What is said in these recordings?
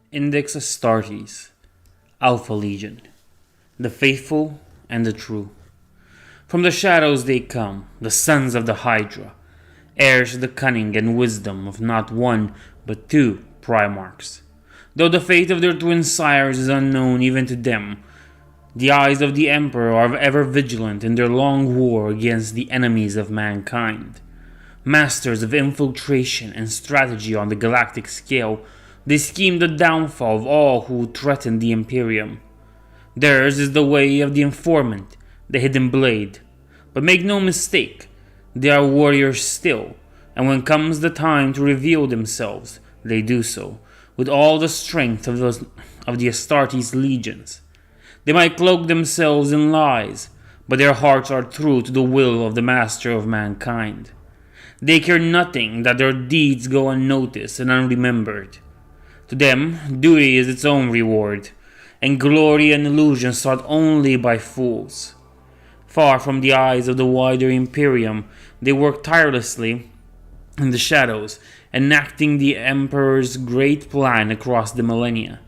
Index Astartes, Alpha Legion, the faithful and the true. From the shadows they come, the sons of the Hydra, heirs to the cunning and wisdom of not one but two Primarchs. Though the fate of their twin sires is unknown even to them, the eyes of the Emperor are ever vigilant in their long war against the enemies of mankind. Masters of infiltration and strategy on the galactic scale, they scheme the downfall of all who threaten the Imperium. Theirs is the way of the informant, the hidden blade. But make no mistake, they are warriors still, and when comes the time to reveal themselves, they do so, with all the strength of the Astartes legions. They might cloak themselves in lies, but their hearts are true to the will of the Master of mankind. They care nothing that their deeds go unnoticed and unremembered. To them, duty is its own reward, and glory and illusion sought only by fools. Far from the eyes of the wider Imperium, they work tirelessly in the shadows, enacting the Emperor's great plan across the millennia.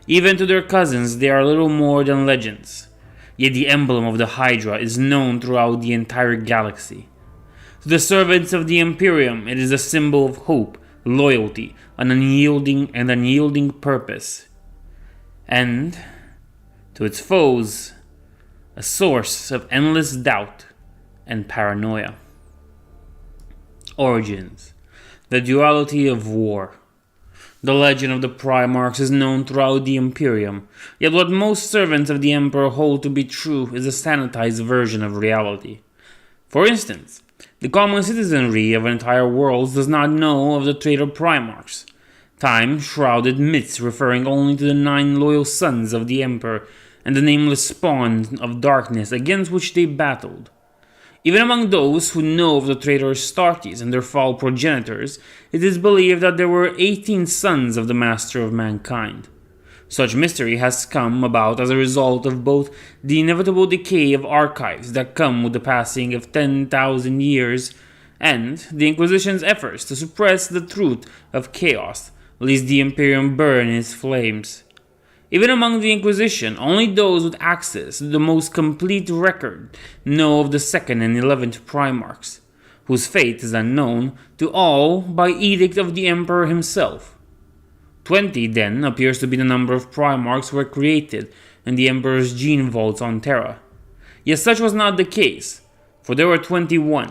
Even to their cousins, they are little more than legends, yet the emblem of the Hydra is known throughout the entire galaxy. To the servants of the Imperium, it is a symbol of hope, loyalty, an unyielding purpose. And, to its foes, a source of endless doubt and paranoia. Origins: the duality of war. The legend of the Primarchs is known throughout the Imperium, yet what most servants of the Emperor hold to be true is a sanitized version of reality. For instance, the common citizenry of entire worlds does not know of the traitor Primarchs, time-shrouded myths referring only to the 9 loyal sons of the Emperor and the nameless spawn of darkness against which they battled. Even among those who know of the traitor Astartes and their foul progenitors, it is believed that there were 18 sons of the Master of Mankind. Such mystery has come about as a result of both the inevitable decay of archives that come with the passing of 10,000 years and the Inquisition's efforts to suppress the truth of chaos, lest the Imperium burn in its flames. Even among the Inquisition, only those with access to the most complete record know of the 2nd and 11th Primarchs, whose fate is unknown to all by edict of the Emperor himself. 20, then, appears to be the number of Primarchs who were created in the Emperor's gene vaults on Terra. Yet such was not the case, for there were 21.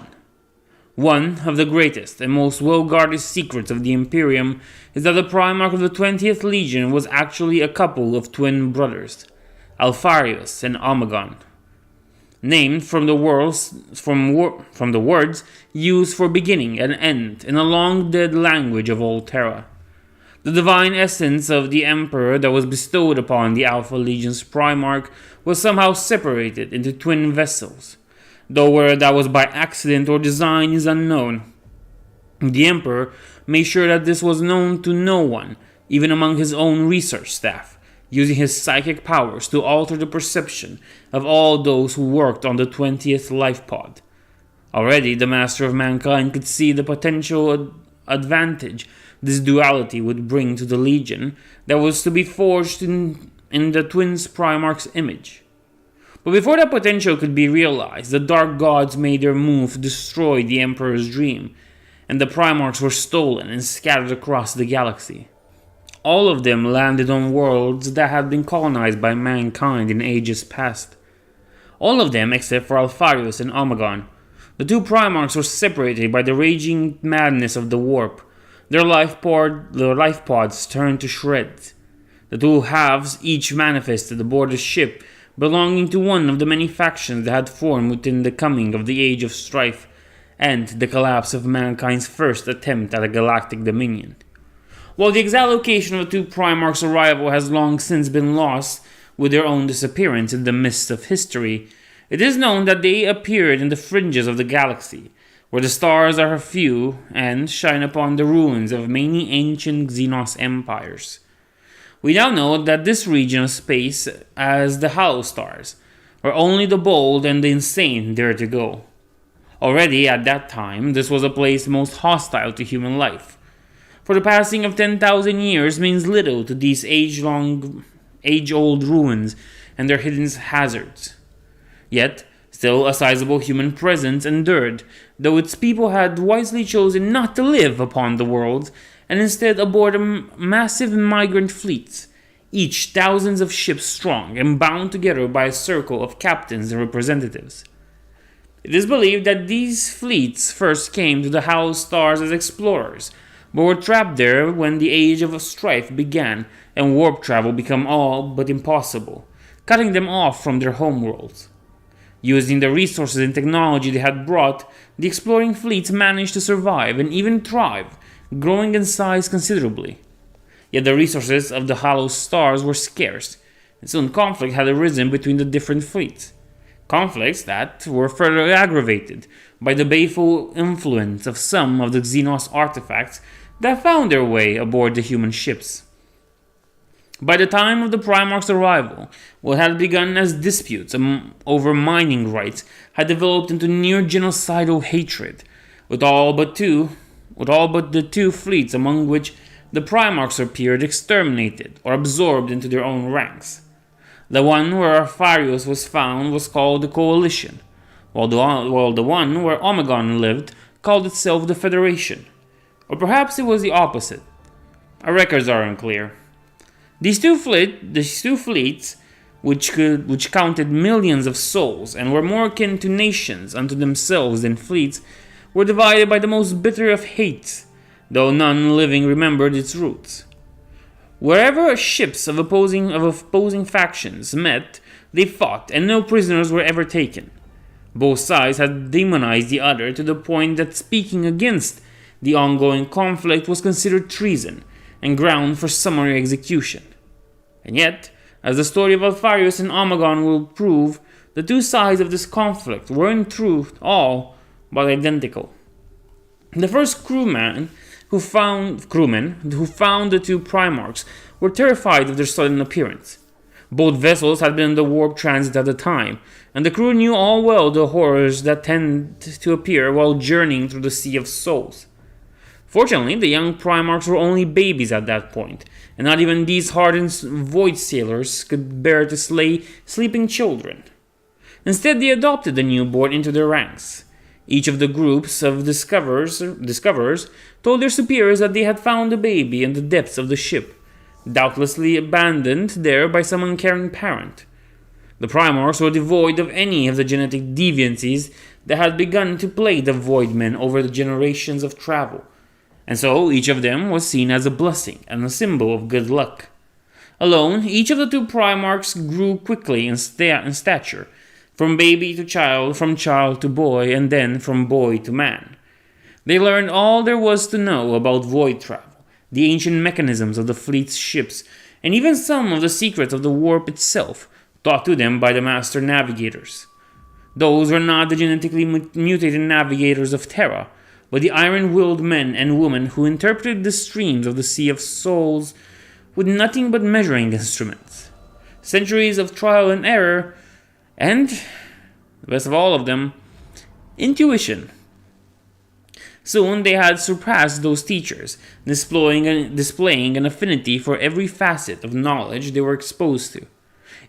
One of the greatest and most well-guarded secrets of the Imperium is that the Primarch of the 20th Legion was actually a couple of twin brothers, Alpharius and Omegon, named from the words used for beginning and end in a long-dead language of old Terra. The divine essence of the Emperor that was bestowed upon the Alpha Legion's Primarch was somehow separated into twin vessels, though whether that was by accident or design is unknown. The Emperor made sure that this was known to no one, even among his own research staff, using his psychic powers to alter the perception of all those who worked on the 20th life pod. Already, the Master of Mankind could see the potential advantage this duality would bring to the Legion that was to be forged in the twins' Primarch's image. But before that potential could be realized, the Dark Gods made their move to destroy the Emperor's dream, and the Primarchs were stolen and scattered across the galaxy. All of them landed on worlds that had been colonized by mankind in ages past. All of them except for Alpharius and Omegon. The 2 Primarchs were separated by the raging madness of the warp. Their life pods turned to shreds. The 2 halves each manifested aboard a ship belonging to one of the many factions that had formed within the coming of the Age of Strife and the collapse of mankind's first attempt at a galactic dominion. While the exact location of the 2 Primarchs' arrival has long since been lost with their own disappearance in the mists of history, it is known that they appeared in the fringes of the galaxy, where the stars are few and shine upon the ruins of many ancient Xenos empires. We now know that this region of space as the Hollow Stars, where only the bold and the insane dare to go. Already at that time, this was a place most hostile to human life. for the passing of 10,000 years means little to these age-old ruins and their hidden hazards. Yet, still a sizable human presence endured, though its people had wisely chosen not to live upon the world, and instead aboard massive migrant fleets, each thousands of ships strong and bound together by a circle of captains and representatives. It is believed that these fleets first came to the hallowed stars as explorers, but were trapped there when the age of strife began and warp travel became all but impossible, cutting them off from their homeworlds. Using the resources and technology they had brought, the exploring fleets managed to survive and even thrive, growing in size considerably. Yet the resources of the hallowed stars were scarce, and soon conflict had arisen between the different fleets. Conflicts that were further aggravated by the baleful influence of some of the Xenos artifacts that found their way aboard the human ships. By the time of the Primarch's arrival, what had begun as disputes over mining rights had developed into near genocidal hatred, with all but the two fleets among which the Primarchs appeared exterminated or absorbed into their own ranks. The one where Alfarius was found was called the Coalition, while the one where Omegon lived called itself the Federation. Or perhaps it was the opposite. Our records are unclear. These two fleets, which counted millions of souls and were more akin to nations unto themselves than fleets, were divided by the most bitter of hates, though none living remembered its roots. Wherever ships of opposing factions met, they fought, and no prisoners were ever taken. Both sides had demonized the other to the point that speaking against the ongoing conflict was considered treason and ground for summary execution. And yet, as the story of Alfarius and Omegon will prove, the two sides of this conflict were in truth all but identical. The first crewmen who found the two Primarchs were terrified of their sudden appearance. Both vessels had been in the warp transit at the time, and the crew knew all well the horrors that tend to appear while journeying through the Sea of Souls. Fortunately, the young Primarchs were only babies at that point, and not even these hardened void sailors could bear to slay sleeping children. Instead, they adopted the newborn into their ranks. Each of the groups of discoverers told their superiors that they had found the baby in the depths of the ship, doubtlessly abandoned there by some uncaring parent. The Primarchs were devoid of any of the genetic deviancies that had begun to plague the Voidmen over the generations of travel, and so each of them was seen as a blessing and a symbol of good luck. Alone, each of the two Primarchs grew quickly in stature, from baby to child, from child to boy, and then from boy to man. They learned all there was to know about void travel, the ancient mechanisms of the fleet's ships, and even some of the secrets of the warp itself, taught to them by the master navigators. Those were not the genetically mutated navigators of Terra, but the iron-willed men and women who interpreted the streams of the Sea of Souls with nothing but measuring instruments. Centuries of trial and error, and, the best of all of them, intuition. Soon they had surpassed those teachers, displaying an affinity for every facet of knowledge they were exposed to.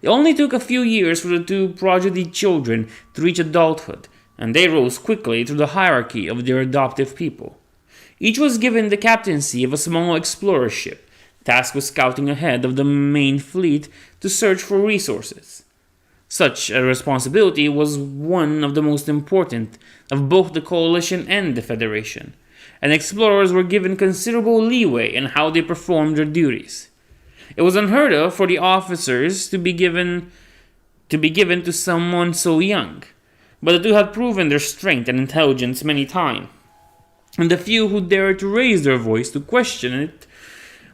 It only took a few years for the two prodigy children to reach adulthood, and they rose quickly through the hierarchy of their adoptive people. Each was given the captaincy of a small explorer ship, tasked with scouting ahead of the main fleet to search for resources. Such a responsibility was one of the most important of both the Coalition and the Federation, and explorers were given considerable leeway in how they performed their duties. It was unheard of for the officers to be given to someone so young, but the two had proven their strength and intelligence many times, and the few who dared to raise their voice to question it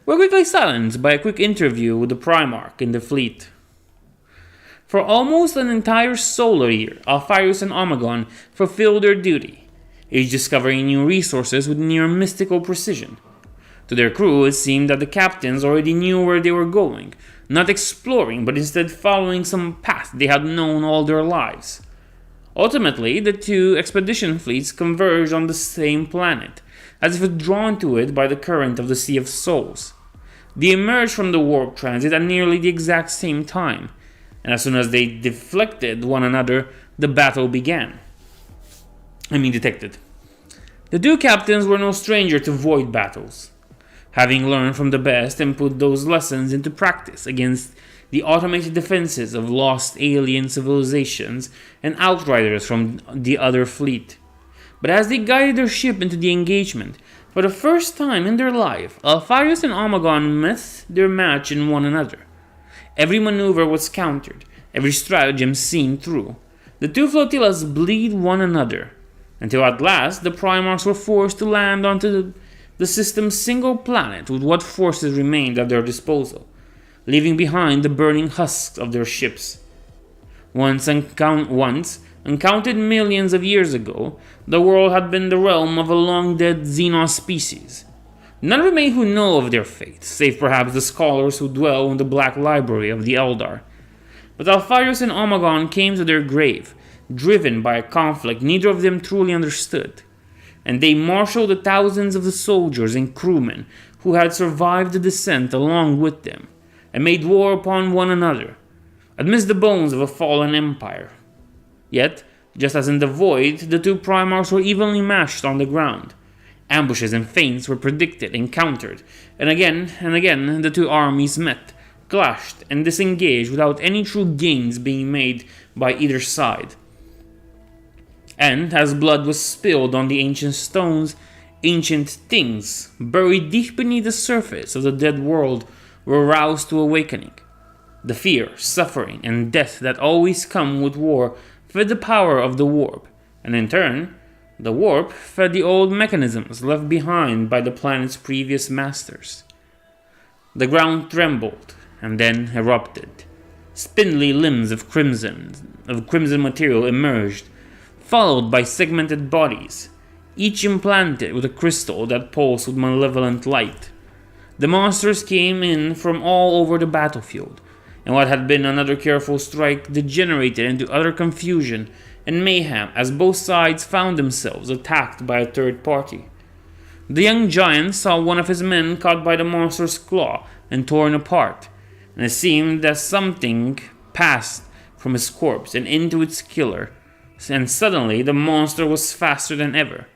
were quickly silenced by a quick interview with the Primarch in the fleet. For almost an entire solar year, Alfarius and Omegon fulfilled their duty, each discovering new resources with near mystical precision. To their crew, it seemed that the captains already knew where they were going, not exploring, but instead following some path they had known all their lives. Ultimately, the two expedition fleets converged on the same planet, as if drawn to it by the current of the Sea of Souls. They emerged from the warp transit at nearly the exact same time, and as soon as they deflected one another, the battle detected. The two captains were no stranger to void battles, having learned from the best and put those lessons into practice against the automated defenses of lost alien civilizations and outriders from the other fleet. But as they guided their ship into the engagement, for the first time in their life, Alpharius and Omegon met their match in one another. Every maneuver was countered, every stratagem seen through. The two flotillas bleed one another, until at last the Primarchs were forced to land onto the system's single planet with what forces remained at their disposal, leaving behind the burning husks of their ships. Once, uncounted millions of years ago, the world had been the realm of a long-dead Xenos species. None remain who know of their fate, save perhaps the scholars who dwell in the Black Library of the Eldar. But Alpharius and Omegon came to their grave, driven by a conflict neither of them truly understood, and they marshaled the thousands of the soldiers and crewmen who had survived the descent along with them, and made war upon one another, amidst the bones of a fallen empire. Yet, just as in the void, the two Primarchs were evenly matched on the ground. Ambushes and feints were predicted and countered, and again the two armies met, clashed, and disengaged without any true gains being made by either side. And as blood was spilled on the ancient stones, ancient things, buried deep beneath the surface of the dead world, were roused to awakening. The fear, suffering, and death that always come with war fed the power of the warp, and in turn, the warp fed the old mechanisms left behind by the planet's previous masters. The ground trembled, and then erupted. Spindly limbs of crimson material emerged, followed by segmented bodies, each implanted with a crystal that pulsed with malevolent light. The monsters came in from all over the battlefield, and what had been another careful strike degenerated into utter confusion and mayhem as both sides found themselves attacked by a third party. The young giant saw one of his men caught by the monster's claw and torn apart, and it seemed that something passed from his corpse and into its killer, and suddenly the monster was faster than ever.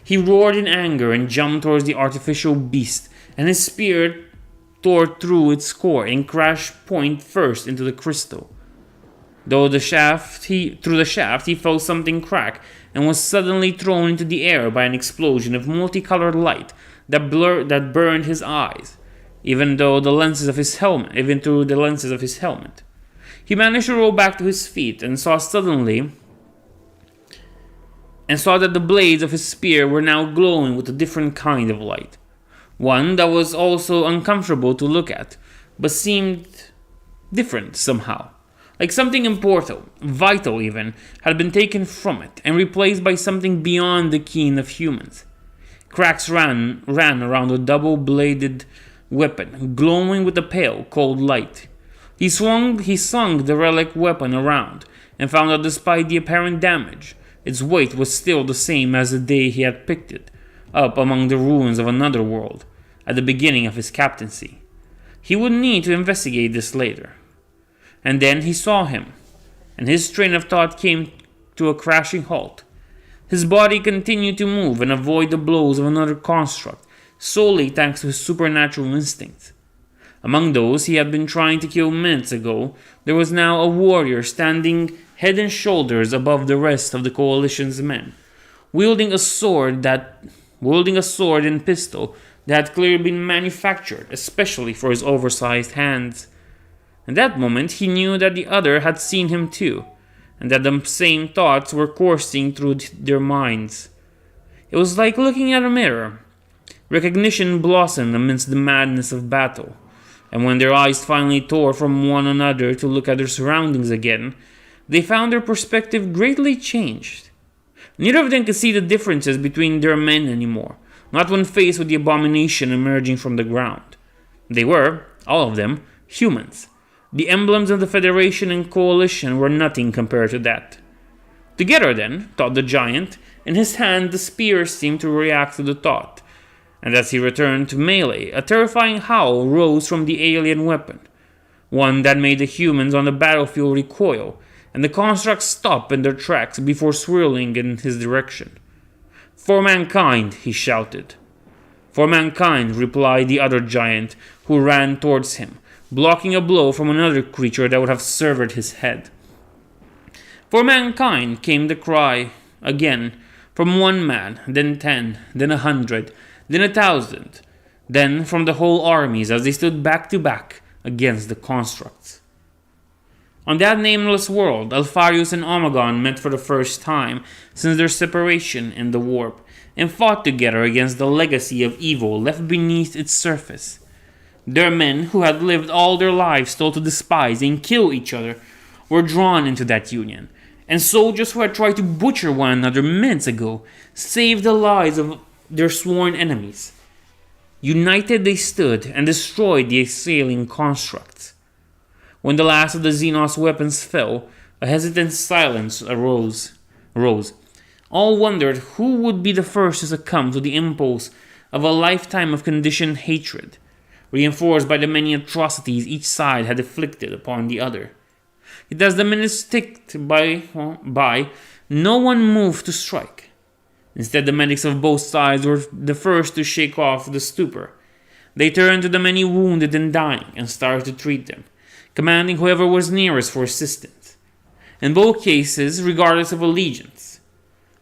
He roared in anger and jumped towards the artificial beast, and his spear tore through its core and crashed point first into the crystal. Through the shaft, he felt something crack and was suddenly thrown into the air by an explosion of multicolored light that burned his eyes, even through the lenses of his helmet. He managed to roll back to his feet and saw that the blades of his spear were now glowing with a different kind of light. One that was also uncomfortable to look at, but seemed different somehow. Like something important, vital even, had been taken from it and replaced by something beyond the ken of humans. Cracks ran around the double-bladed weapon, glowing with a pale, cold light. He swung the relic weapon around, and found that despite the apparent damage, its weight was still the same as the day he had picked it up among the ruins of another world, at the beginning of his captaincy. He would need to investigate this later. And then he saw him, and his train of thought came to a crashing halt. His body continued to move and avoid the blows of another construct, solely thanks to his supernatural instincts. Among those he had been trying to kill minutes ago, there was now a warrior standing head and shoulders above the rest of the coalition's men, wielding a sword and pistol that had clearly been manufactured, especially for his oversized hands. In that moment, he knew that the other had seen him too, and that the same thoughts were coursing through their minds. It was like looking at a mirror. Recognition blossomed amidst the madness of battle, and when their eyes finally tore from one another to look at their surroundings again, they found their perspective greatly changed. Neither of them could see the differences between their men anymore, not when faced with the abomination emerging from the ground. They were, all of them, humans. The emblems of the Federation and Coalition were nothing compared to that. Together then, thought the giant, in his hand the spear seemed to react to the thought, and as he returned to melee, a terrifying howl rose from the alien weapon, one that made the humans on the battlefield recoil, and the constructs stop in their tracks before swirling in his direction. "For mankind," he shouted. "For mankind," replied the other giant, who ran towards him, blocking a blow from another creature that would have severed his head. "For mankind," came the cry again, from one man, then 10, then 100, then 1,000, then from the whole armies as they stood back to back against the constructs. On that nameless world, Alpharius and Omegon met for the first time since their separation in the warp, and fought together against the legacy of evil left beneath its surface. Their men, who had lived all their lives told to despise and kill each other, were drawn into that union, and soldiers who had tried to butcher one another minutes ago saved the lives of their sworn enemies. United they stood and destroyed the assailing constructs. When the last of the Xenos weapons fell, a hesitant silence arose. All wondered who would be the first to succumb to the impulse of a lifetime of conditioned hatred, reinforced by the many atrocities each side had inflicted upon the other. Yet as the minutes ticked by, no one moved to strike. Instead, the medics of both sides were the first to shake off the stupor. They turned to the many wounded and dying and started to treat them, commanding whoever was nearest for assistance. In both cases, regardless of allegiance.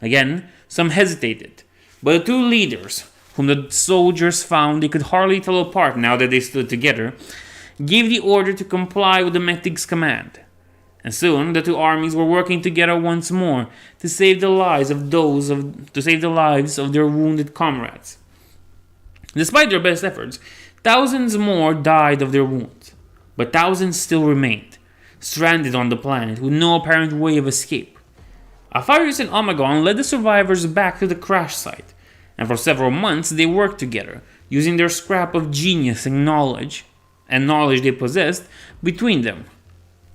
Again, some hesitated, but the two leaders, whom the soldiers found they could hardly tell apart now that they stood together, gave the order to comply with the medic's command. And soon the two armies were working together once more to save the lives of their wounded comrades. Despite their best efforts, thousands more died of their wounds, but thousands still remained, stranded on the planet with no apparent way of escape. Alpharius and Omegon led the survivors back to the crash site, and for several months they worked together, using their scrap of genius and knowledge they possessed between them.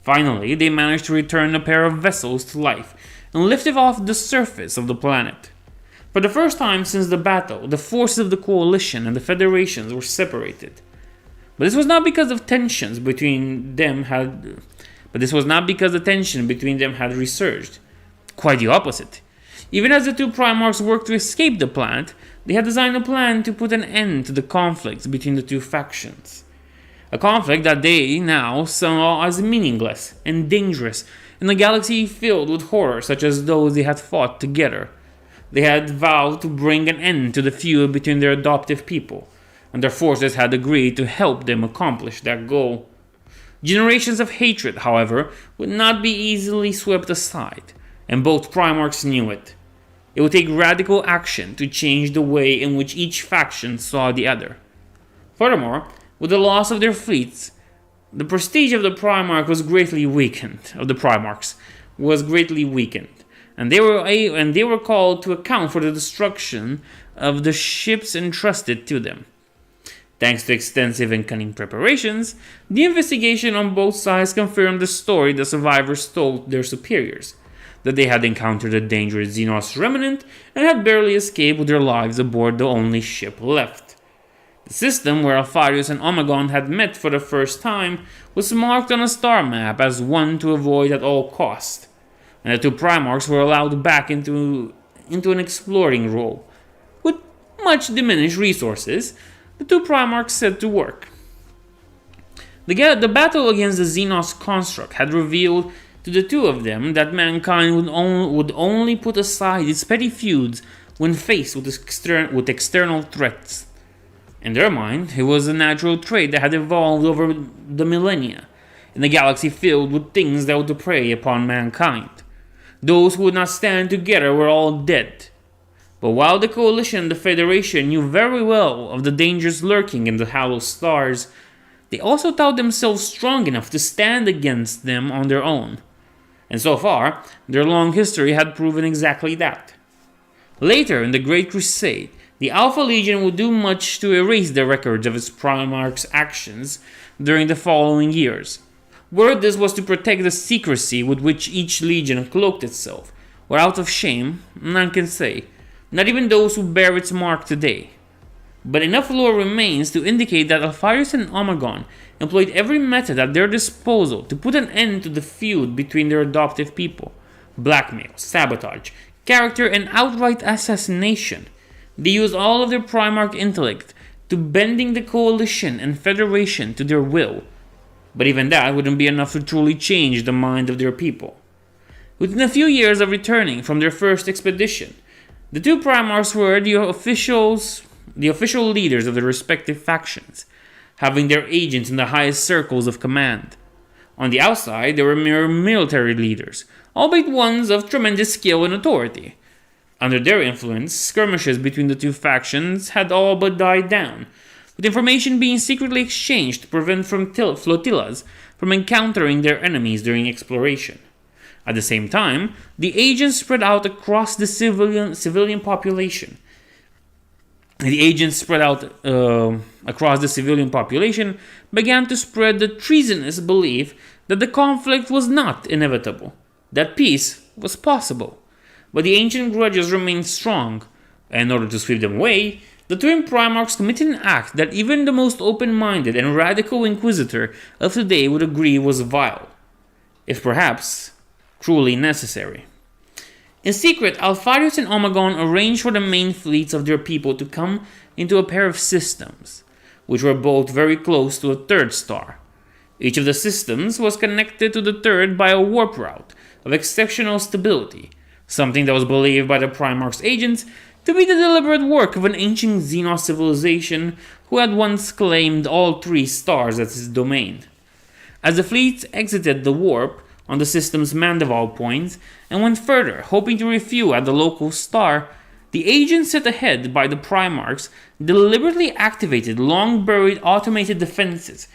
Finally, they managed to return a pair of vessels to life and lift it off the surface of the planet. For the first time since the battle, the forces of the Coalition and the Federations were separated. But this was not because the tension between them had resurged. Quite the opposite. Even as the two Primarchs worked to escape the planet, they had designed a plan to put an end to the conflicts between the two factions. A conflict that they now saw as meaningless and dangerous in a galaxy filled with horrors such as those they had fought together. They had vowed to bring an end to the feud between their adoptive people, and their forces had agreed to help them accomplish that goal. Generations of hatred, however, would not be easily swept aside, and both Primarchs knew it. It would take radical action to change the way in which each faction saw the other. Furthermore, with the loss of their fleets, the prestige of the Primarchs was greatly weakened, and they were called to account for the destruction of the ships entrusted to them. Thanks to extensive and cunning preparations, the investigation on both sides confirmed the story the survivors told their superiors, that they had encountered a dangerous Xenos remnant and had barely escaped with their lives aboard the only ship left. The system where Alpharius and Omegon had met for the first time was marked on a star map as one to avoid at all cost, and the two Primarchs were allowed back into an exploring role. With much diminished resources, the two Primarchs set to work. The battle against the Xenos construct had revealed to the two of them that mankind would only put aside its petty feuds when faced with external threats. In their mind, it was a natural trait that had evolved over the millennia, in a galaxy filled with things that would prey upon mankind. Those who would not stand together were all dead. But while the Coalition and the Federation knew very well of the dangers lurking in the hollow stars, they also thought themselves strong enough to stand against them on their own. And so far, their long history had proven exactly that. Later in the Great Crusade, the Alpha Legion would do much to erase the records of its Primarch's actions during the following years. Whether this was to protect the secrecy with which each legion cloaked itself, or out of shame, none can say, not even those who bear its mark today. but enough lore remains to indicate that Alpharius and Omegon employed every method at their disposal to put an end to the feud between their adoptive people. Blackmail, sabotage, character, and outright assassination. They used all of their Primarch intellect to bending the Coalition and Federation to their will. But even that wouldn't be enough to truly change the mind of their people. Within a few years of returning from their first expedition, the two Primarchs were the official leaders of their respective factions, having their agents in the highest circles of command. On the outside, they were mere military leaders, albeit ones of tremendous skill and authority. Under their influence, skirmishes between the two factions had all but died down, with information being secretly exchanged to prevent flotillas from encountering their enemies during exploration. At the same time, the agents spread out across the civilian population. Began to spread the treasonous belief that the conflict was not inevitable, that peace was possible. But the ancient grudges remained strong, and in order to sweep them away, the twin Primarchs committed an act that even the most open-minded and radical Inquisitor of today would agree was vile, if perhaps cruelly necessary. In secret, Alpharius and Omegon arranged for the main fleets of their people to come into a pair of systems, which were both very close to a third star. Each of the systems was connected to the third by a warp route of exceptional stability, something that was believed by the Primarch's agents to be the deliberate work of an ancient Xenos civilization who had once claimed all three stars as his domain. As the fleets exited the warp on the system's Mandival points and went further, hoping to refuel at the local star, the agents set ahead by the Primarchs deliberately activated long-buried automated defenses,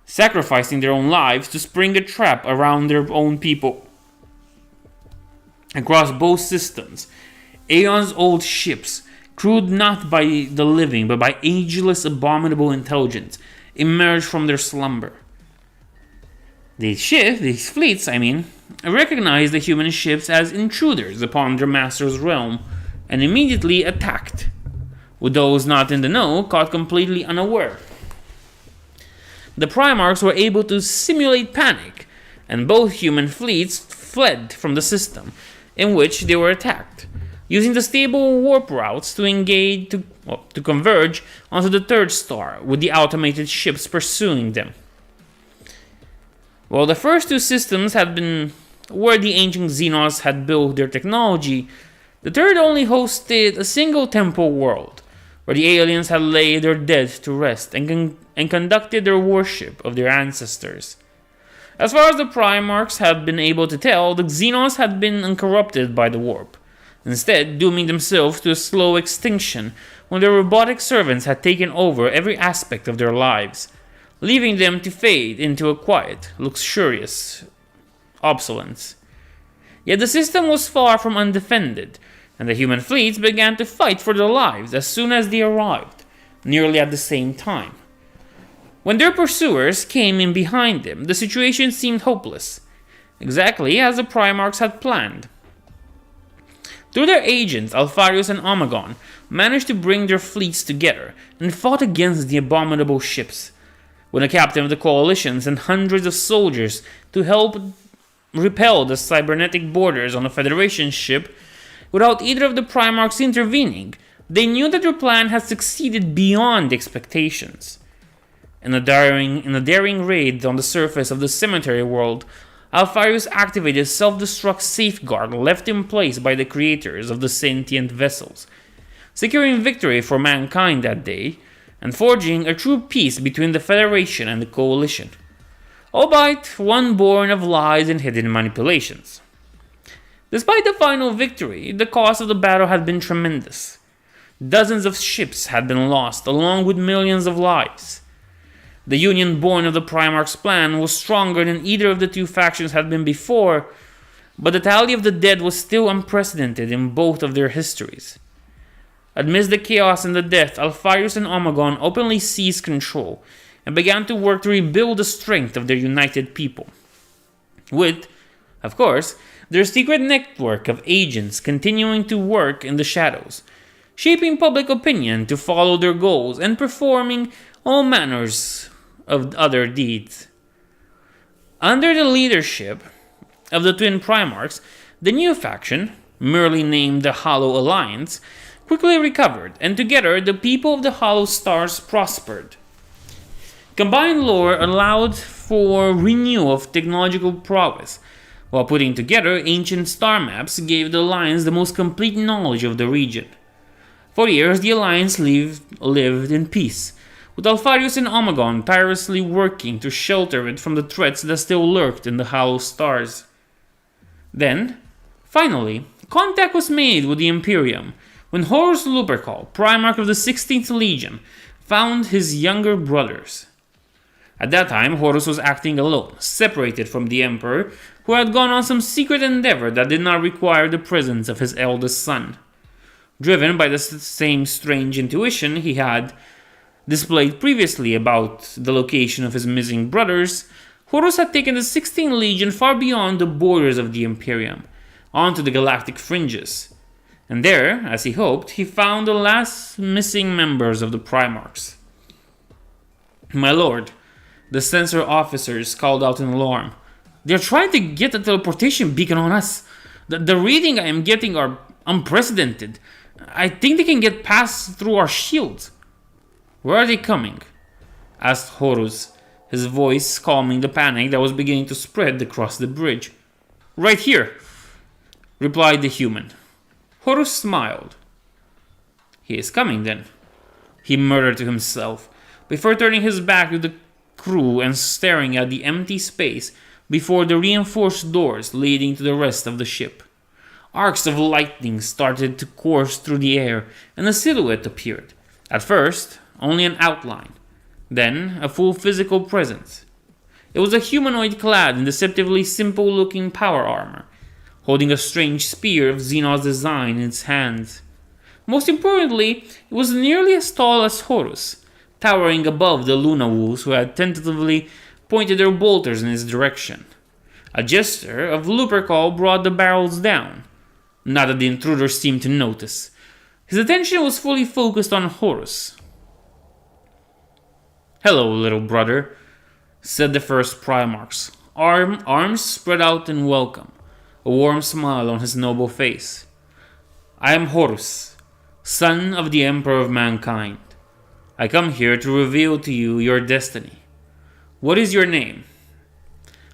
sacrificing their own lives to spring a trap around their own people. Across both systems, aeons-old ships, crewed not by the living but by ageless abominable intelligence, emerged from their slumber. These fleets, recognized the human ships as intruders upon their master's realm and immediately attacked, with those not in the know caught completely unaware. The Primarchs were able to simulate panic, and both human fleets fled from the system in which they were attacked, using the stable warp routes to converge onto the third star, with the automated ships pursuing them. While the first two systems had been where the ancient Xenos had built their technology, the third only hosted a single temple world, where the aliens had laid their dead to rest and conducted their worship of their ancestors. As far as the Primarchs had been able to tell, the Xenos had been uncorrupted by the warp, instead dooming themselves to a slow extinction when their robotic servants had taken over every aspect of their lives, leaving them to fade into a quiet, luxurious obsolescence. Yet the system was far from undefended, and the human fleets began to fight for their lives as soon as they arrived, nearly at the same time. When their pursuers came in behind them, the situation seemed hopeless, exactly as the Primarchs had planned. Through their agents, Alpharius and Omegon managed to bring their fleets together and fought against the abominable ships. When the captain of the Coalition sent hundreds of soldiers to help repel the cybernetic boarders on a Federation ship, without either of the Primarchs intervening, they knew that their plan had succeeded beyond expectations. In a daring raid on the surface of the cemetery world, Alpharius activated a self-destruct safeguard left in place by the creators of the sentient vessels, securing victory for mankind that day, and forging a true peace between the Federation and the Coalition, albeit one born of lies and hidden manipulations. Despite the final victory, the cost of the battle had been tremendous. Dozens of ships had been lost, along with millions of lives. The union born of the Primarch's plan was stronger than either of the two factions had been before, but the tally of the dead was still unprecedented in both of their histories. Amidst the chaos and the death, Alpharius and Omegon openly seized control and began to work to rebuild the strength of their united people. With, of course, their secret network of agents continuing to work in the shadows, shaping public opinion to follow their goals and performing all manners of other deeds. Under the leadership of the twin Primarchs, the new faction, merely named the Hollow Alliance, quickly recovered, and together the people of the Hollow Stars prospered. Combined lore allowed for renewal of technological prowess, while putting together ancient star maps gave the Alliance the most complete knowledge of the region. For years, the Alliance lived in peace, with Alpharius and Omegon tirelessly working to shelter it from the threats that still lurked in the Hollow Stars. Then, finally, contact was made with the Imperium, when Horus Lupercal, Primarch of the 16th Legion, found his younger brothers. At that time, Horus was acting alone, separated from the Emperor, who had gone on some secret endeavor that did not require the presence of his eldest son. Driven by the same strange intuition he had displayed previously about the location of his missing brothers, Horus had taken the 16th Legion far beyond the borders of the Imperium, onto the galactic fringes. And there, as he hoped, he found the last missing members of the Primarchs. "My lord," the sensor officers called out in alarm. "They're trying to get a teleportation beacon on us. The reading I am getting are unprecedented. I think they can get past through our shields." "Where are they coming?" asked Horus, his voice calming the panic that was beginning to spread across the bridge. "Right here," replied the human. Horus smiled. "He is coming then," he muttered to himself, before turning his back to the crew and staring at the empty space before the reinforced doors leading to the rest of the ship. Arcs of lightning started to course through the air, and a silhouette appeared. At first, only an outline, then a full physical presence. It was a humanoid clad in deceptively simple-looking power armor, holding a strange spear of Xenos design in its hands. Most importantly, it was nearly as tall as Horus, towering above the Lunawools who had tentatively pointed their bolters in his direction. A gesture of Lupercal brought the barrels down. Not that the intruder seemed to notice. His attention was fully focused on Horus. "Hello, little brother," said the first Primarchs, arms spread out in welcome, a warm smile on his noble face. "I am Horus, son of the Emperor of Mankind. I come here to reveal to you your destiny. What is your name?"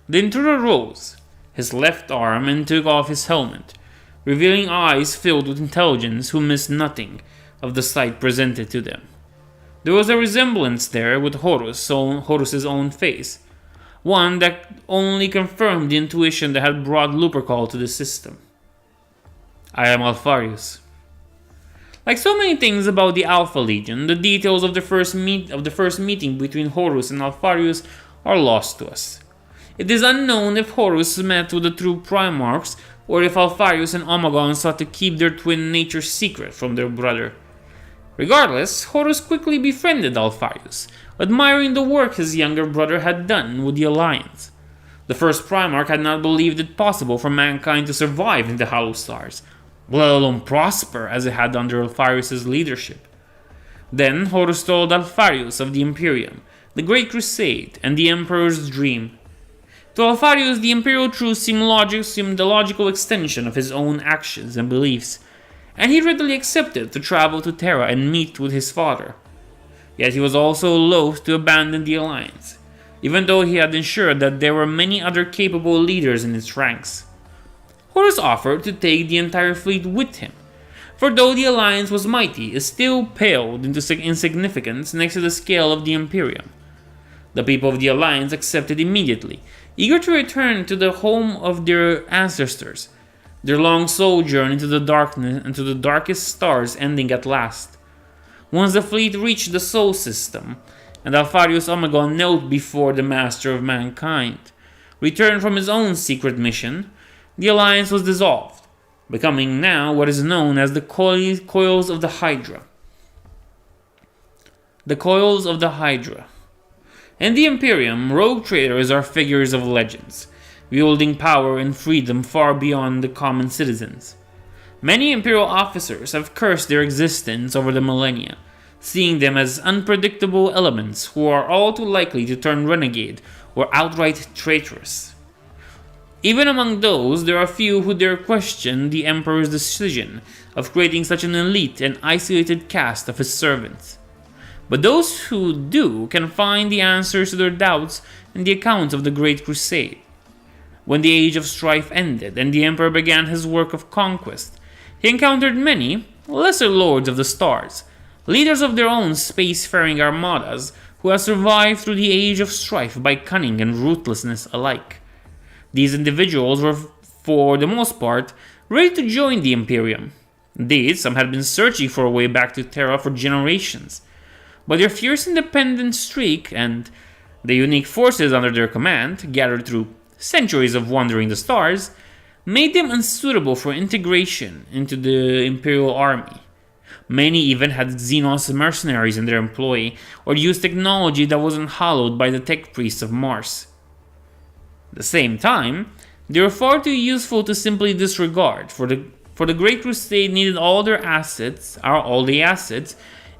The intruder rose, his left arm, and took off his helmet, revealing eyes filled with intelligence who missed nothing of the sight presented to them. There was a resemblance there with Horus's own face, one that only confirmed the intuition that had brought Lupercal to the system. "I am Alpharius." Like so many things about the Alpha Legion, the details of the first meeting between Horus and Alpharius are lost to us. It is unknown if Horus met with the true Primarchs, or if Alpharius and Omegon sought to keep their twin nature secret from their brother. Regardless, Horus quickly befriended Alpharius, admiring the work his younger brother had done with the Alliance. The first Primarch had not believed it possible for mankind to survive in the Hollow Stars, let alone prosper as it had under Alpharius' leadership. Then Horus told Alpharius of the Imperium, the Great Crusade, and the Emperor's dream. To Alpharius, the Imperial truth seemed the logical extension of his own actions and beliefs, and he readily accepted to travel to Terra and meet with his father. Yet he was also loath to abandon the Alliance, even though he had ensured that there were many other capable leaders in its ranks. Horus offered to take the entire fleet with him, for though the Alliance was mighty, it still paled into insignificance next to the scale of the Imperium. The people of the Alliance accepted immediately, eager to return to the home of their ancestors, their long sojourn into the darkest stars ending at last. Once the fleet reached the Sol system, and Alpharius Omegon knelt before the Master of Mankind, returned from his own secret mission, the Alliance was dissolved, becoming now what is known as the Coils of the Hydra. The Coils of the Hydra. In the Imperium, rogue traders are figures of legends, wielding power and freedom far beyond the common citizens. Many Imperial officers have cursed their existence over the millennia, seeing them as unpredictable elements who are all too likely to turn renegade or outright traitorous. Even among those, there are few who dare question the Emperor's decision of creating such an elite and isolated caste of his servants. But those who do can find the answers to their doubts in the accounts of the Great Crusade. When the Age of Strife ended and the Emperor began his work of conquest, he encountered many lesser lords of the stars, leaders of their own spacefaring armadas who have survived through the Age of Strife by cunning and ruthlessness alike. These individuals were, for the most part, ready to join the Imperium. Indeed, some had been searching for a way back to Terra for generations, but their fierce independent streak and the unique forces under their command, gathered through centuries of wandering the stars, made them unsuitable for integration into the Imperial army. Many even had Xenos mercenaries in their employ, or used technology that wasn't hallowed by the tech priests of Mars. At the same time, they were far too useful to simply disregard, for the Great Crusade needed all the assets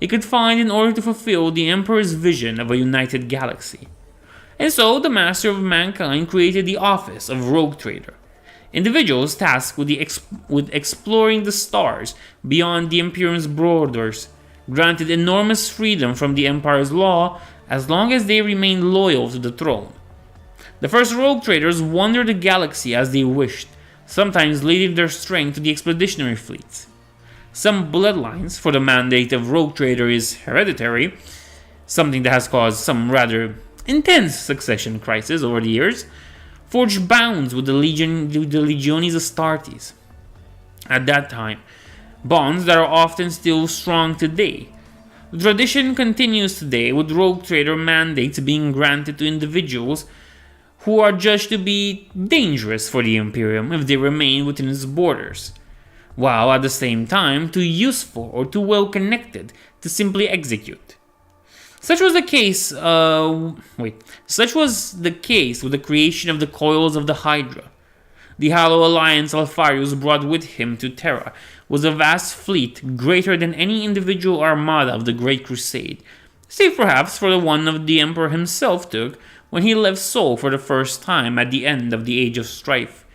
it could find in order to fulfill the Emperor's vision of a united galaxy. And so, the Master of Mankind created the office of Rogue Trader, individuals tasked with exploring the stars beyond the Imperium's borders, granted enormous freedom from the Empire's law as long as they remained loyal to the throne. The first Rogue Traders wandered the galaxy as they wished, sometimes leading their strength to the expeditionary fleets. Some bloodlines, for the mandate of Rogue Trader is hereditary, something that has caused some rather intense succession crisis over the years, forged bonds with the Legiones Astartes. At that time, bonds that are often still strong today. The tradition continues today, with Rogue Trader mandates being granted to individuals who are judged to be dangerous for the Imperium if they remain within its borders, while at the same time too useful or too well connected to simply execute. Such was the case with the creation of the Coils of the Hydra. The Hollow Alliance Alfarius brought with him to Terra was a vast fleet greater than any individual armada of the Great Crusade, save perhaps for the one of the Emperor himself took when he left Sol for the first time at the end of the Age of Strife.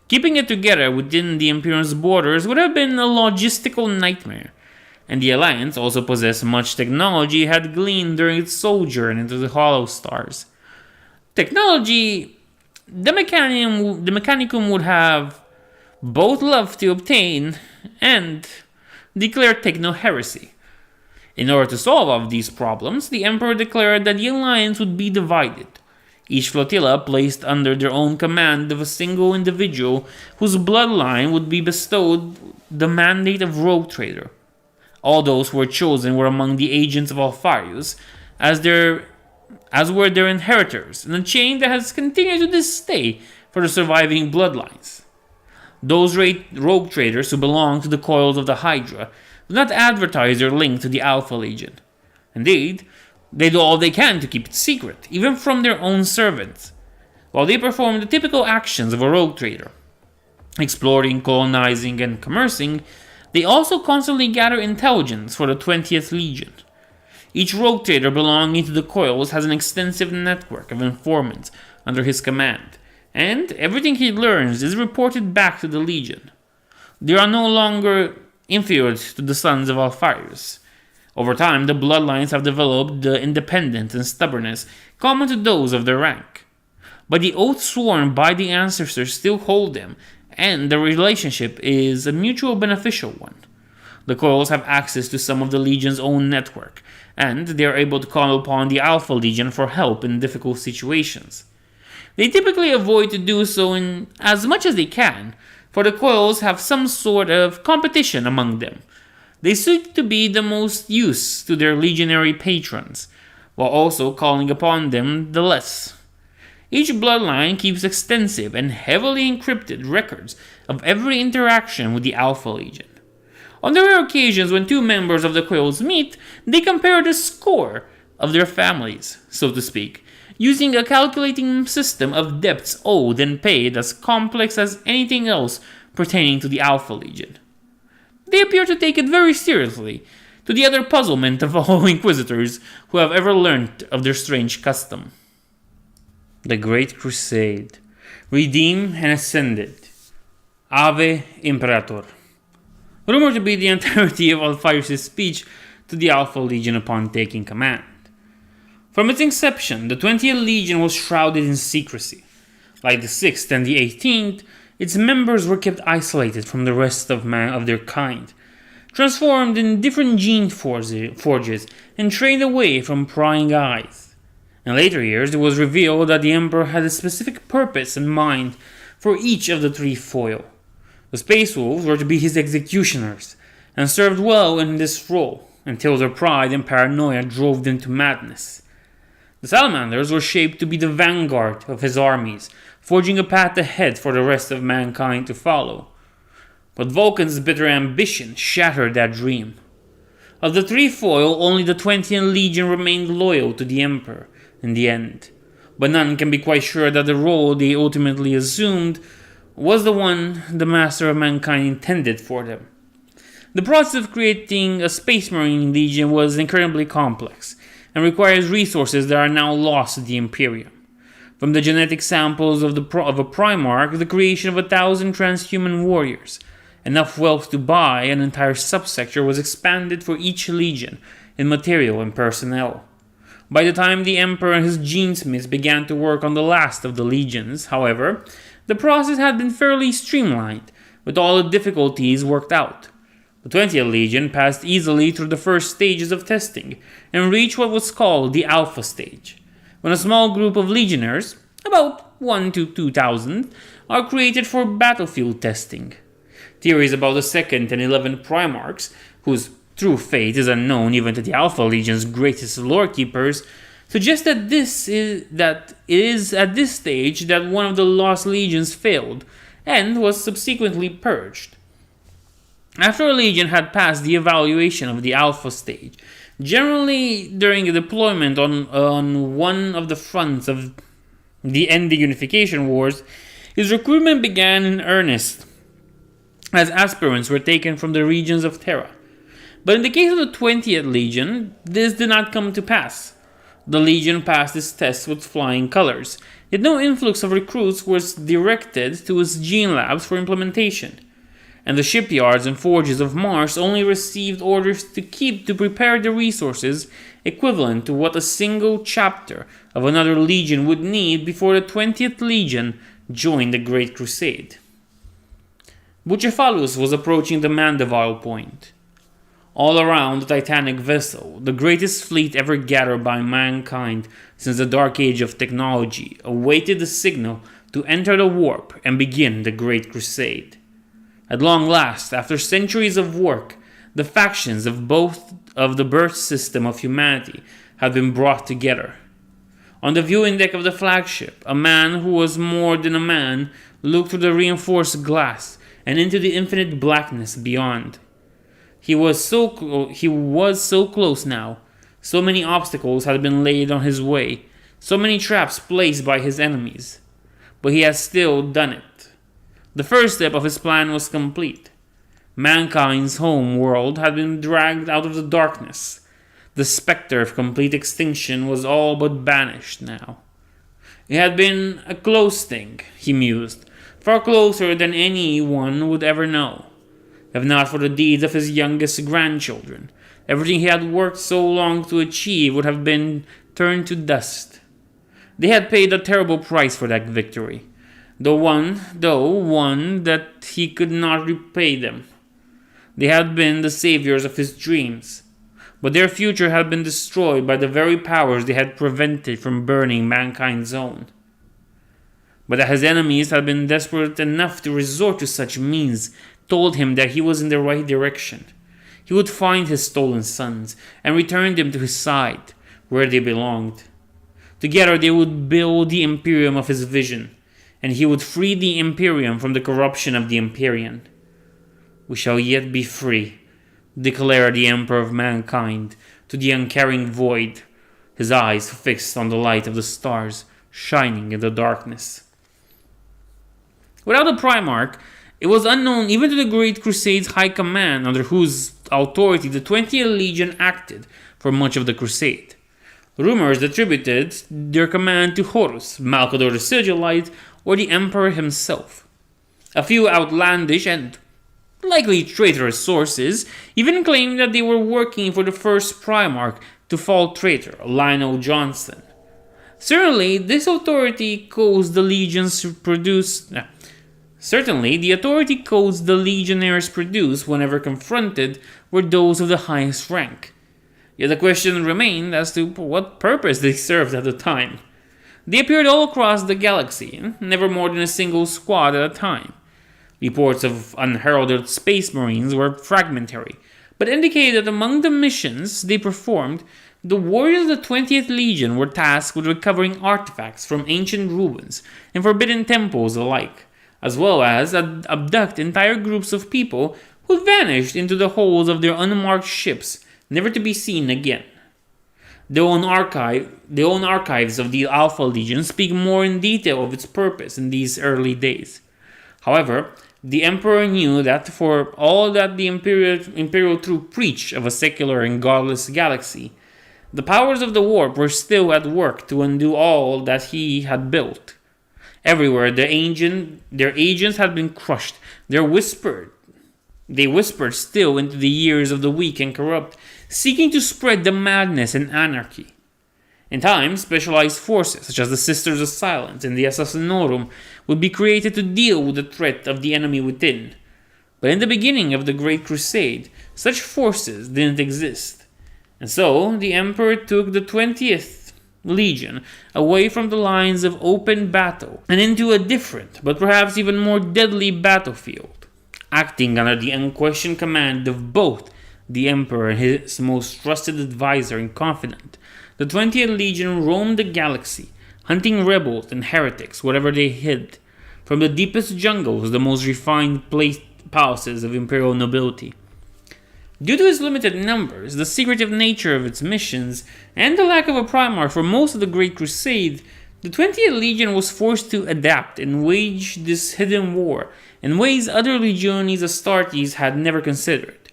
Keeping it together within the Imperium's borders would have been a logistical nightmare, and the Alliance also possessed much technology it had gleaned during its sojourn into the Hollow Stars. Technology the Mechanicum would have both loved to obtain and declare techno-heresy. In order to solve all of these problems, the Emperor declared that the Alliance would be divided, each flotilla placed under their own command of a single individual whose bloodline would be bestowed the mandate of Rogue Trader. All those who were chosen were among the agents of Alfarius, as were their inheritors, in a chain that has continued to this day for the surviving bloodlines. Those Rogue Traders who belong to the Coils of the Hydra do not advertise their link to the Alpha Legion. Indeed, they do all they can to keep it secret, even from their own servants, while they perform the typical actions of a Rogue Trader. Exploring, colonizing, and commercing, they also constantly gather intelligence for the 20th Legion. Each Rogue Trader belonging to the Coils has an extensive network of informants under his command, and everything he learns is reported back to the Legion. They are no longer inferior to the sons of Alfarius. Over time, the bloodlines have developed the independence and stubbornness common to those of their rank. But the oath sworn by the ancestors still hold them, and the relationship is a mutual beneficial one. The Coils have access to some of the Legion's own network, and they are able to call upon the Alpha Legion for help in difficult situations. They typically avoid to do so in as much as they can, for the Coils have some sort of competition among them. They seek to be the most use to their legionary patrons, while also calling upon them the less. Each bloodline keeps extensive and heavily encrypted records of every interaction with the Alpha Legion. On the rare occasions when two members of the Coils meet, they compare the score of their families, so to speak, using a calculating system of debts owed and paid as complex as anything else pertaining to the Alpha Legion. they appear to take it very seriously, to the utter puzzlement of all inquisitors who have ever learnt of their strange custom. The Great Crusade. Redeemed and Ascended. Ave Imperator. Rumored to be the entirety of Alpharius' speech to the Alpha Legion upon taking command. From its inception, the 20th Legion was shrouded in secrecy. Like the 6th and the 18th, its members were kept isolated from the rest of their kind, transformed in different gene forges and trained away from prying eyes. In later years, it was revealed that the Emperor had a specific purpose in mind for each of the three foil. The Space Wolves were to be his executioners, and served well in this role, until their pride and paranoia drove them to madness. The Salamanders were shaped to be the vanguard of his armies, forging a path ahead for the rest of mankind to follow. But Vulcan's bitter ambition shattered that dream. Of the three foil, only the 20th Legion remained loyal to the Emperor in the end, but none can be quite sure that the role they ultimately assumed was the one the Master of Mankind intended for them. The process of creating a Space Marine Legion was incredibly complex, and requires resources that are now lost to the Imperium. From the genetic samples of a Primarch, the creation of 1,000 transhuman warriors, enough wealth to buy an entire subsector was expanded for each legion in material and personnel. By the time the Emperor and his genesmiths began to work on the last of the legions, however, the process had been fairly streamlined, with all the difficulties worked out. The 20th Legion passed easily through the first stages of testing and reached what was called the Alpha stage, when a small group of legionnaires, about 1 to 2,000, are created for battlefield testing. Theories about the 2nd and 11th Primarchs, whose true fate is unknown even to the Alpha Legion's greatest lore keepers, suggest that it is at this stage that one of the lost legions failed and was subsequently purged. After a legion had passed the evaluation of the Alpha stage, generally during a deployment on one of the fronts of the ending Unification Wars, his recruitment began in earnest, as aspirants were taken from the regions of Terra. But in the case of the 20th Legion, this did not come to pass. The Legion passed its tests with flying colors, yet no influx of recruits was directed to its gene labs for implementation, and the shipyards and forges of Mars only received orders to prepare the resources equivalent to what a single chapter of another legion would need before the 20th Legion joined the Great Crusade. Bucephalus was approaching the Mandeville point. All around the Titanic vessel, the greatest fleet ever gathered by mankind since the Dark Age of technology, awaited the signal to enter the warp and begin the Great Crusade. At long last, after centuries of work, the factions of both of the birth system of humanity had been brought together. On the viewing deck of the flagship, a man who was more than a man looked through the reinforced glass and into the infinite blackness beyond. He was so close now. So many obstacles had been laid on his way, so many traps placed by his enemies. But he had still done it. The first step of his plan was complete. Mankind's home world had been dragged out of the darkness. The specter of complete extinction was all but banished now. It had been a close thing, he mused, far closer than anyone would ever know. If not for the deeds of his youngest grandchildren, everything he had worked so long to achieve would have been turned to dust. They had paid a terrible price for that victory, though one that he could not repay them. They had been the saviors of his dreams, but their future had been destroyed by the very powers they had prevented from burning mankind's own. But that his enemies had been desperate enough to resort to such means told him that he was in the right direction. He would find his stolen sons and return them to his side, where they belonged. Together they would build the Imperium of his vision, and he would free the Imperium from the corruption of the Empyrean. We shall yet be free, declared the Emperor of Mankind to the uncaring void, his eyes fixed on the light of the stars shining in the darkness. Without a Primarch, It was unknown even to the Great Crusade's high command, under whose authority the 20th Legion acted for much of the Crusade. Rumors attributed their command to Horus, Malcador the Sigillite, or the Emperor himself. A few outlandish and likely traitorous sources even claimed that they were working for the first Primarch to fall traitor, Lionel Johnson. Certainly, the authority codes the legionnaires produced whenever confronted were those of the highest rank. Yet the question remained as to what purpose they served at the time. They appeared all across the galaxy, never more than a single squad at a time. Reports of unheralded space marines were fragmentary, but indicated that among the missions they performed, the warriors of the 20th Legion were tasked with recovering artifacts from ancient ruins and forbidden temples alike, as well as abduct entire groups of people who had vanished into the holds of their unmarked ships, never to be seen again. The own archives of the Alpha Legion speak more in detail of its purpose in these early days. However, the Emperor knew that for all that the Imperial troop preached of a secular and godless galaxy, the powers of the warp were still at work to undo all that he had built. Everywhere their agents had been crushed. They whispered still into the ears of the weak and corrupt, seeking to spread the madness and anarchy. In time, specialized forces such as the Sisters of Silence and the Assassinorum would be created to deal with the threat of the enemy within. But in the beginning of the Great Crusade, such forces didn't exist. And so, the Emperor took the 20th Legion away from the lines of open battle and into a different, but perhaps even more deadly battlefield. Acting under the unquestioned command of both the Emperor and his most trusted advisor and confidant, the 20th Legion roamed the galaxy, hunting rebels and heretics wherever they hid, from the deepest jungles to the most refined palaces of imperial nobility. Due to its limited numbers, the secretive nature of its missions, and the lack of a Primarch for most of the Great Crusade, the 20th Legion was forced to adapt and wage this hidden war in ways other legionies Astartes had never considered.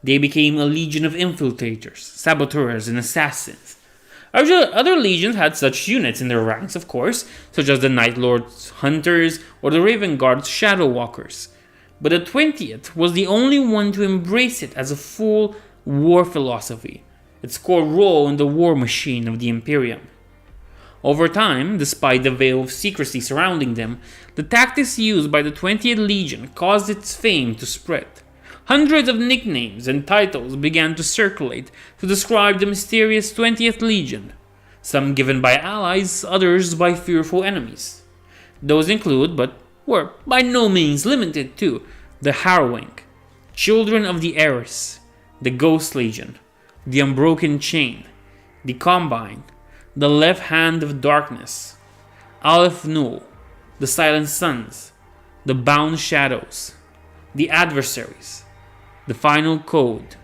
They became a legion of infiltrators, saboteurs, and assassins. Other legions had such units in their ranks, of course, such as the Night Lord's Hunters or the Raven Guard's Shadow Walkers. But the 20th was the only one to embrace it as a full war philosophy, its core role in the war machine of the Imperium. Over time, despite the veil of secrecy surrounding them, the tactics used by the 20th Legion caused its fame to spread. Hundreds of nicknames and titles began to circulate to describe the mysterious 20th Legion, some given by allies, others by fearful enemies. Those include, but were by no means limited to, the Harrowing, Children of the Heiress, the Ghost Legion, the Unbroken Chain, the Combine, the Left Hand of Darkness, Aleph Null, the Silent Sons, the Bound Shadows, the Adversaries, the Final Code,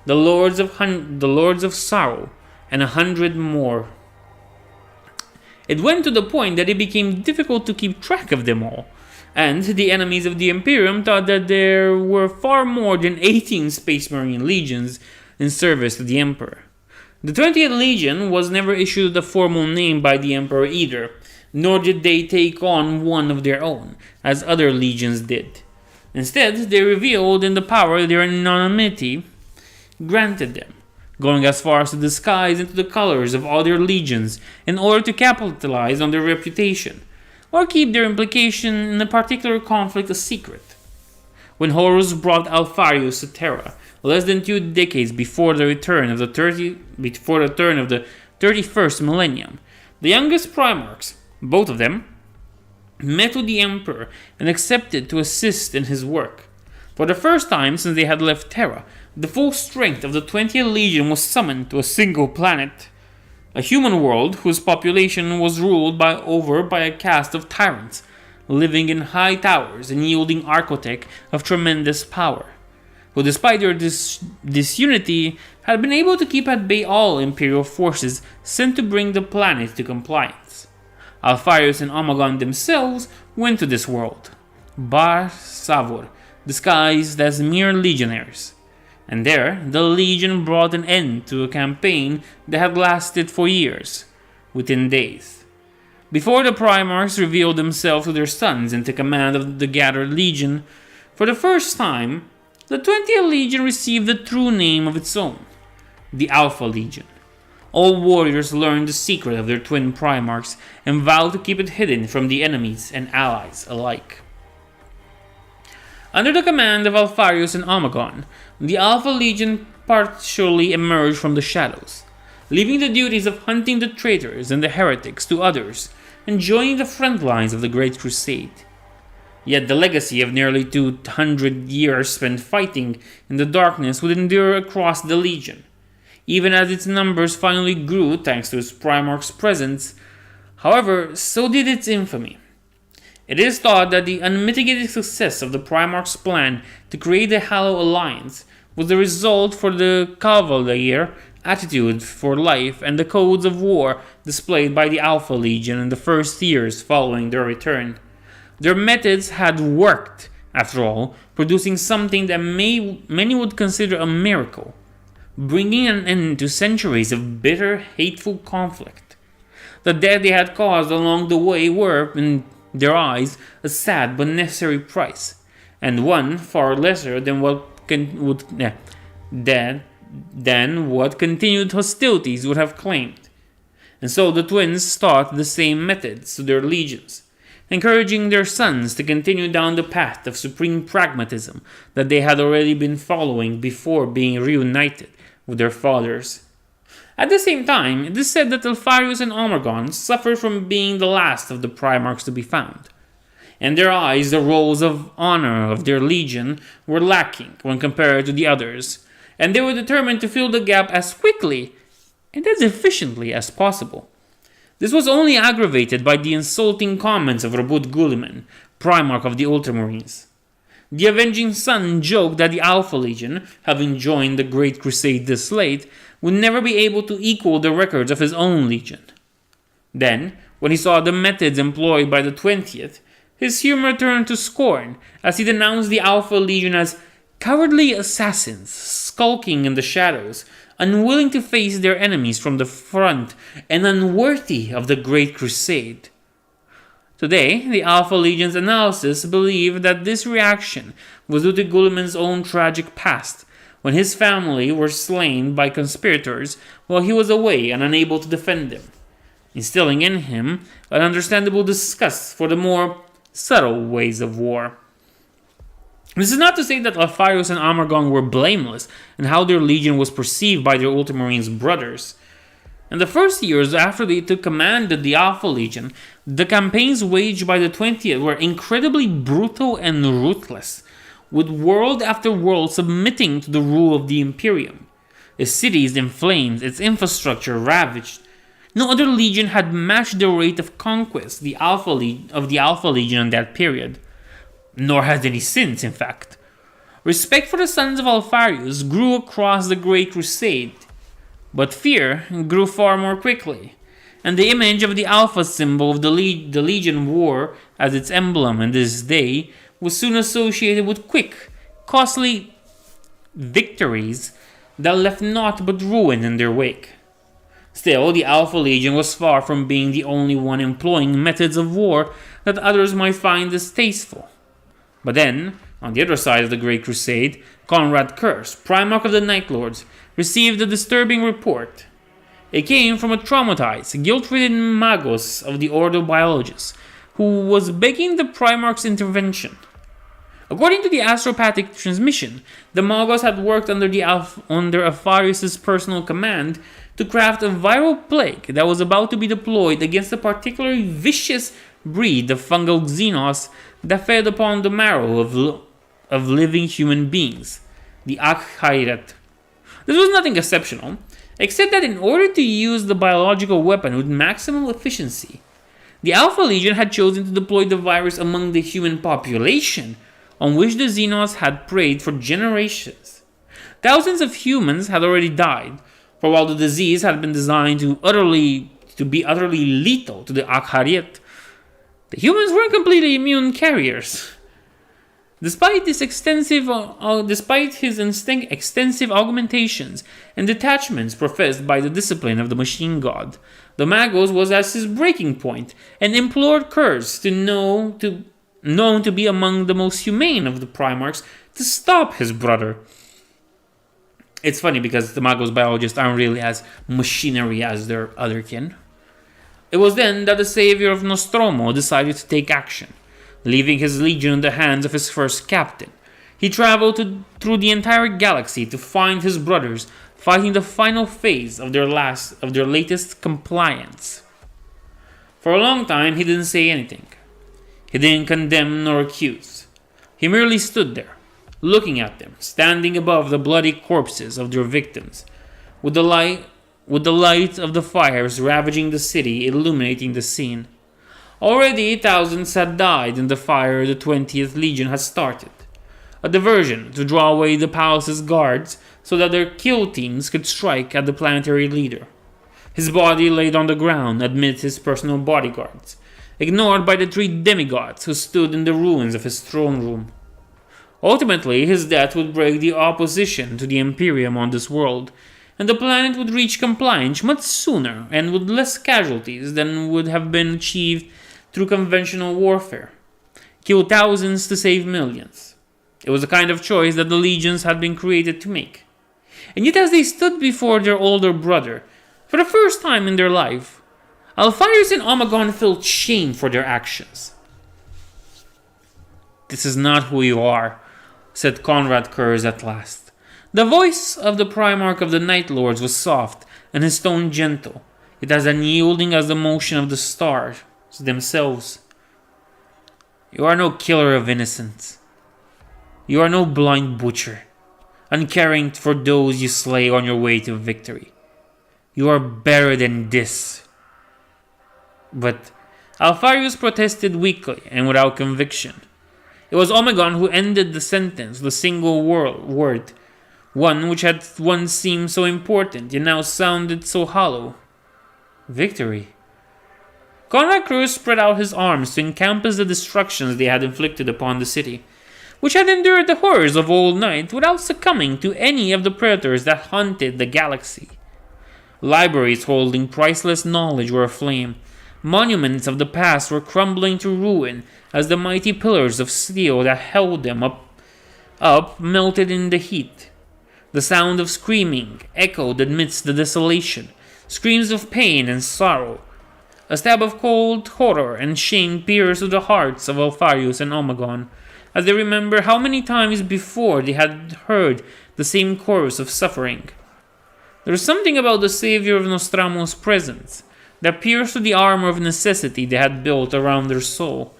the Lords of Sorrow, and 100 more. It went to the point that it became difficult to keep track of them all, and the enemies of the Imperium thought that there were far more than 18 Space Marine legions in service to the Emperor. The 20th Legion was never issued a formal name by the Emperor either, nor did they take on one of their own, as other legions did. Instead, they revealed in the power their anonymity granted them, going as far as to disguise into the colors of other legions in order to capitalize on their reputation, or keep their implication in a particular conflict a secret. When Horus brought Alpharius to Terra, less than 2 decades before the turn of the 31st millennium, the youngest Primarchs, both of them, met with the Emperor and accepted to assist in his work. For the first time since they had left Terra, the full strength of the 20th Legion was summoned to a single planet, a human world whose population was ruled over by a caste of tyrants, living in high towers and yielding architect of tremendous power, who despite their disunity had been able to keep at bay all Imperial forces sent to bring the planet to compliance. Alpharius and Omegon themselves went to this world, Bar Savor, disguised as mere legionaries. And there, the legion brought an end to a campaign that had lasted for years, within days. Before the Primarchs revealed themselves to their sons and took command of the gathered legion, for the first time, the 20th Legion received a true name of its own, the Alpha Legion. All warriors learned the secret of their twin Primarchs and vowed to keep it hidden from the enemies and allies alike. Under the command of Alpharius and Omegon, the Alpha Legion partially emerged from the shadows, leaving the duties of hunting the traitors and the heretics to others and joining the front lines of the Great Crusade. Yet the legacy of nearly 200 years spent fighting in the darkness would endure across the Legion, even as its numbers finally grew thanks to its Primarch's presence. However, so did its infamy. It is thought that the unmitigated success of the Primarch's plan to create the Hollow Alliance was the result for the Cavalier attitude for life and the codes of war displayed by the Alpha Legion in the first years following their return. Their methods had worked, after all, producing something that many would consider a miracle, bringing an end to centuries of bitter, hateful conflict. The death they had caused along the way were, in their eyes, a sad but necessary price, and one far lesser than what continued hostilities would have claimed. And so the twins taught the same methods to their legions, encouraging their sons to continue down the path of supreme pragmatism that they had already been following before being reunited with their fathers. At the same time, it is said that Alpharius and Omegon suffered from being the last of the Primarchs to be found. In their eyes, the roles of honor of their legion were lacking when compared to the others, and they were determined to fill the gap as quickly and as efficiently as possible. This was only aggravated by the insulting comments of Robut Guliman, Primarch of the Ultramarines. The Avenging Sun joked that the Alpha Legion, having joined the Great Crusade this late, would never be able to equal the records of his own legion. Then, when he saw the methods employed by the 20th, his humor turned to scorn as he denounced the Alpha Legion as cowardly assassins skulking in the shadows, unwilling to face their enemies from the front, and unworthy of the Great Crusade. Today, the Alpha Legion's analysis believed that this reaction was due to Guliman's own tragic past, when his family were slain by conspirators while he was away and unable to defend them, instilling in him an understandable disgust for the more subtle ways of war. This is not to say that Alpharius and Omegon were blameless in how their legion was perceived by their Ultramarines brothers. In the first years after they took command of the Alpha Legion, the campaigns waged by the 20th were incredibly brutal and ruthless, with world after world submitting to the rule of the Imperium. Its cities in flames, its infrastructure ravaged. No other legion had matched the rate of conquest of the Alpha Legion in that period, nor has any since, in fact. Respect for the sons of Alpharius grew across the Great Crusade, but fear grew far more quickly, and the image of the Alpha symbol of the Legion wore as its emblem in this day was soon associated with quick, costly victories that left naught but ruin in their wake. Still, the Alpha Legion was far from being the only one employing methods of war that others might find distasteful. But then, on the other side of the Great Crusade, Conrad Curse, Primarch of the Night Lords, received a disturbing report. It came from a traumatized, guilt-ridden Magos of the Ordo Biologists, who was begging the Primarch's intervention. According to the astropathic transmission, the Magos had worked under Alpharius' personal command to craft a viral plague that was about to be deployed against a particularly vicious breed of fungal xenos that fed upon the marrow of living human beings, the Akhairet. This was nothing exceptional, except that in order to use the biological weapon with maximum efficiency, the Alpha Legion had chosen to deploy the virus among the human population on which the Xenos had preyed for generations. Thousands of humans had already died, for while the disease had been designed to be utterly lethal to the Akhariet, the humans weren't completely immune carriers. Despite his extensive augmentations and detachments professed by the discipline of the machine god, the Magos was at his breaking point and implored Kurz, known to be among the most humane of the Primarchs, to stop his brother. It's funny because the Magos biologists aren't really as machinery as their other kin. It was then that the savior of Nostromo decided to take action. Leaving his legion in the hands of his first captain, he traveled through the entire galaxy to find his brothers fighting the final phase of their latest compliance. For a long time, he didn't say anything. He didn't condemn nor accuse. He merely stood there, looking at them, standing above the bloody corpses of their victims, with the light of the fires ravaging the city illuminating the scene. Already thousands had died in the fire the 20th Legion had started. A diversion to draw away the palace's guards so that their kill teams could strike at the planetary leader. His body laid on the ground amid his personal bodyguards, ignored by the 3 demigods who stood in the ruins of his throne room. Ultimately, his death would break the opposition to the Imperium on this world, and the planet would reach compliance much sooner and with less casualties than would have been achieved through conventional warfare. Kill thousands to save millions. It was the kind of choice that the legions had been created to make. And yet as they stood before their older brother, for the first time in their life, Alpharius and Omegon felt shame for their actions. "This is not who you are," said Conrad Kurz at last. The voice of the Primarch of the Night Lords was soft and his tone gentle, yet as unyielding as the motion of the stars themselves. "You are no killer of innocents. You are no blind butcher, uncaring for those you slay on your way to victory. You are better than this." But Alpharius protested weakly and without conviction. It was Omegon who ended the sentence with a single word, one which had once seemed so important yet now sounded so hollow. "Victory." Conrad Kurz spread out his arms to encompass the destructions they had inflicted upon the city, which had endured the horrors of old night without succumbing to any of the predators that haunted the galaxy. Libraries holding priceless knowledge were aflame. Monuments of the past were crumbling to ruin as the mighty pillars of steel that held them up melted in the heat. The sound of screaming echoed amidst the desolation, screams of pain and sorrow. A stab of cold horror and shame pierced through the hearts of Alpharius and Omegon, as they remembered how many times before they had heard the same chorus of suffering. There was something about the savior of Nostromo's presence that pierced through the armor of necessity they had built around their soul,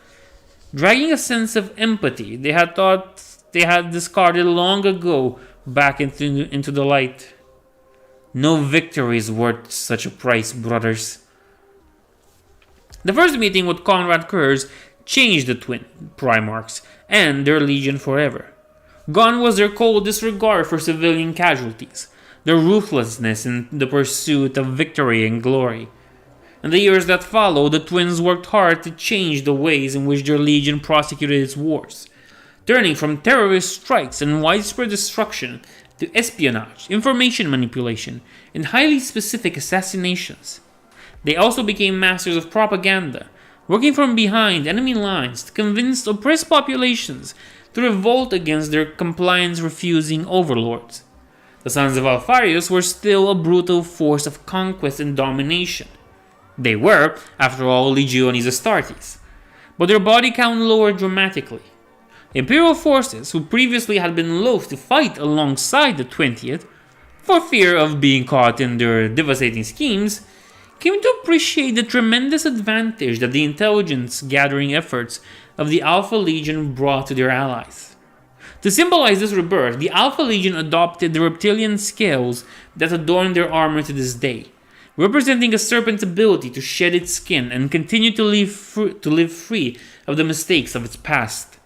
dragging a sense of empathy they had thought they had discarded long ago back into the light. No victory is worth such a price, brothers. The first meeting with Conrad Kurz changed the twin Primarchs and their legion forever. Gone was their cold disregard for civilian casualties, their ruthlessness in the pursuit of victory and glory. In the years that followed, the twins worked hard to change the ways in which their legion prosecuted its wars, turning from terrorist strikes and widespread destruction to espionage, information manipulation, and highly specific assassinations. They also became masters of propaganda, working from behind enemy lines to convince oppressed populations to revolt against their compliance-refusing overlords. The Sons of Alpharius were still a brutal force of conquest and domination. They were, after all, Legiones Astartes, but their body count lowered dramatically. Imperial forces, who previously had been loath to fight alongside the 20th, for fear of being caught in their devastating schemes, came to appreciate the tremendous advantage that the intelligence-gathering efforts of the Alpha Legion brought to their allies. To symbolize this rebirth, the Alpha Legion adopted the reptilian scales that adorn their armor to this day, representing a serpent's ability to shed its skin and continue to live free of the mistakes of its past.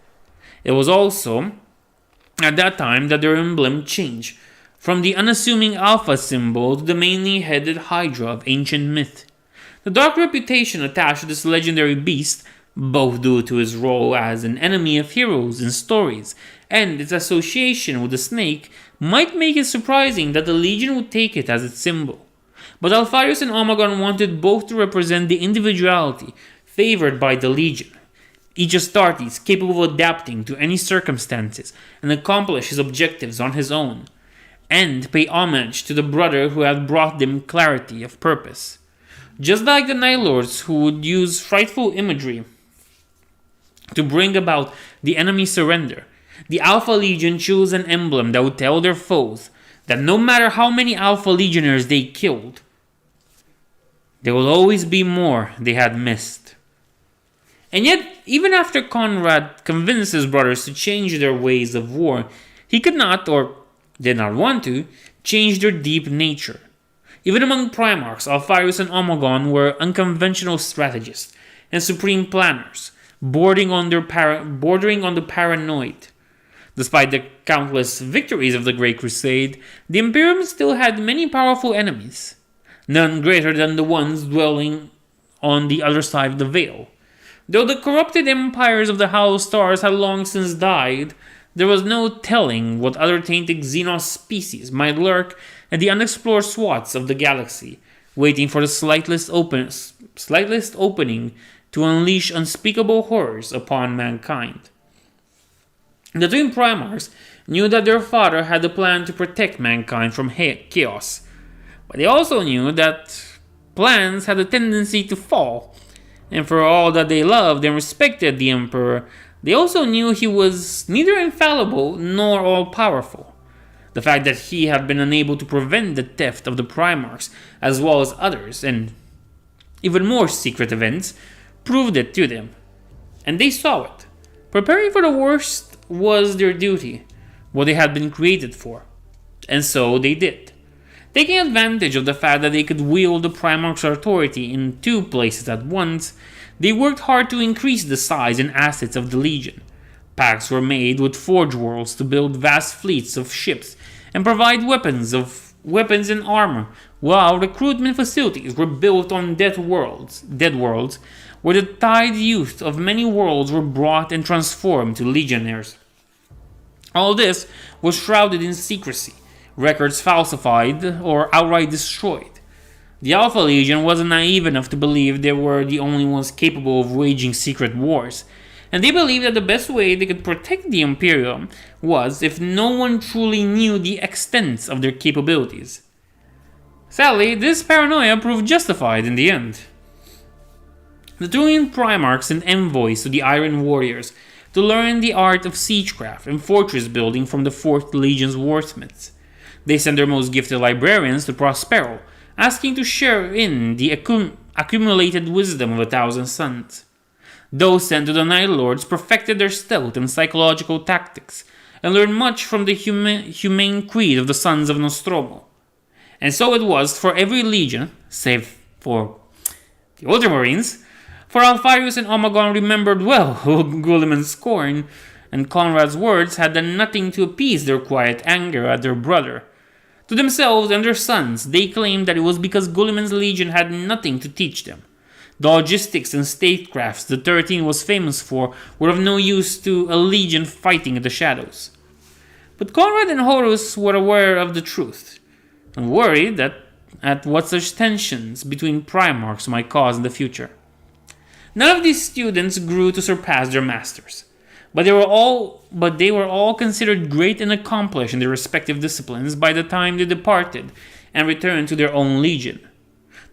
It was also at that time that their emblem changed from the unassuming Alpha symbol to the mainly headed Hydra of ancient myth. The dark reputation attached to this legendary beast both due to his role as an enemy of heroes in stories and its association with the snake might make it surprising that the Legion would take it as its symbol. But Alpharius and Omegon wanted both to represent the individuality favored by the Legion, each Astartes capable of adapting to any circumstances and accomplish his objectives on his own, and pay homage to the brother who had brought them clarity of purpose. Just like the Night Lords who would use frightful imagery to bring about the enemy's surrender, the Alpha Legion chose an emblem that would tell their foes that no matter how many Alpha Legionnaires they killed, there will always be more they had missed. And yet, even after Conrad convinced his brothers to change their ways of war, he could not, or did not want to, change their deep nature. Even among Primarchs, Alpharius and Omegon were unconventional strategists and supreme planners, bordering on the paranoid. Despite the countless victories of the Great Crusade, the Imperium still had many powerful enemies, none greater than the ones dwelling on the other side of the Veil. Though the corrupted empires of the Hollow Stars had long since died, there was no telling what other tainted Xenos species might lurk at the unexplored swaths of the galaxy, waiting for the slightest opening to unleash unspeakable horrors upon mankind. The twin Primarchs knew that their father had a plan to protect mankind from chaos, but they also knew that plans had a tendency to fall, and for all that they loved and respected the Emperor, they also knew he was neither infallible nor all-powerful. The fact that he had been unable to prevent the theft of the Primarchs, as well as others, and even more secret events, proved it to them. And they saw it. Preparing for the worst was their duty, what they had been created for. And so they did. Taking advantage of the fact that they could wield the Primarch's authority in two places at once, they worked hard to increase the size and assets of the Legion. Pacts were made with Forge Worlds to build vast fleets of ships and provide weapons and armor, while recruitment facilities were built on dead worlds, where the tide youth of many worlds were brought and transformed to legionnaires. All this was shrouded in secrecy, records falsified or outright destroyed. The Alpha Legion wasn't naive enough to believe they were the only ones capable of waging secret wars, and they believed that the best way they could protect the Imperium was if no one truly knew the extent of their capabilities. Sadly, this paranoia proved justified in the end. The Turian Primarchs sent envoys to the Iron Warriors to learn the art of siegecraft and fortress building from the 4th Legion's warsmiths. They sent their most gifted librarians to Prospero, asking to share in the accumulated wisdom of 1,000 suns. Those sent to the Night Lords perfected their stealth and psychological tactics, and learned much from the humane creed of the Sons of Nostromo. And so it was for every legion, save for the Ultramarines, for Alpharius and Omegon remembered well Guilliman's scorn, and Conrad's words had done nothing to appease their quiet anger at their brother. To themselves and their sons, they claimed that it was because Guilliman's legion had nothing to teach them. The logistics and statecrafts the 13 was famous for were of no use to a legion fighting in the shadows. But Conrad and Horus were aware of the truth, and worried at what such tensions between Primarchs might cause in the future. None of these students grew to surpass their masters, but they were all considered great and accomplished in their respective disciplines by the time they departed and returned to their own legion,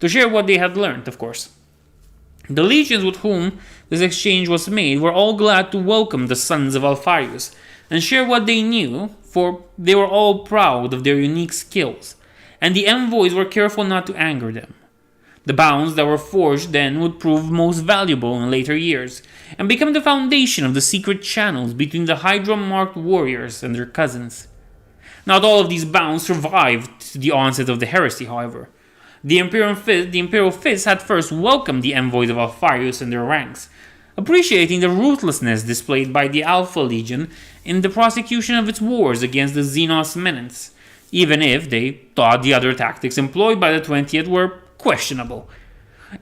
to share what they had learned, of course. The legions with whom this exchange was made were all glad to welcome the sons of Alpharius and share what they knew, for they were all proud of their unique skills, and the envoys were careful not to anger them. The bonds that were forged then would prove most valuable in later years, and become the foundation of the secret channels between the Hydra-marked warriors and their cousins. Not all of these bonds survived the onset of the heresy, however. The Imperial Fists had first welcomed the envoys of Alpharius in their ranks, appreciating the ruthlessness displayed by the Alpha Legion in the prosecution of its wars against the Xenos menace, even if they thought the other tactics employed by the 20th were questionable.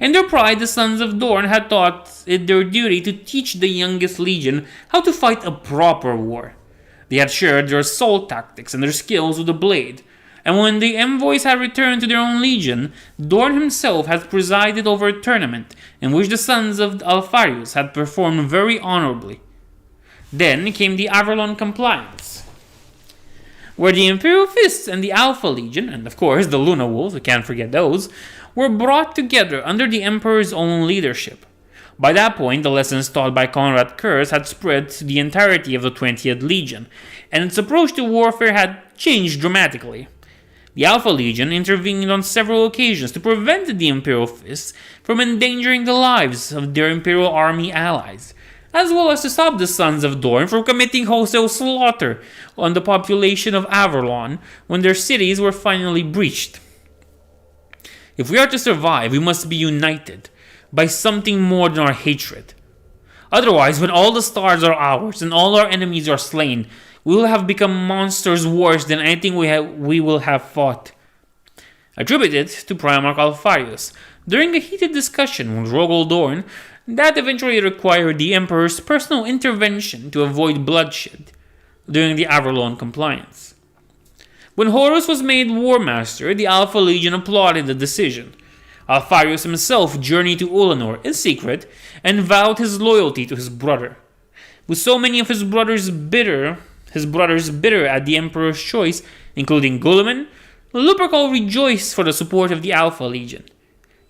In their pride, the Sons of Dorn had thought it their duty to teach the youngest legion how to fight a proper war. They had shared their assault tactics and their skills with the blade, and when the envoys had returned to their own legion, Dorn himself had presided over a tournament in which the sons of Alfarius had performed very honorably. Then came the Avalon Compliance, where the Imperial Fists and the Alpha Legion, and of course the Luna Wolves, we can't forget those, were brought together under the Emperor's own leadership. By that point, the lessons taught by Conrad Kurz had spread to the entirety of the 20th Legion, and its approach to warfare had changed dramatically. The Alpha Legion intervened on several occasions to prevent the Imperial Fists from endangering the lives of their Imperial Army allies, as well as to stop the Sons of Dorn from committing wholesale slaughter on the population of Avalon when their cities were finally breached. If we are to survive, we must be united by something more than our hatred. Otherwise, when all the stars are ours and all our enemies are slain, we will have become monsters worse than anything we will have fought. Attributed to Primarch Alfarius during a heated discussion with Rogol Dorn that eventually required the Emperor's personal intervention to avoid bloodshed during the Avalon Compliance. When Horus was made War Master, the Alpha Legion applauded the decision. Alfarius himself journeyed to Ulanor in secret and vowed his loyalty to his brother. With so many of his brothers bitter at the Emperor's choice, including Guilliman, Lupercal rejoiced for the support of the Alpha Legion.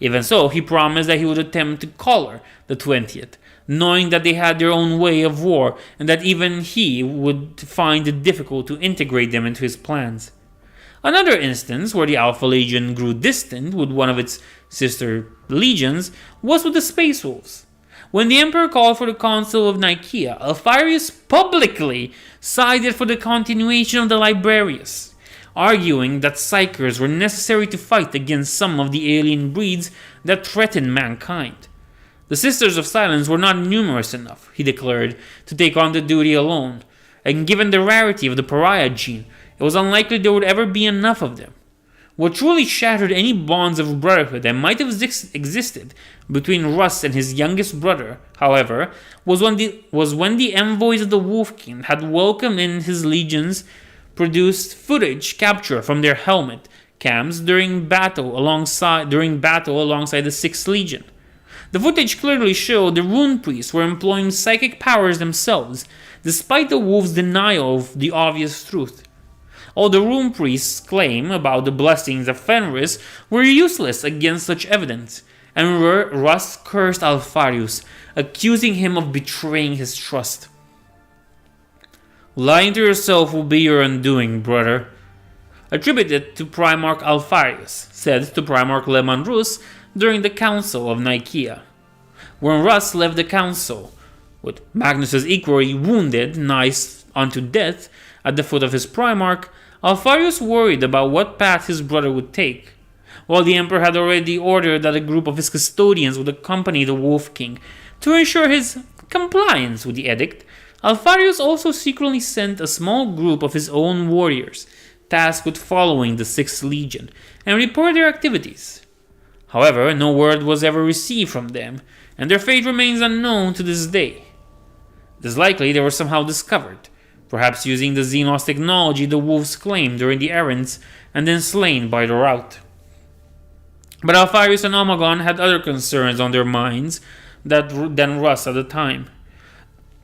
Even so, he promised that he would attempt to collar the 20th, knowing that they had their own way of war and that even he would find it difficult to integrate them into his plans. Another instance where the Alpha Legion grew distant with one of its sister legions was with the Space Wolves. When the Emperor called for the Council of Nicaea, Alfarius publicly sided for the continuation of the Librarius, arguing that Psykers were necessary to fight against some of the alien breeds that threatened mankind. The Sisters of Silence were not numerous enough, he declared, to take on the duty alone, and given the rarity of the pariah gene, it was unlikely there would ever be enough of them. What truly shattered any bonds of brotherhood that might have existed between Russ and his youngest brother, however, was when the envoys of the Wolf King had welcomed in his legions produced footage captured from their helmet cams during battle alongside the 6th Legion. The footage clearly showed the rune priests were employing psychic powers themselves, despite the wolves' denial of the obvious truth. All the rune priests' claim about the blessings of Fenris were useless against such evidence, and Russ cursed Alfarius, accusing him of betraying his trust. Lying to yourself will be your undoing, brother. Attributed to Primarch Alfarius, said to Primarch Leman Rus during the Council of Nicaea. When Russ left the council, with Magnus's equally wounded nigh unto death at the foot of his Primarch, Alfarius worried about what path his brother would take. While the Emperor had already ordered that a group of his custodians would accompany the Wolf King to ensure his compliance with the edict, Alfarius also secretly sent a small group of his own warriors, tasked with following the 6th Legion, and report their activities. However, no word was ever received from them, and their fate remains unknown to this day. It is likely they were somehow discovered, perhaps using the Xenos technology the wolves claimed during the errands, and then slain by the rout. But Alfarius and Omegon had other concerns on their minds than Russ at the time.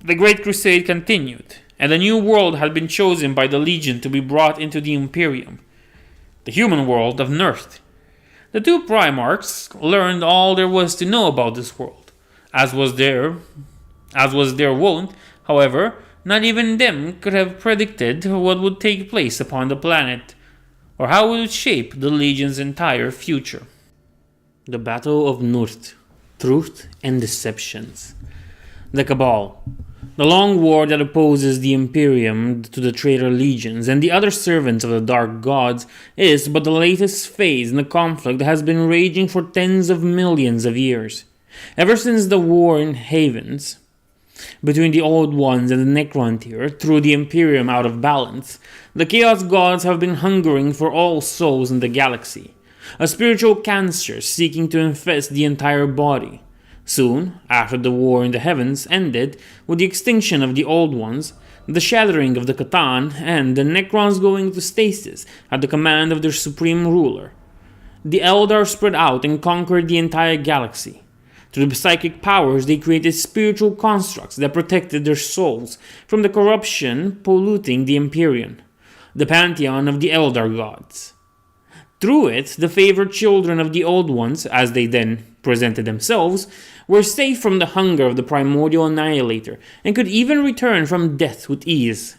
The Great Crusade continued, and a new world had been chosen by the Legion to be brought into the Imperium, the human world of Nurth. The two Primarchs learned all there was to know about this world. As was their wont, however, not even them could have predicted what would take place upon the planet, or how it would shape the Legion's entire future. The Battle of Nurth, Truth and Deceptions. The Cabal. The long war that opposes the Imperium to the traitor legions and the other servants of the Dark Gods is but the latest phase in a conflict that has been raging for tens of millions of years. Ever since the war in Havens, between the Old Ones and the Necrontyr threw the Imperium out of balance, the Chaos Gods have been hungering for all souls in the galaxy. a spiritual cancer seeking to infest the entire body. Soon, after the war in the heavens ended with the extinction of the Old Ones, the shattering of the Catan, and the Necrons going into stasis at the command of their supreme ruler, the Eldar spread out and conquered the entire galaxy. Through the psychic powers, they created spiritual constructs that protected their souls from the corruption polluting the Empyrean, the pantheon of the Eldar gods. Through it, the favored children of the Old Ones, as they then presented themselves, were safe from the hunger of the primordial annihilator and could even return from death with ease.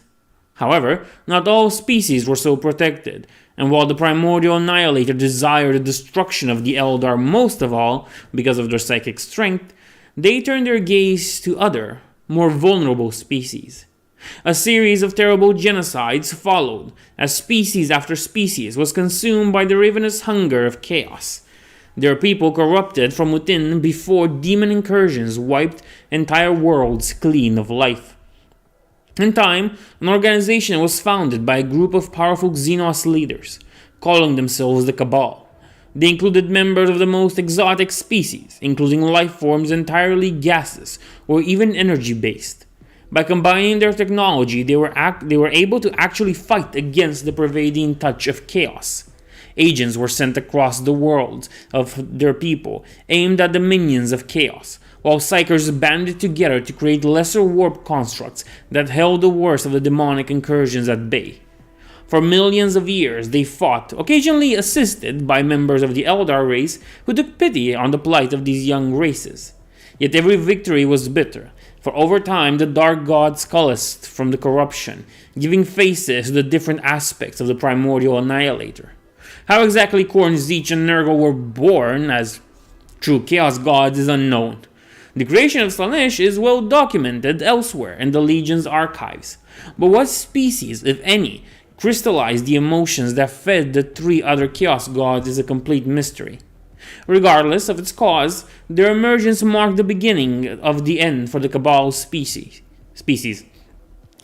However, not all species were so protected, and while the primordial annihilator desired the destruction of the Eldar most of all because of their psychic strength, they turned their gaze to other, more vulnerable species. A series of terrible genocides followed, as species after species was consumed by the ravenous hunger of chaos. Their people corrupted from within before demon incursions wiped entire worlds clean of life. In time, an organization was founded by a group of powerful Xenos leaders, calling themselves the Cabal. They included members of the most exotic species, including life forms entirely gaseous or even energy-based. By combining their technology, they were able to actually fight against the pervading touch of chaos. Agents were sent across the worlds of their people, aimed at the minions of chaos, while psychers banded together to create lesser warp constructs that held the worst of the demonic incursions at bay. For millions of years, they fought, occasionally assisted by members of the Eldar race who took pity on the plight of these young races. Yet every victory was bitter, for over time the dark gods coalesced from the corruption, giving faces to the different aspects of the primordial annihilator. How exactly Khorne, Tzeentch, and Nurgle were born as true chaos gods is unknown. The creation of Slaanesh is well documented elsewhere in the Legion's archives, but what species, if any, crystallized the emotions that fed the three other chaos gods is a complete mystery. Regardless of its cause, their emergence marked the beginning of the end for the Cabal species.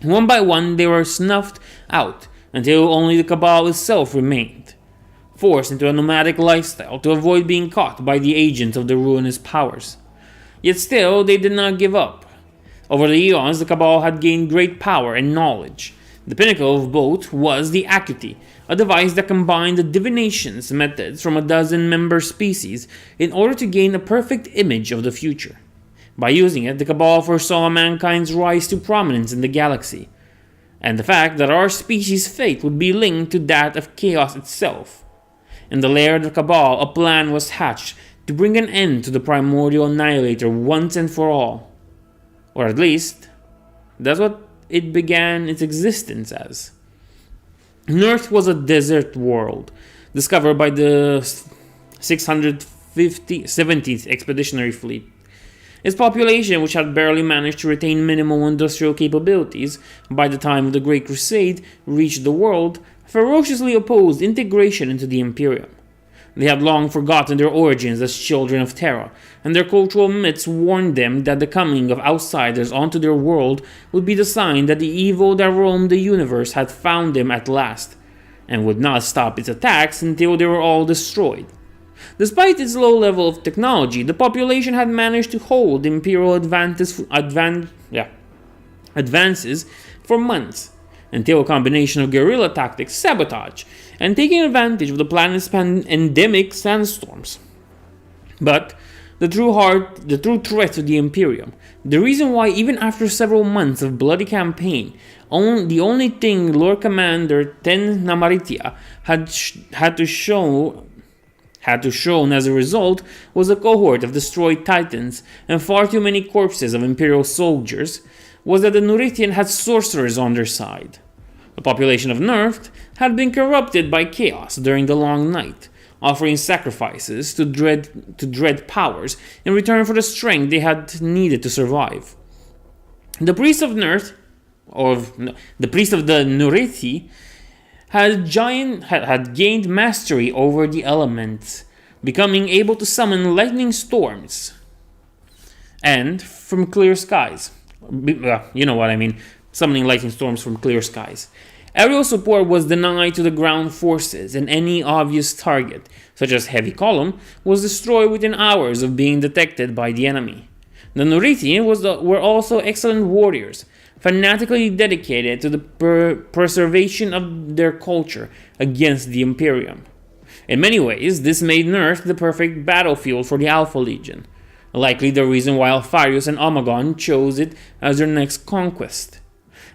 One by one, they were snuffed out until only the Cabal itself remained, forced into a nomadic lifestyle to avoid being caught by the agents of the ruinous powers. Yet still, they did not give up. Over the eons, the Cabal had gained great power and knowledge. The pinnacle of both was the Acuity, a device that combined the divinations methods from a dozen member species in order to gain a perfect image of the future. By using it, the Cabal foresaw mankind's rise to prominence in the galaxy, and the fact that our species' fate would be linked to that of chaos itself. In the lair of the Cabal, a plan was hatched to bring an end to the primordial annihilator once and for all. Or at least, that's what it began its existence as. Earth was a desert world, discovered by the 670th Expeditionary Fleet. Its population, which had barely managed to retain minimal industrial capabilities by the time of the Great Crusade, reached the world, ferociously opposed integration into the Imperium. They had long forgotten their origins as children of Terra, and their cultural myths warned them that the coming of outsiders onto their world would be the sign that the evil that roamed the universe had found them at last, and would not stop its attacks until they were all destroyed. Despite its low level of technology, the population had managed to hold Imperial advances for months, until a combination of guerrilla tactics, sabotage, and taking advantage of the planet's endemic sandstorms. But the true threat to the Imperium, the reason why even after several months of bloody campaign, the only thing Lord Commander Ten Namaritia had shown as a result was a cohort of destroyed Titans and far too many corpses of Imperial soldiers, was that the Nurithian had sorcerers on their side. The population of Nurth had been corrupted by chaos during the long night, offering sacrifices to dread powers in return for the strength they had needed to survive. The priest of Nurth, the priest of the Nurithi, had gained mastery over the elements, becoming able to summon lightning storms and from clear skies. You know what I mean, summoning lightning storms from clear skies. Aerial support was denied to the ground forces and any obvious target, such as Heavy Column, was destroyed within hours of being detected by the enemy. The Noriti were also excellent warriors, fanatically dedicated to the preservation of their culture against the Imperium. In many ways, this made Nurth the perfect battlefield for the Alpha Legion, likely the reason why Alfarius and Omegon chose it as their next conquest.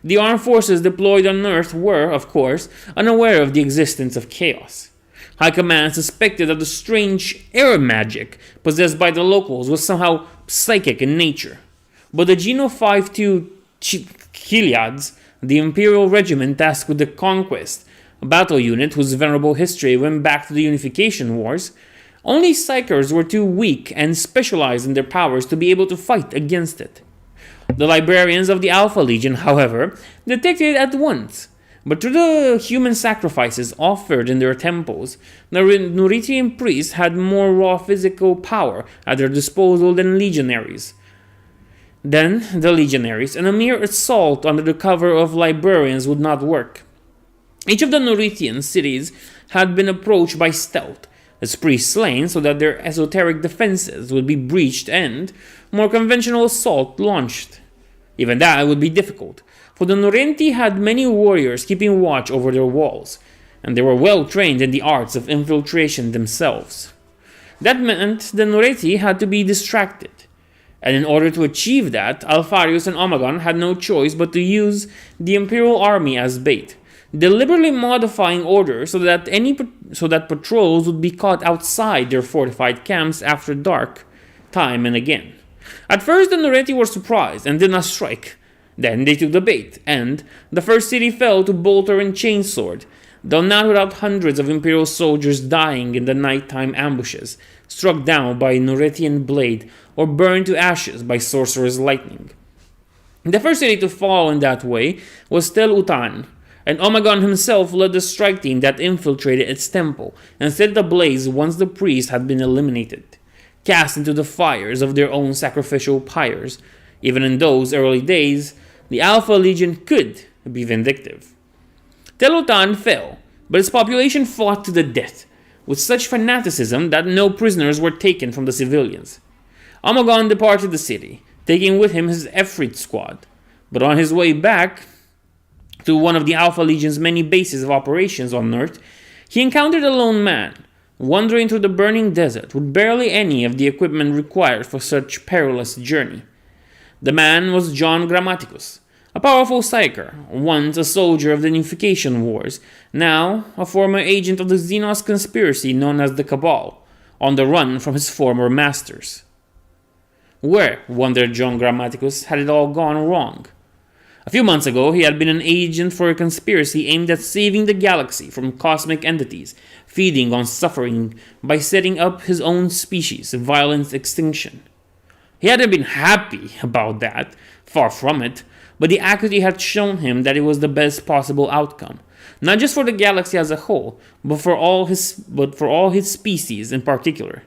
The armed forces deployed on Nurth were, of course, unaware of the existence of chaos. High Command suspected that the strange air magic possessed by the locals was somehow psychic in nature, but the Geno 5-2 Chiliads, the Imperial regiment tasked with the conquest, a battle unit whose venerable history went back to the Unification Wars, only Psykers were too weak and specialized in their powers to be able to fight against it. The librarians of the Alpha Legion, however, detected it at once, but through the human sacrifices offered in their temples, the Noritian priests had more raw physical power at their disposal than legionaries. And a mere assault under the cover of librarians would not work. Each of the Noritian cities had been approached by stealth, as priests slain so that their esoteric defenses would be breached and more conventional assault launched. Even that would be difficult, for the Norenti had many warriors keeping watch over their walls, and they were well trained in the arts of infiltration themselves. That meant the Noreti had to be distracted, and in order to achieve that, Alfarius and Omegon had no choice but to use the Imperial army as bait, deliberately modifying orders so that patrols would be caught outside their fortified camps after dark, time and again. At first, the Norenti were surprised and did not strike. Then they took the bait, and the first city fell to Bolter and Chainsword, though not without hundreds of Imperial soldiers dying in the nighttime ambushes, struck down by Noretian blade or burned to ashes by sorcerer's lightning. The first city to fall in that way was Tel Utan, and Omegon himself led the strike team that infiltrated its temple and set it ablaze once the priests had been eliminated, cast into the fires of their own sacrificial pyres. Even in those early days, the Alpha Legion could be vindictive. Tel Utan fell, but its population fought to the death, with such fanaticism that no prisoners were taken from the civilians. Omegon departed the city, taking with him his Efreet squad, but on his way back to one of the Alpha Legion's many bases of operations on Earth, he encountered a lone man, wandering through the burning desert with barely any of the equipment required for such perilous journey. The man was John Grammaticus, a powerful psyker, once a soldier of the Unification Wars, now a former agent of the Xenos conspiracy known as the Cabal, on the run from his former masters. Where, wondered John Grammaticus, had it all gone wrong? A few months ago, he had been an agent for a conspiracy aimed at saving the galaxy from cosmic entities feeding on suffering by setting up his own species' violent extinction. He hadn't been happy about that, far from it, but the Acuity had shown him that it was the best possible outcome, not just for the galaxy as a whole, but for all his species in particular.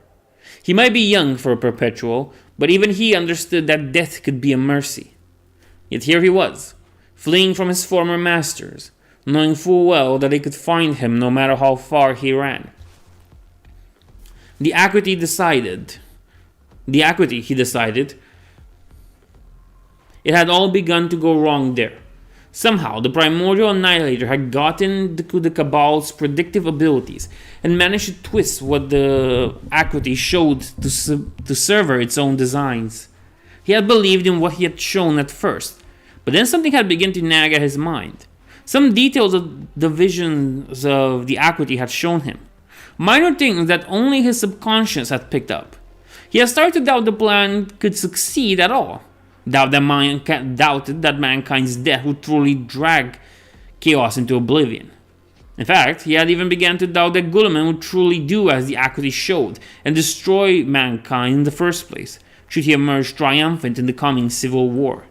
He might be young for a perpetual, but even he understood that death could be a mercy. Yet here he was, fleeing from his former masters, knowing full well that they could find him no matter how far he ran. The Acuity, he decided, it had all begun to go wrong there. Somehow, the Primordial Annihilator had gotten to the Cabal's predictive abilities and managed to twist what the Acuity showed to serve its own designs. He had believed in what he had shown at first, but then something had begun to nag at his mind. Some details of the visions of the Acuity had shown him. Minor things that only his subconscious had picked up. He had started to doubt the plan could succeed at all. Doubted that mankind's death would truly drag chaos into oblivion. In fact, he had even begun to doubt that Guilliman would truly do as the Acuity showed and destroy mankind in the first place, should he emerge triumphant in the coming civil war.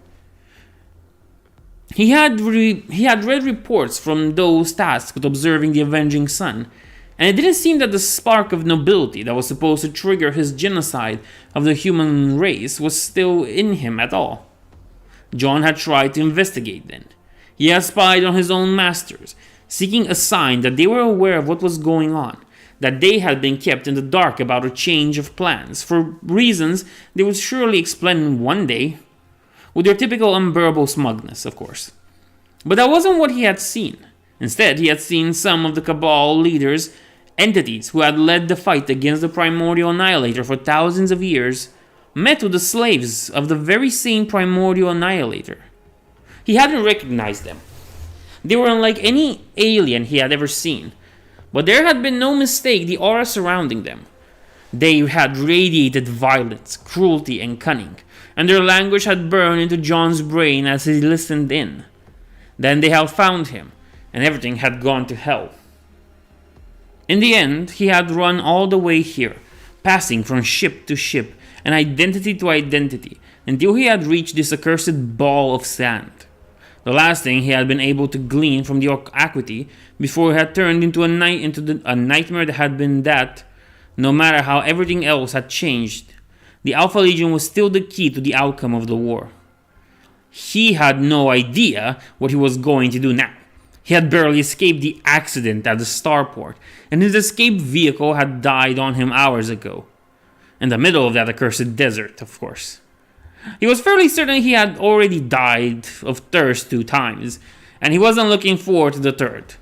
He had read reports from those tasked with observing the avenging sun, and it didn't seem that the spark of nobility that was supposed to trigger his genocide of the human race was still in him at all. John had tried to investigate then. He had spied on his own masters, seeking a sign that they were aware of what was going on, that they had been kept in the dark about a change of plans, for reasons they would surely explain one day, with their typical unbearable smugness, of course. But that wasn't what he had seen. Instead, he had seen some of the Cabal leaders, entities who had led the fight against the Primordial Annihilator for thousands of years, met with the slaves of the very same Primordial Annihilator. He hadn't recognized them. They were unlike any alien he had ever seen, but there had been no mistake the aura surrounding them. They had radiated violence, cruelty, and cunning, and their language had burned into John's brain as he listened in. Then they had found him, and everything had gone to hell. In the end, he had run all the way here, passing from ship to ship and identity to identity, until he had reached this accursed ball of sand. The last thing he had been able to glean from the Acuity before it had turned into a nightmare that had been that, no matter how everything else had changed, the Alpha Legion was still the key to the outcome of the war. He had no idea what he was going to do now. He had barely escaped the accident at the starport, and his escape vehicle had died on him hours ago. In the middle of that accursed desert, of course. He was fairly certain he had already died of thirst 2 times, and he wasn't looking forward to the third.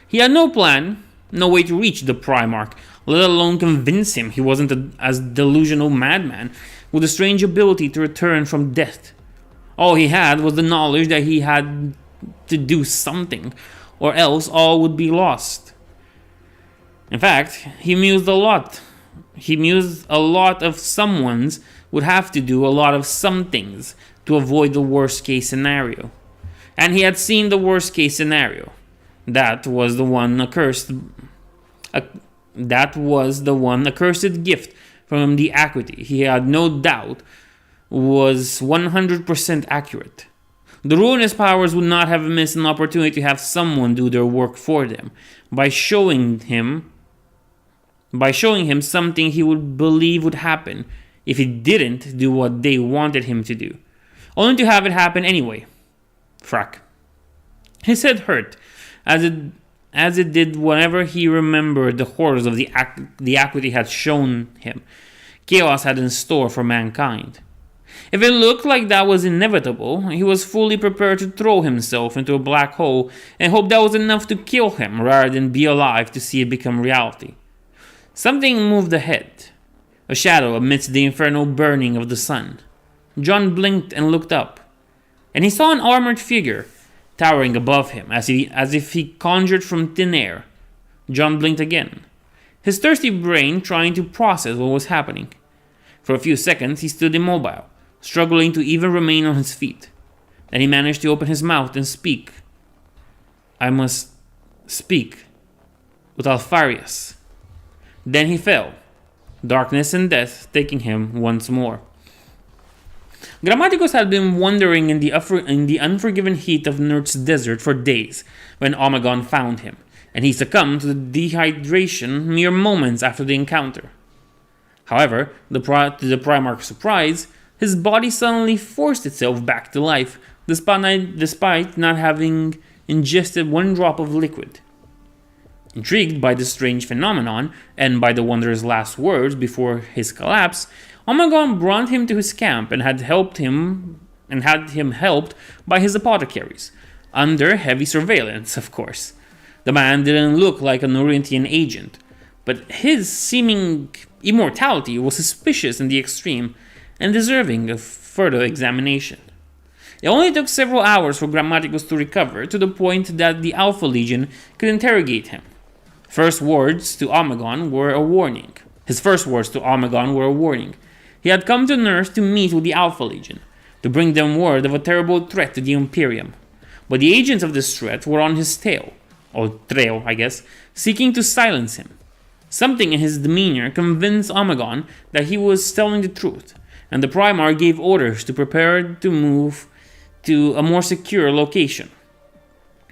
He had no plan, no way to reach the Primarch, let alone convince him he wasn't as delusional madman with a strange ability to return from death. All he had was the knowledge that he had to do something, or else all would be lost. In fact, he mused a lot. He mused a lot of someone's would have to do a lot of some things to avoid the worst case scenario. And he had seen the worst case scenario. That was the one accursed gift from the Acuity. He had no doubt was 100% accurate. The ruinous powers would not have missed an opportunity to have someone do their work for them by showing him something he would believe would happen if he didn't do what they wanted him to do, only to have it happen anyway. Frack. His head hurt, as it did whenever he remembered the horrors of the Acuity had shown him chaos had in store for mankind. If it looked like that was inevitable, he was fully prepared to throw himself into a black hole and hope that was enough to kill him rather than be alive to see it become reality. Something moved ahead, a shadow amidst the infernal burning of the sun. John blinked and looked up, and he saw an armored figure towering above him as if he conjured from thin air. John blinked again, his thirsty brain trying to process what was happening. For a few seconds he stood immobile, struggling to even remain on his feet. Then he managed to open his mouth and speak. "I must speak with Alfarius." Then he fell, darkness and death taking him once more. Grammaticus had been wandering in the unforgiven heat of Nurt's desert for days when Omegon found him, and he succumbed to dehydration mere moments after the encounter. However, to the Primarch's surprise, his body suddenly forced itself back to life, despite not having ingested one drop of liquid. Intrigued by this strange phenomenon, and by the Wanderer's last words before his collapse, Omegon brought him to his camp and had him helped by his apothecaries, under heavy surveillance, of course. The man didn't look like a Norinthian agent, but his seeming immortality was suspicious in the extreme and deserving of further examination. It only took several hours for Grammaticus to recover to the point that the Alpha Legion could interrogate him. His first words to Omegon were a warning. He had come to Nurse to meet with the Alpha Legion, to bring them word of a terrible threat to the Imperium. But the agents of this threat were on his tail, or trail, I guess, seeking to silence him. Something in his demeanor convinced Omegon that he was telling the truth, and the Primarch gave orders to prepare to move to a more secure location.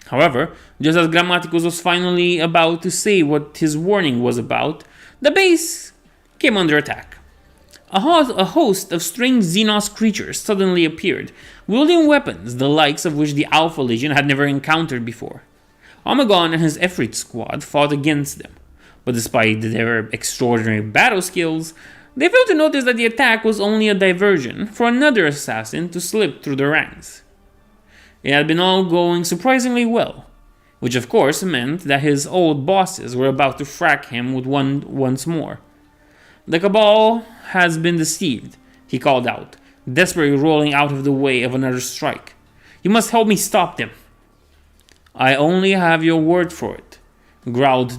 However, just as Grammaticus was finally about to say what his warning was about, the base came under attack. A host of strange Xenos creatures suddenly appeared, wielding weapons the likes of which the Alpha Legion had never encountered before. Omegon and his Efreet squad fought against them, But despite their extraordinary battle skills, they failed to notice that the attack was only a diversion for another assassin to slip through the ranks. It had been all going surprisingly well, which of course meant that his old bosses were about to frack him with once more. "The Cabal has been deceived," he called out, desperately rolling out of the way of another strike. "You must help me stop them." "I only have your word for it," growled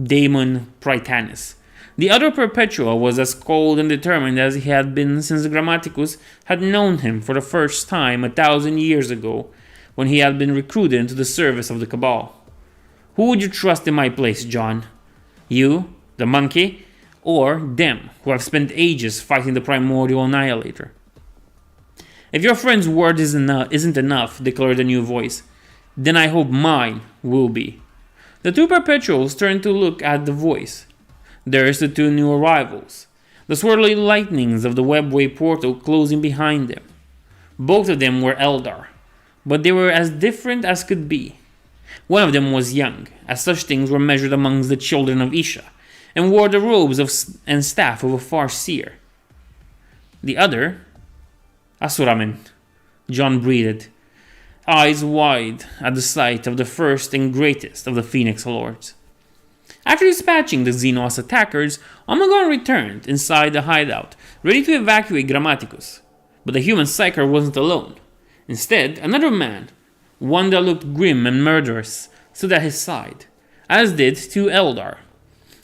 Daemon Prytanis. The other Perpetua was as cold and determined as he had been since Grammaticus had known him for the first time 1,000 years ago, when he had been recruited into the service of the Cabal. "Who would you trust in my place, John? You, the monkey, or them, who have spent ages fighting the Primordial Annihilator?" "If your friend's word isn't enough," declared a new voice, "then I hope mine will be." The two Perpetuals turned to look at the voice. There's the two new arrivals, the swirly lightnings of the webway portal closing behind them. Both of them were Eldar, but they were as different as could be. One of them was young, as such things were measured amongst the children of Isha, and wore the robes and staff of a Farseer. The other, Asuramen, John breathed, eyes wide at the sight of the first and greatest of the Phoenix Lords. After dispatching the Xenos attackers, Omegon returned inside the hideout, ready to evacuate Grammaticus. But the human psyker wasn't alone. Instead, another man, one that looked grim and murderous, stood at his side, as did two Eldar.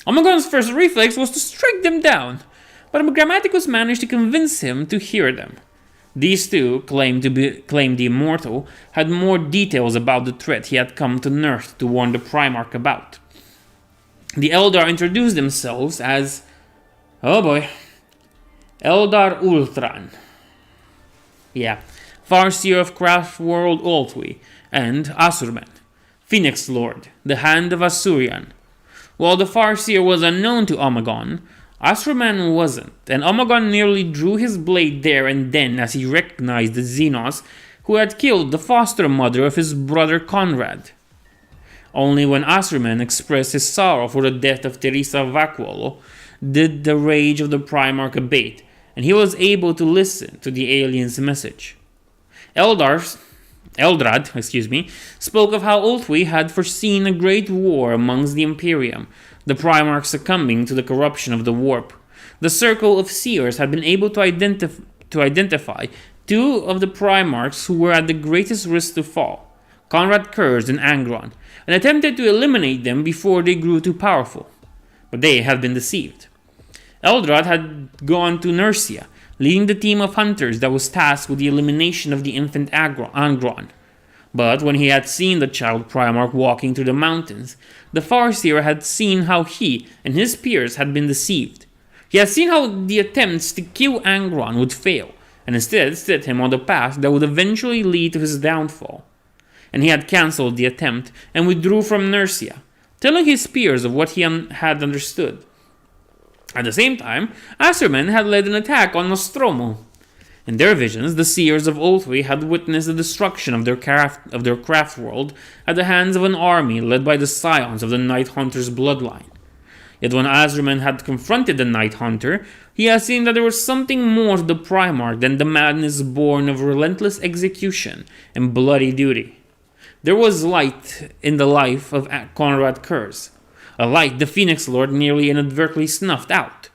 Omegon's first reflex was to strike them down, but Grammaticus managed to convince him to hear them. These two, claimed the Immortal, had more details about the threat he had come to Nurth to warn the Primarch about. The Eldar introduced themselves as, oh boy, Eldar Ultran. Yeah, Farseer of Craftworld Ultwi, and Asurman, Phoenix Lord, the Hand of Asurian. While the Farseer was unknown to Omegon, Asurman wasn't, and Omegon nearly drew his blade there and then as he recognized the Xenos who had killed the foster mother of his brother Conrad. Only when Asurman expressed his sorrow for the death of Teresa Vacuolo did the rage of the Primarch abate, and he was able to listen to the alien's message. Eldrad, spoke of how Ultwi had foreseen a great war amongst the Imperium, the Primarch succumbing to the corruption of the Warp. The Circle of Seers had been able to identify two of the Primarchs who were at the greatest risk to fall, Conrad Kurz and Angron, and attempted to eliminate them before they grew too powerful. But they had been deceived. Eldrad had gone to Nursia, leading the team of hunters that was tasked with the elimination of the infant Angron. But when he had seen the child Primarch walking through the mountains, the Farseer had seen how he and his peers had been deceived. He had seen how the attempts to kill Angron would fail, and instead set him on the path that would eventually lead to his downfall. And he had cancelled the attempt and withdrew from Nursia, telling his peers of what he had understood. At the same time, Asurman had led an attack on Nostromo. In their visions, the Seers of Ultwi had witnessed the destruction of their craft world at the hands of an army led by the scions of the Night Hunter's bloodline. Yet when Asurman had confronted the Night Hunter, he had seen that there was something more to the Primarch than the madness born of relentless execution and bloody duty. There was light in the life of Conrad Kurz, a light the Phoenix Lord nearly inadvertently snuffed out.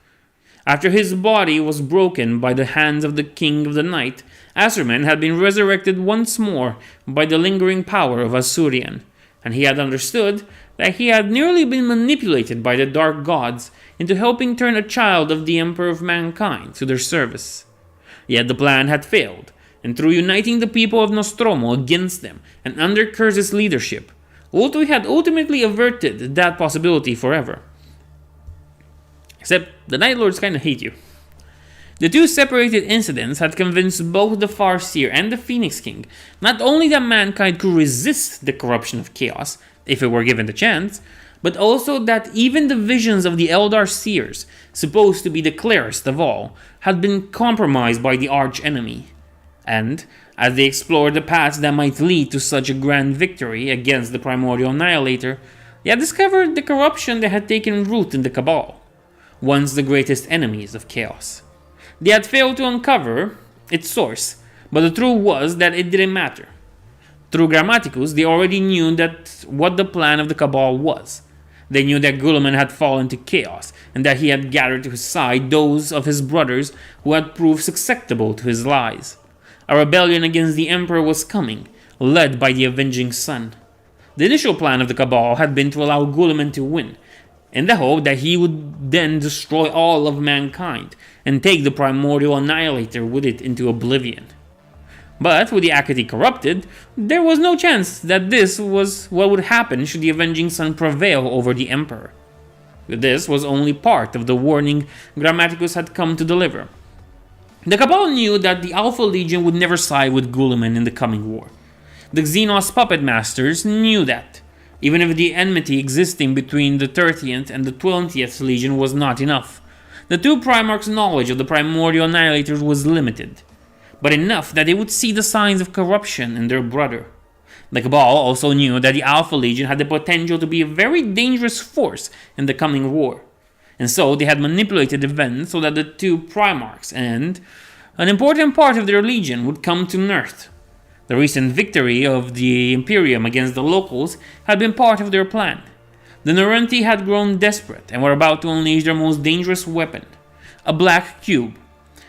After his body was broken by the hands of the King of the Night, Asurman had been resurrected once more by the lingering power of Asurian, and he had understood that he had nearly been manipulated by the Dark Gods into helping turn a child of the Emperor of Mankind to their service. Yet the plan had failed, and through uniting the people of Nostromo against them and under Kurz's leadership, Ultwi had ultimately averted that possibility forever. Except the Night Lords kinda hate you. The two separated incidents had convinced both the Farseer and the Phoenix King not only that mankind could resist the corruption of chaos, if it were given the chance, but also that even the visions of the Eldar Seers, supposed to be the clearest of all, had been compromised by the arch-enemy. And, as they explored the paths that might lead to such a grand victory against the Primordial Annihilator, They had discovered the corruption that had taken root in the Cabal, once the greatest enemies of chaos. They had failed to uncover its source, but the truth was that it didn't matter. Through Grammaticus, they already knew what the plan of the Cabal was. They knew that Guilliman had fallen to chaos, and that he had gathered to his side those of his brothers who had proved susceptible to his lies. A rebellion against the Emperor was coming, led by the Avenging Sun. The initial plan of the Cabal had been to allow Guilliman to win, in the hope that he would then destroy all of mankind, and take the Primordial Annihilator with it into oblivion. But with the Academy corrupted, there was no chance that this was what would happen should the Avenging Sun prevail over the Emperor. This was only part of the warning Grammaticus had come to deliver. The Cabal knew that the Alpha Legion would never side with Guilliman in the coming war. The Xenos puppet masters knew that, even if the enmity existing between the 30th and the 20th Legion was not enough. The two Primarchs' knowledge of the Primordial Annihilators was limited, but enough that they would see the signs of corruption in their brother. The Cabal also knew that the Alpha Legion had the potential to be a very dangerous force in the coming war, and so they had manipulated events so that the two Primarchs and an important part of their legion would come to Nurth. The recent victory of the Imperium against the locals had been part of their plan. The Norenthi had grown desperate and were about to unleash their most dangerous weapon, a black cube,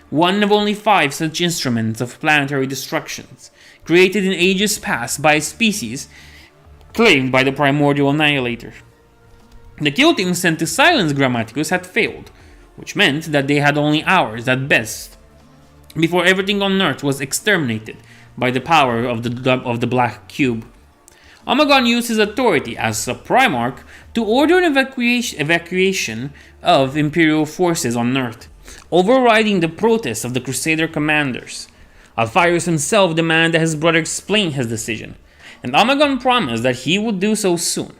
one of only 5 such instruments of planetary destructions, created in ages past by a species claimed by the Primordial Annihilator. The kill team sent to silence Grammaticus had failed, which meant that they had only hours at best before everything on Earth was exterminated by the power of the Black Cube. Omegon used his authority as a Primarch to order an evacuation of Imperial forces on Earth, overriding the protests of the Crusader commanders. Alpharius himself demanded that his brother explain his decision, and Omegon promised that he would do so soon.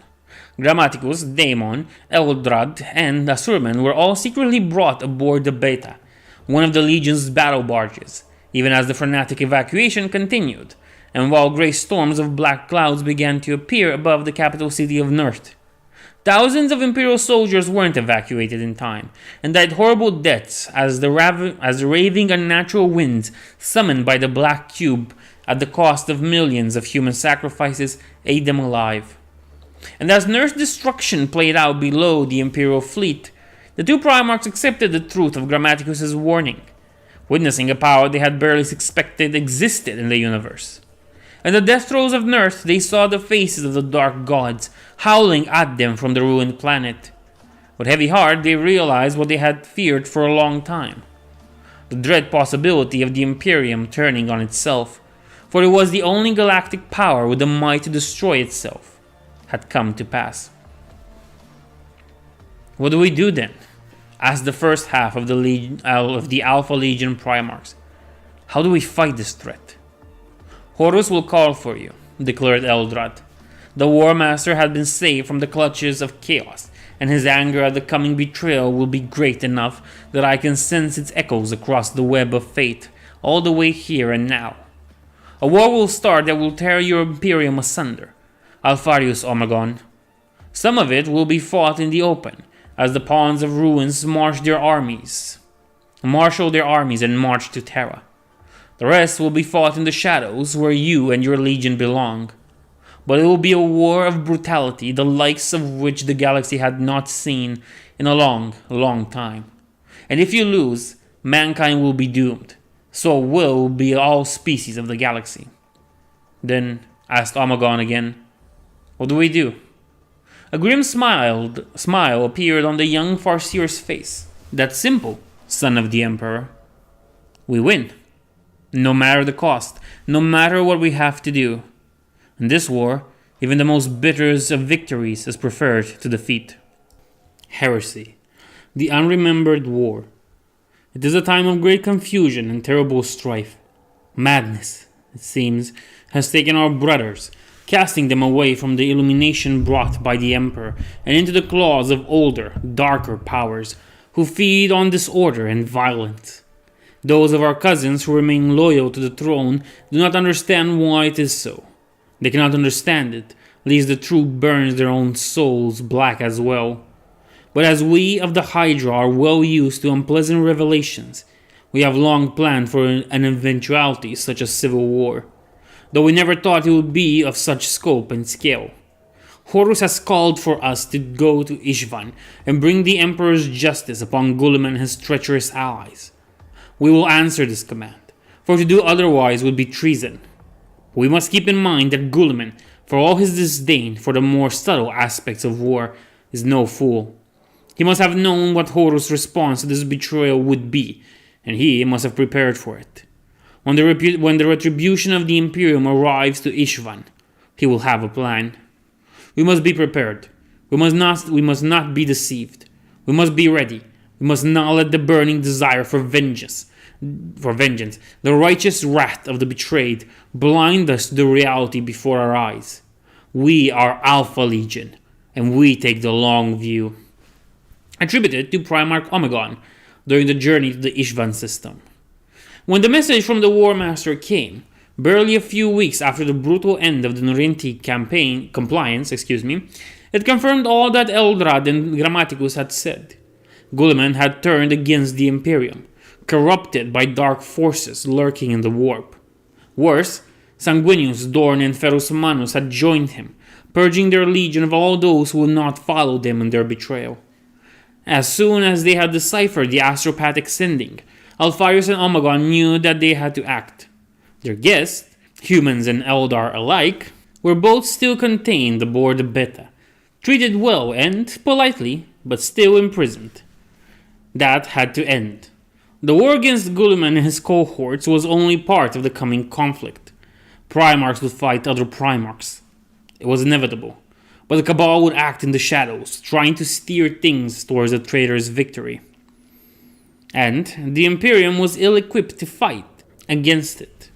Grammaticus, Daemon, Eldrad, and Asurman were all secretly brought aboard the Beta, one of the Legion's battle barges, even as the frenetic evacuation continued, and while grey storms of black clouds began to appear above the capital city of Nurth. Thousands of Imperial soldiers weren't evacuated in time, and died horrible deaths as the raving unnatural winds summoned by the Black Cube at the cost of millions of human sacrifices ate them alive. And as Nurth's destruction played out below the Imperial fleet, the two Primarchs accepted the truth of Grammaticus' warning, witnessing a power they had barely suspected existed in the universe. In the death throes of Nurth, they saw the faces of the dark gods howling at them from the ruined planet. With heavy heart, they realized what they had feared for a long time: the dread possibility of the Imperium turning on itself, for it was the only galactic power with the might to destroy itself, had come to pass. What do we do then? Asked the first half of the Alpha Legion Primarchs. How do we fight this threat? Horus will call for you, declared Eldrad. The War Master had been saved from the clutches of chaos, and his anger at the coming betrayal will be great enough that I can sense its echoes across the web of fate, all the way here and now. A war will start that will tear your Imperium asunder, Alpharius Omegon. Some of it will be fought in the open, as the pawns of ruins marshal their armies and march to Terra. The rest will be fought in the shadows where you and your legion belong. But it will be a war of brutality, the likes of which the galaxy had not seen in a long, long time. And if you lose, mankind will be doomed. So will be all species of the galaxy. Then, asked Omegon again, what do we do? A grim smile appeared on the young Farseer's face. That's simple, son of the Emperor. We win. No matter the cost, no matter what we have to do. In this war, even the most bitter of victories is preferred to defeat. Heresy. The unremembered war. It is a time of great confusion and terrible strife. Madness, it seems, has taken our brothers, casting them away from the illumination brought by the Emperor and into the claws of older, darker powers who feed on disorder and violence. Those of our cousins who remain loyal to the throne do not understand why it is so. They cannot understand it, lest the truth burns their own souls black as well. But as we of the Hydra are well used to unpleasant revelations, we have long planned for an eventuality such as civil war, though we never thought it would be of such scope and scale. Horus has called for us to go to Ishvan and bring the Emperor's justice upon Guilliman and his treacherous allies. We will answer this command, for to do otherwise would be treason. We must keep in mind that Guilliman, for all his disdain for the more subtle aspects of war, is no fool. He must have known what Horus' response to this betrayal would be, and he must have prepared for it. When the retribution of the Imperium arrives to Ishvan, he will have a plan. We must be prepared. We must not be deceived. We must be ready. We must not let the burning desire for vengeance, the righteous wrath of the betrayed, blind us to the reality before our eyes. We are Alpha Legion, and we take the long view. Attributed to Primarch Omegon during the journey to the Ishvan system. When the message from the War Master came, barely a few weeks after the brutal end of the Norinti compliance, it confirmed all that Eldrad and Grammaticus had said. Guilliman had turned against the Imperium, corrupted by dark forces lurking in the warp. Worse, Sanguinius, Dorn, and Ferus Manus had joined him, purging their legion of all those who would not follow them in their betrayal. As soon as they had deciphered the astropathic sending, Alpharius and Omegon knew that they had to act. Their guests, humans and Eldar alike, were both still contained aboard the Beta, treated well and politely, but still imprisoned. That had to end. The war against Guilliman and his cohorts was only part of the coming conflict. Primarchs would fight other Primarchs. It was inevitable, but the Cabal would act in the shadows, trying to steer things towards the traitor's victory. And the Imperium was ill-equipped to fight against it.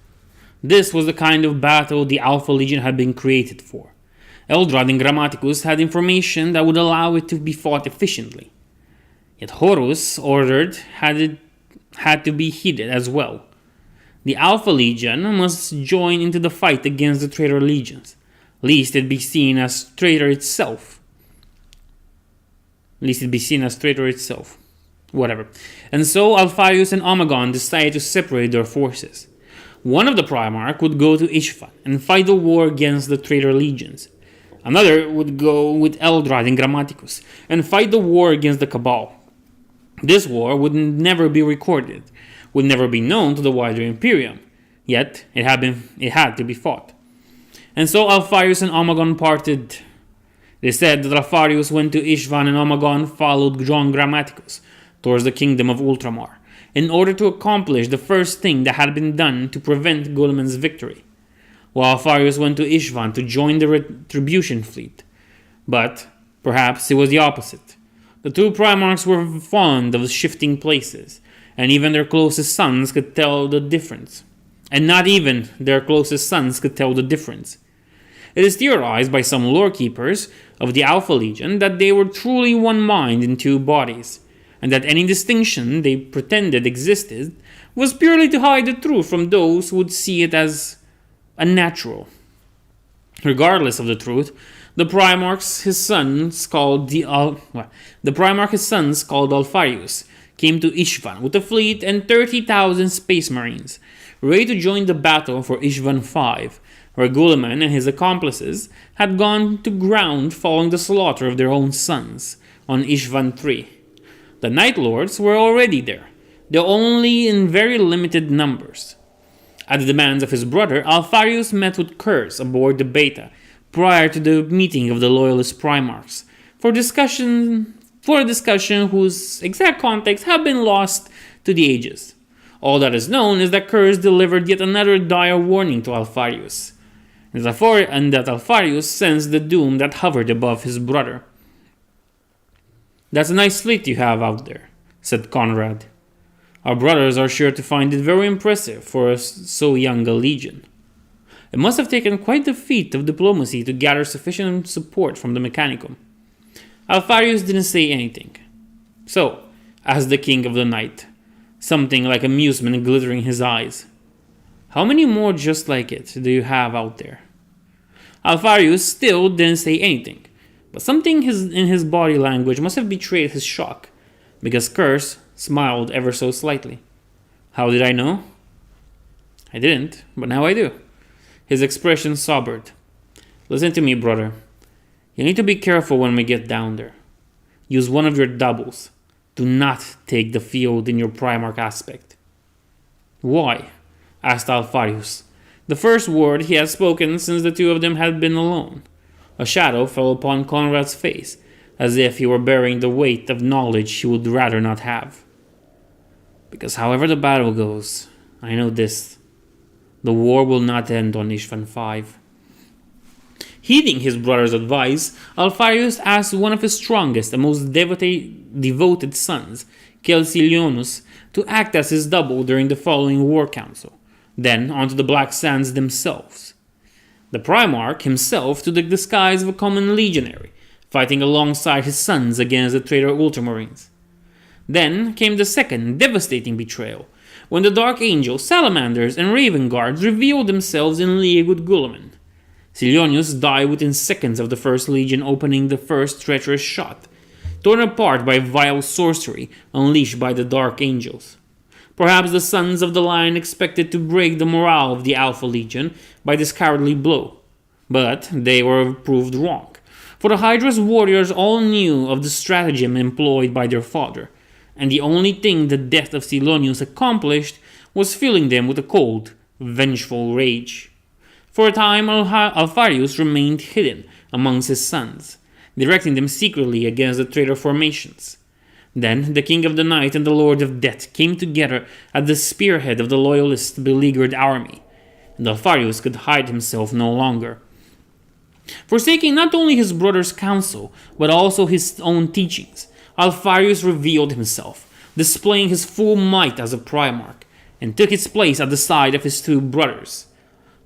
This was the kind of battle the Alpha Legion had been created for. Eldrad and Grammaticus had information that would allow it to be fought efficiently. Yet Horus ordered had to be heeded as well. The Alpha Legion must join into the fight against the traitor legions, lest it be seen as traitor itself. Whatever. And so Alpharius and Omegon decided to separate their forces. One of the Primarch would go to Ishvan and fight the war against the traitor legions. Another would go with Eldrad and Grammaticus and fight the war against the Cabal. This war would never be recorded, would never be known to the wider Imperium, yet it had to be fought. And so Alpharius and Omegon parted. They said that Alpharius went to Ishvan and Omegon followed John Grammaticus towards the kingdom of Ultramar, in order to accomplish the first thing that had been done to prevent Guilliman's victory, while Alpharius went to Ishvan to join the Retribution fleet. But perhaps it was the opposite. The two Primarchs were fond of shifting places, and even their closest sons could tell the difference. And not even their closest sons could tell the difference. It is theorized by some lore keepers of the Alpha Legion that they were truly one mind in two bodies, and that any distinction they pretended existed was purely to hide the truth from those who would see it as unnatural. Regardless of the truth, the Primarch his sons called Alpharius came to Ishvan with a fleet and 30,000 space marines, ready to join the battle for Ishvan V, where Guilliman and his accomplices had gone to ground following the slaughter of their own sons on Ishvan III. The Night Lords were already there, though only in very limited numbers. At the demands of his brother, Alpharius met with Curse aboard the Beta prior to the meeting of the Loyalist Primarchs for a discussion whose exact context have been lost to the ages. All that is known is that Curse delivered yet another dire warning to Alpharius, and that Alpharius sensed the doom that hovered above his brother. "That's a nice fleet you have out there," said Conrad. "Our brothers are sure to find it very impressive for so young a legion." It must have taken quite the feat of diplomacy to gather sufficient support from the Mechanicum. Alpharius didn't say anything. "So," asked the King of the Night, something like amusement glittering his eyes, "how many more just like it do you have out there?" Alfarius still didn't say anything, but something in his body language must have betrayed his shock, because Curse smiled ever so slightly. How did I know? I didn't, but now I do. His expression sobered. Listen to me, brother. You need to be careful when we get down there. Use one of your doubles. Do not take the field in your Primarch aspect. Why? Asked Alfarius. The first word he had spoken since the two of them had been alone. A shadow fell upon Conrad's face, as if he were bearing the weight of knowledge he would rather not have. Because however the battle goes, I know this. The war will not end on Ishvan V. Heeding his brother's advice, Alfarius asked one of his strongest and most devoted sons, Celsilionus, to act as his double during the following war council, then onto the Black Sands themselves. The Primarch himself took the disguise of a common legionary, fighting alongside his sons against the traitor Ultramarines. Then came the second devastating betrayal, when the Dark Angels, Salamanders, and Raven Guards revealed themselves in league with Guilliman. Silonius died within seconds of the First Legion opening the first treacherous shot, torn apart by vile sorcery unleashed by the Dark Angels. Perhaps the Sons of the Lion expected to break the morale of the Alpha Legion by this cowardly blow, but they were proved wrong, for the Hydra's warriors all knew of the stratagem employed by their father, and the only thing the death of Silonius accomplished was filling them with a cold, vengeful rage. For a time, Alfarius remained hidden amongst his sons, directing them secretly against the traitor formations. Then the King of the Night and the Lord of Death came together at the spearhead of the Loyalist beleaguered army, and Alfarius could hide himself no longer. Forsaking not only his brother's counsel, but also his own teachings, Alfarius revealed himself, displaying his full might as a Primarch, and took his place at the side of his two brothers.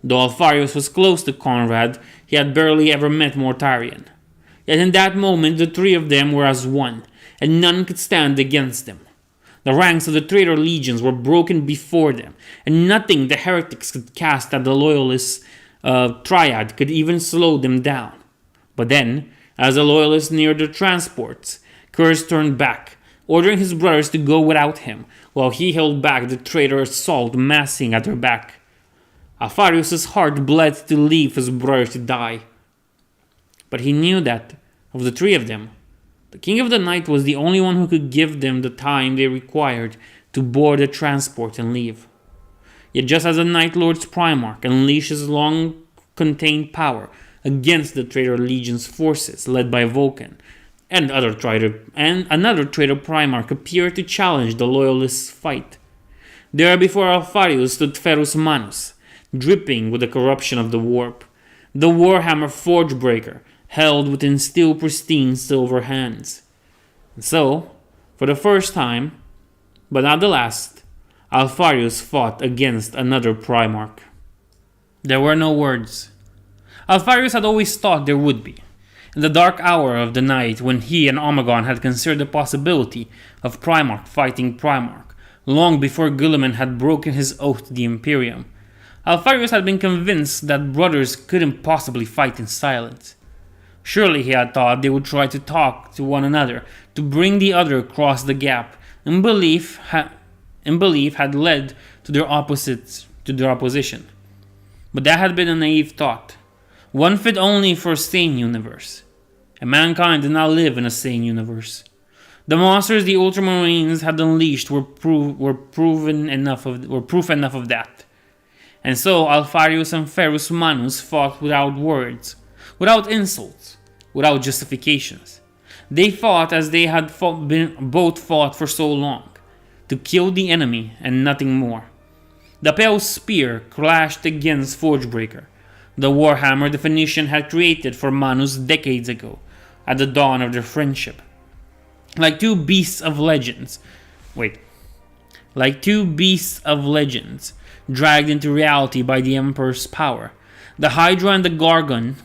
Though Alfarius was close to Conrad, he had barely ever met Mortarion. Yet in that moment the three of them were as one, and none could stand against them. The ranks of the traitor legions were broken before them, and nothing the heretics could cast at the loyalists' triad could even slow them down. But then, as the loyalists neared their transports, Curse turned back, ordering his brothers to go without him, while he held back the traitor assault massing at their back. Alfarius' heart bled to leave his brothers to die. But he knew that, of the three of them, the King of the Night was the only one who could give them the time they required to board the transport and leave. Yet just as the Night Lord's Primarch unleashed his long-contained power against the traitor legion's forces led by Vulcan, and another traitor Primarch appeared to challenge the Loyalists' fight. There before Alfarius stood Ferus Manus, dripping with the corruption of the warp, the Warhammer Forgebreaker, held within still pristine silver hands. And so, for the first time, but not the last, Alfarius fought against another Primarch. There were no words. Alfarius had always thought there would be. In the dark hour of the night when he and Omegon had considered the possibility of Primarch fighting Primarch, long before Guilliman had broken his oath to the Imperium, Alfarius had been convinced that brothers couldn't possibly fight in silence. Surely he had thought they would try to talk to one another, to bring the other across the gap, and belief had led to their opposition. But that had been a naive thought, one fit only for a sane universe. And mankind did not live in a sane universe. The monsters the Ultramarines had unleashed were proof enough of that. And so Alfarius and Ferus Manus fought without words, without insults, without justifications. They fought as they had both fought for so long, to kill the enemy and nothing more. The pale spear clashed against Forgebreaker, the warhammer the Phoenician had created for Manus decades ago, at the dawn of their friendship. Like two beasts of legends, dragged into reality by the Emperor's power, the Hydra and the Gorgon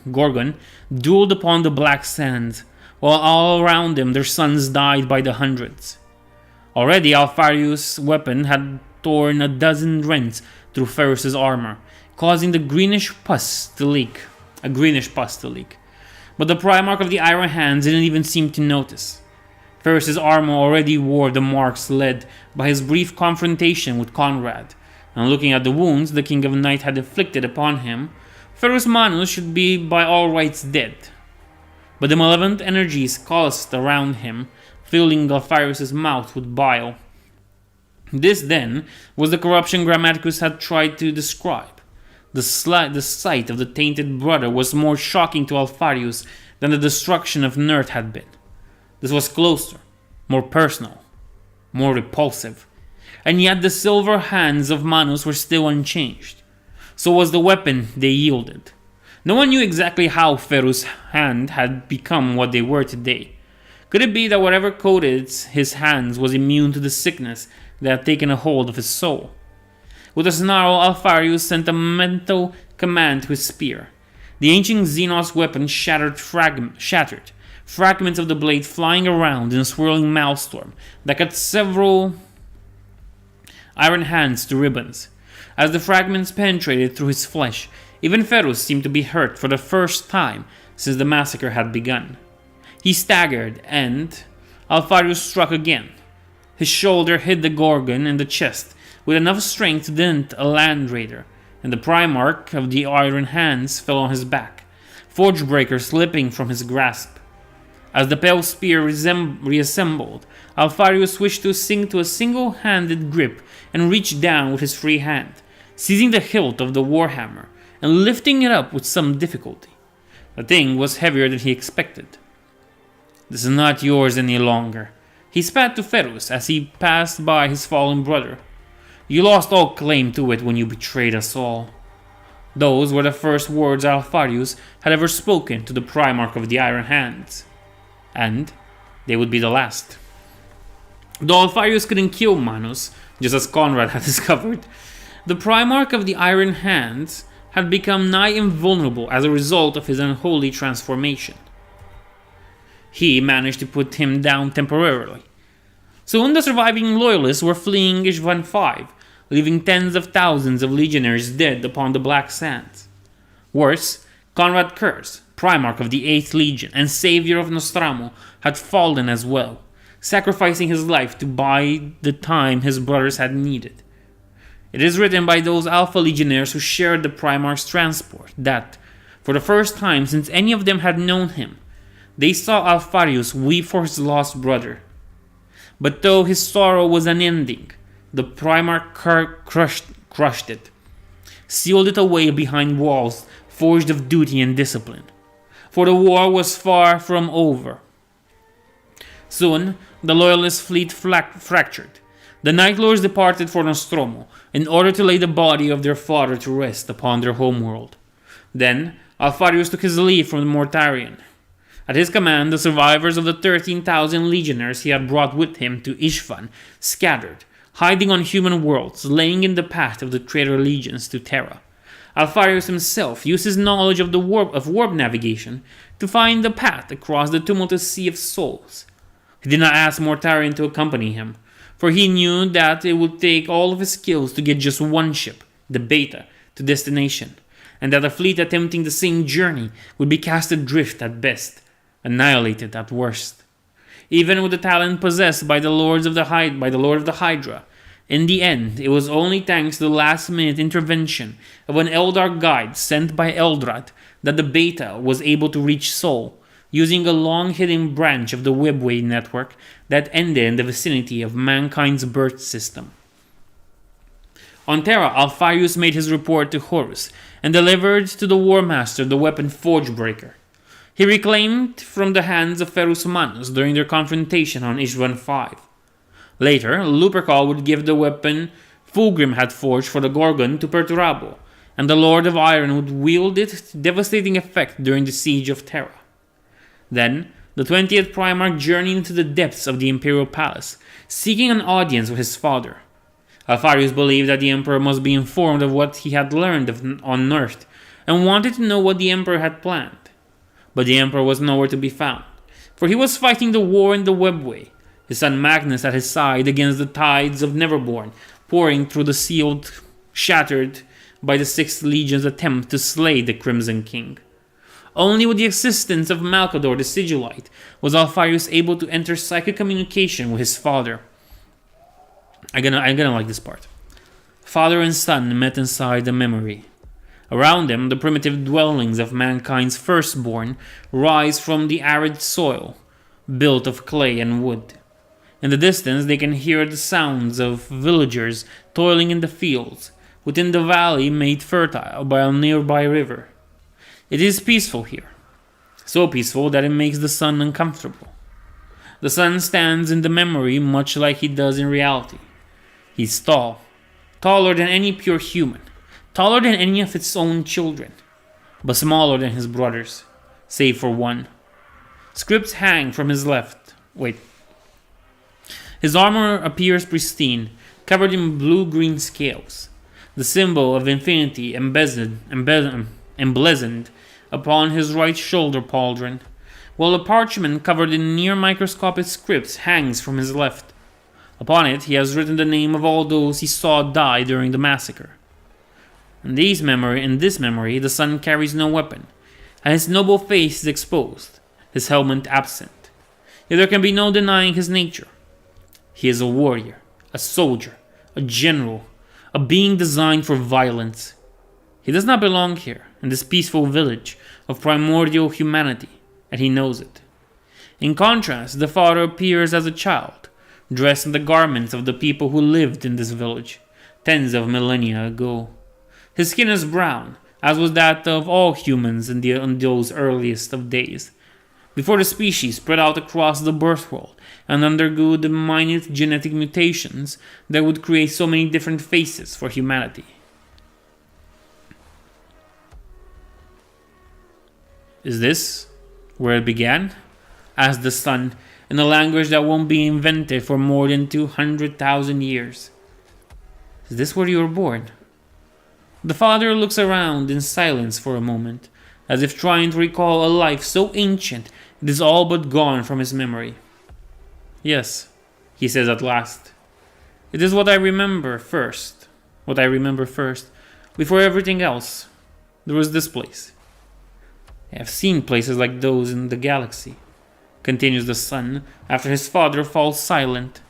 dueled upon the Black Sands, while all around them their sons died by the hundreds. Already Alfarius' weapon had torn 12 rents through Ferus' armor, causing the greenish pus to leak. a greenish pus to leak. But the Primarch of the Iron Hands didn't even seem to notice. Ferrus's armor already wore the marks led by his brief confrontation with Conrad, and looking at the wounds the King of Night had inflicted upon him, Ferrus Manus should be by all rights dead. But the malevolent energies coalesced around him, filling Galfarius' mouth with bile. This, then, was the corruption Grammaticus had tried to describe. The sight of the tainted brother was more shocking to Alfarius than the destruction of Nert had been. This was closer, more personal, more repulsive. And yet the silver hands of Manus were still unchanged. So was the weapon they yielded. No one knew exactly how Ferrus' hand had become what they were today. Could it be that whatever coated his hands was immune to the sickness that had taken a hold of his soul? With a snarl, Alfarius sent a mental command to his spear. The ancient Xenos weapon shattered, fragments of the blade flying around in a swirling maelstrom that cut several iron hands to ribbons. As the fragments penetrated through his flesh, even Ferrus seemed to be hurt for the first time since the massacre had begun. He staggered, and Alfarius struck again. His shoulder hit the Gorgon in the chest with enough strength to dent a land raider, and the Primarch of the Iron Hands fell on his back, Forgebreaker slipping from his grasp. As the pale spear reassembled, Alfarius wished to sink to a single-handed grip and reach down with his free hand, seizing the hilt of the warhammer and lifting it up with some difficulty. The thing was heavier than he expected. "This is not yours any longer," he spat to Ferrus as he passed by his fallen brother. "You lost all claim to it when you betrayed us all." Those were the first words Alfarius had ever spoken to the Primarch of the Iron Hands. And they would be the last. Though Alfarius couldn't kill Manus, just as Conrad had discovered, the Primarch of the Iron Hands had become nigh invulnerable as a result of his unholy transformation. He managed to put him down temporarily. Soon the surviving loyalists were fleeing Ishvan V, leaving tens of thousands of legionaries dead upon the Black Sands. Worse, Conrad Curse, Primarch of the 8th Legion and savior of Nostramo, had fallen as well, sacrificing his life to buy the time his brothers had needed. It is written by those Alpha Legionnaires who shared the Primarch's transport that, for the first time since any of them had known him, they saw Alfarius weep for his lost brother. But though his sorrow was unending, the Primarch crushed it, sealed it away behind walls forged of duty and discipline. For the war was far from over. Soon, the Loyalist fleet fractured. The Night Lords departed for Nostromo in order to lay the body of their father to rest upon their homeworld. Then, Alfarius took his leave from the Mortarion. At his command, the survivors of the 13,000 legionnaires he had brought with him to Ishvan scattered, hiding on human worlds, laying in the path of the traitor legions to Terra. Alfarius himself used his knowledge of warp navigation to find the path across the tumultuous sea of souls. He did not ask Mortarion to accompany him, for he knew that it would take all of his skills to get just one ship, the Beta, to destination, and that a fleet attempting the same journey would be cast adrift at best, annihilated at worst. Even with the talent possessed by the Lord of the Hydra, in the end, it was only thanks to the last-minute intervention of an Eldar guide sent by Eldrad that the Beta was able to reach Sol, using a long-hidden branch of the Webway network that ended in the vicinity of mankind's birth system. On Terra, Alfarius made his report to Horus and delivered to the War Master the weapon Forgebreaker. He reclaimed from the hands of Ferrus Manus during their confrontation on Ishvan V. Later, Lupercal would give the weapon Fulgrim had forged for the Gorgon to Perturabo, and the Lord of Iron would wield it to devastating effect during the siege of Terra. Then, the 20th Primarch journeyed into the depths of the Imperial Palace, seeking an audience with his father. Alfarius believed that the Emperor must be informed of what he had learned on Nert, and wanted to know what the Emperor had planned. But the Emperor was nowhere to be found, for he was fighting the war in the Webway, his son Magnus at his side against the tides of Neverborn, pouring through the sealed, shattered by the 6th Legion's attempt to slay the Crimson King. Only with the assistance of Malcador the Sigillite was Alpharius able to enter psychic communication with his father. I'm gonna like this part. Father and son met inside the memory. Around them, the primitive dwellings of mankind's firstborn rise from the arid soil, built of clay and wood. In the distance, they can hear the sounds of villagers toiling in the fields, within the valley made fertile by a nearby river. It is peaceful here, so peaceful that it makes the sun uncomfortable. The sun stands in the memory much like he does in reality. He's tall, taller than any pure human, taller than any of its own children, but smaller than his brothers, save for one. Scripts hang from his left. His armor appears pristine, covered in blue-green scales, the symbol of infinity emblazoned upon his right shoulder pauldron, while a parchment covered in near-microscopic scripts hangs from his left. Upon it, he has written the name of all those he saw die during the massacre. In this memory, the son carries no weapon, and his noble face is exposed, his helmet absent. Yet there can be no denying his nature. He is a warrior, a soldier, a general, a being designed for violence. He does not belong here, in this peaceful village of primordial humanity, and he knows it. In contrast, the father appears as a child, dressed in the garments of the people who lived in this village, tens of millennia ago. His skin is brown, as was that of all humans in those earliest of days, before the species spread out across the birth world and undergo the minute genetic mutations that would create so many different faces for humanity. Is this where it began? Asked the son, in a language that won't be invented for more than 200,000 years. Is this where you were born? The father looks around in silence for a moment, as if trying to recall a life so ancient it is all but gone from his memory. Yes, he says at last. It is what I remember first. Before everything else, there was this place. I have seen places like those in the galaxy, continues the son after his father falls silent,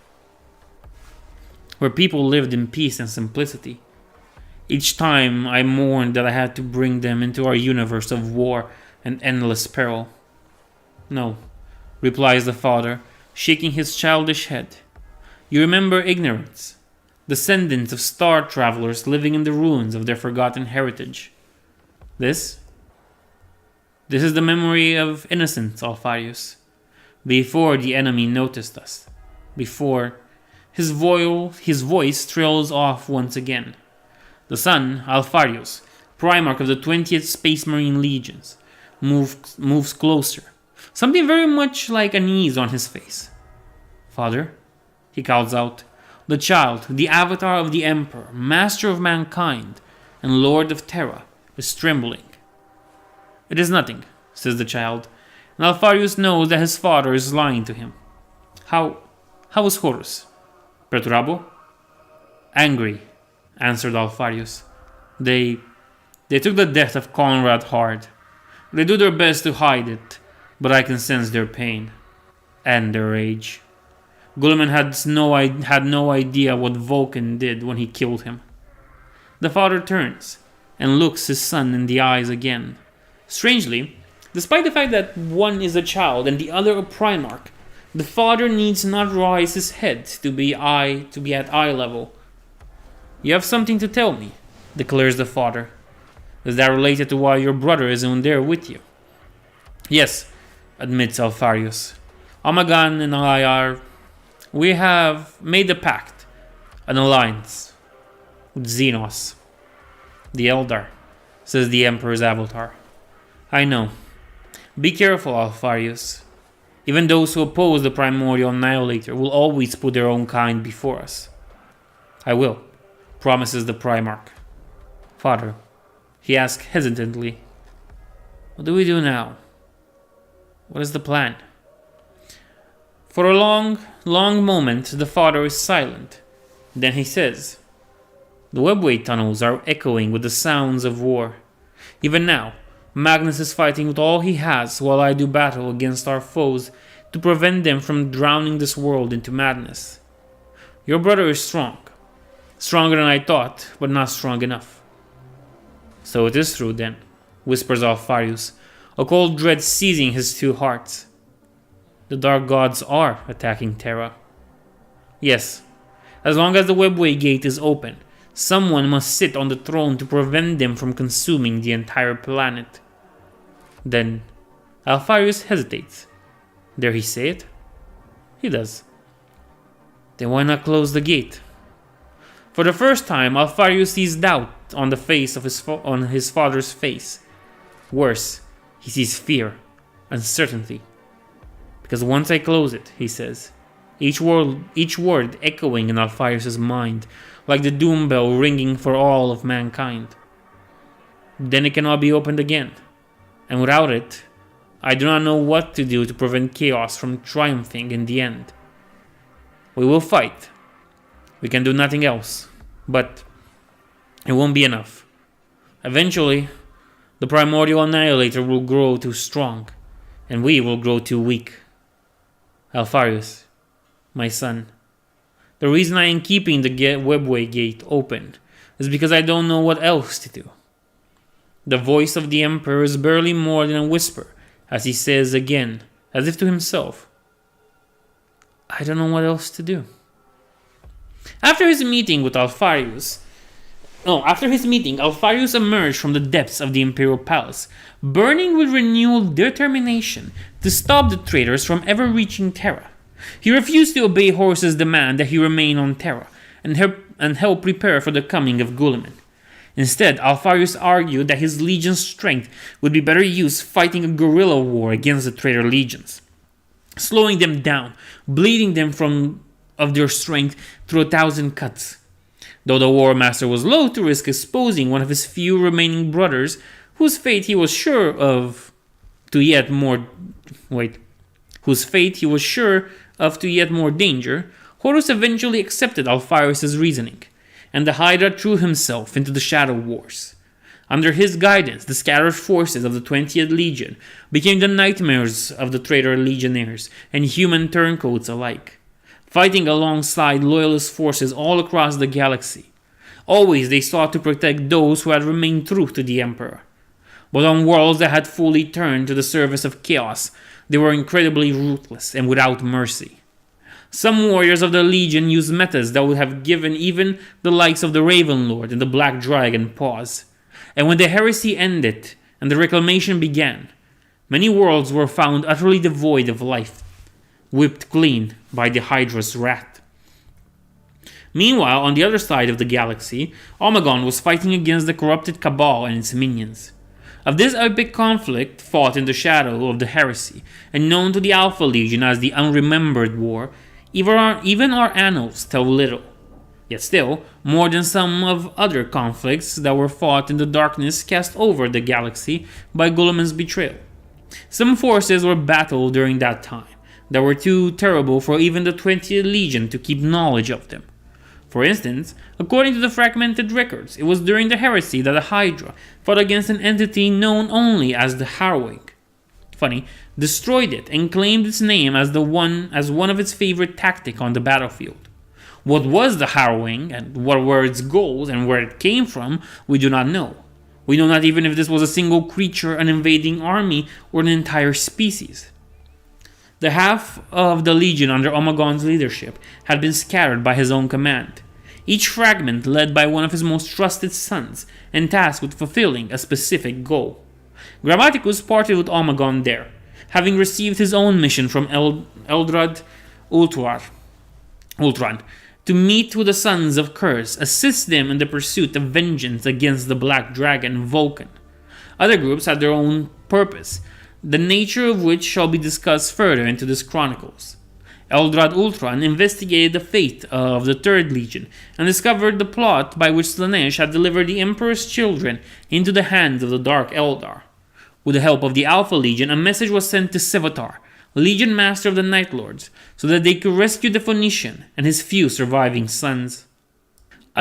where people lived in peace and simplicity. Each time I mourned that I had to bring them into our universe of war and endless peril. No, replies the father, shaking his childish head. You remember ignorance, descendants of star travelers living in the ruins of their forgotten heritage. This is the memory of innocence, Alpharius. Before the enemy noticed us. Before his voice trails off once again. The son, Alpharius, Primarch of the 20th Space Marine Legions, moves closer. Something very much like unease on his face. Father, he calls out, the child, the avatar of the Emperor, master of mankind, and Lord of Terra, is trembling. It is nothing, says the child, and Alpharius knows that his father is lying to him. How is Horus? Perturabo? Angry, answered Alpharius. They took the death of Conrad hard. They do their best to hide it, but I can sense their pain and their rage. Guilliman had no idea what Vulcan did when he killed him. The father turns and looks his son in the eyes again. Strangely, despite the fact that one is a child and the other a Primarch, the father needs not rise his head to be at eye level. You have something to tell me, declares the father. Is that related to why your brother isn't there with you? Yes, admits Alpharius. Amagan and we have made a pact, an alliance, with Xenos, the Eldar, says the Emperor's avatar. I know. Be careful, Alpharius. Even those who oppose the Primordial Annihilator will always put their own kind before us. I will, promises the Primarch. Father, he asks hesitantly, what do we do now? What is the plan? For a long moment, the father is silent. Then he says, the webway tunnels are echoing with the sounds of war. Even now, Magnus is fighting with all he has while I do battle against our foes to prevent them from drowning this world into madness. Your brother is strong. Stronger than I thought, but not strong enough." "So it is true then," whispers Alpharius, a cold dread seizing his two hearts. "The Dark Gods are attacking Terra." "Yes. As long as the Webway Gate is open, someone must sit on the throne to prevent them from consuming the entire planet." Then Alpharius hesitates. Dare he say it? He does. "Then why not close the gate?" For the first time, Alpharius sees doubt on the face of his father's face. Worse, he sees fear, uncertainty. "Because once I close it," he says, each word echoing in Alpharius' mind, like the doom bell ringing for all of mankind. "Then it cannot be opened again. And without it, I do not know what to do to prevent chaos from triumphing in the end. We will fight. We can do nothing else. But it won't be enough. Eventually, the primordial annihilator will grow too strong, and we will grow too weak. Alpharius, my son, the reason I am keeping the Webway Gate open is because I don't know what else to do." The voice of the Emperor is barely more than a whisper as he says again, as if to himself, "I don't know what else to do." After his meeting, Alpharius emerged from the depths of the Imperial Palace, burning with renewed determination to stop the traitors from ever reaching Terra. He refused to obey Horus's demand that he remain on Terra and help prepare for the coming of Guilliman. Instead, Alpharius argued that his legion's strength would be better used fighting a guerrilla war against the traitor legions, slowing them down, bleeding them of their strength through 1,000 cuts. Though the War Master was loath to risk exposing one of his few remaining brothers, whose fate he was sure to yet more danger, Horus eventually accepted Alpharius' reasoning, and the Hydra threw himself into the Shadow Wars. Under his guidance, the scattered forces of the 20th Legion became the nightmares of the traitor legionnaires and human turncoats alike, fighting alongside loyalist forces all across the galaxy. Always they sought to protect those who had remained true to the Emperor. But on worlds that had fully turned to the service of chaos, they were incredibly ruthless and without mercy. Some warriors of the Legion used metas that would have given even the likes of the Raven Lord and the Black Dragon pause. And when the heresy ended and the reclamation began, many worlds were found utterly devoid of life, whipped clean by the Hydra's wrath. Meanwhile, on the other side of the galaxy, Omegon was fighting against the corrupted Cabal and its minions. Of this epic conflict, fought in the shadow of the heresy, and known to the Alpha Legion as the Unremembered War, even our annals tell little. Yet still, more than some of other conflicts that were fought in the darkness cast over the galaxy by Guilliman's betrayal. Some forces were battled during that time that were too terrible for even the 20th Legion to keep knowledge of them. For instance, according to the fragmented records, it was during the heresy that the Hydra fought against an entity known only as the Harrowing. Destroyed it and claimed its name as one of its favorite tactics on the battlefield. What was the Harrowing and what were its goals and where it came from, we do not know. We know not even if this was a single creature, an invading army, or an entire species. The half of the Legion under Omegon's leadership had been scattered by his own command, each fragment led by one of his most trusted sons and tasked with fulfilling a specific goal. Grammaticus parted with Omegon there, having received his own mission from Eldrad Ultron to meet with the sons of Curse, assist them in the pursuit of vengeance against the Black Dragon Vulcan. Other groups had their own purpose, the nature of which shall be discussed further into this chronicles. Eldrad Ultron investigated the fate of the Third Legion and discovered the plot by which Slanesh had delivered the Emperor's children into the hands of the Dark Eldar. With the help of the Alpha Legion, a message was sent to Sevatar, Legion Master of the Night Lords, so that they could rescue the Phoenician and his few surviving sons.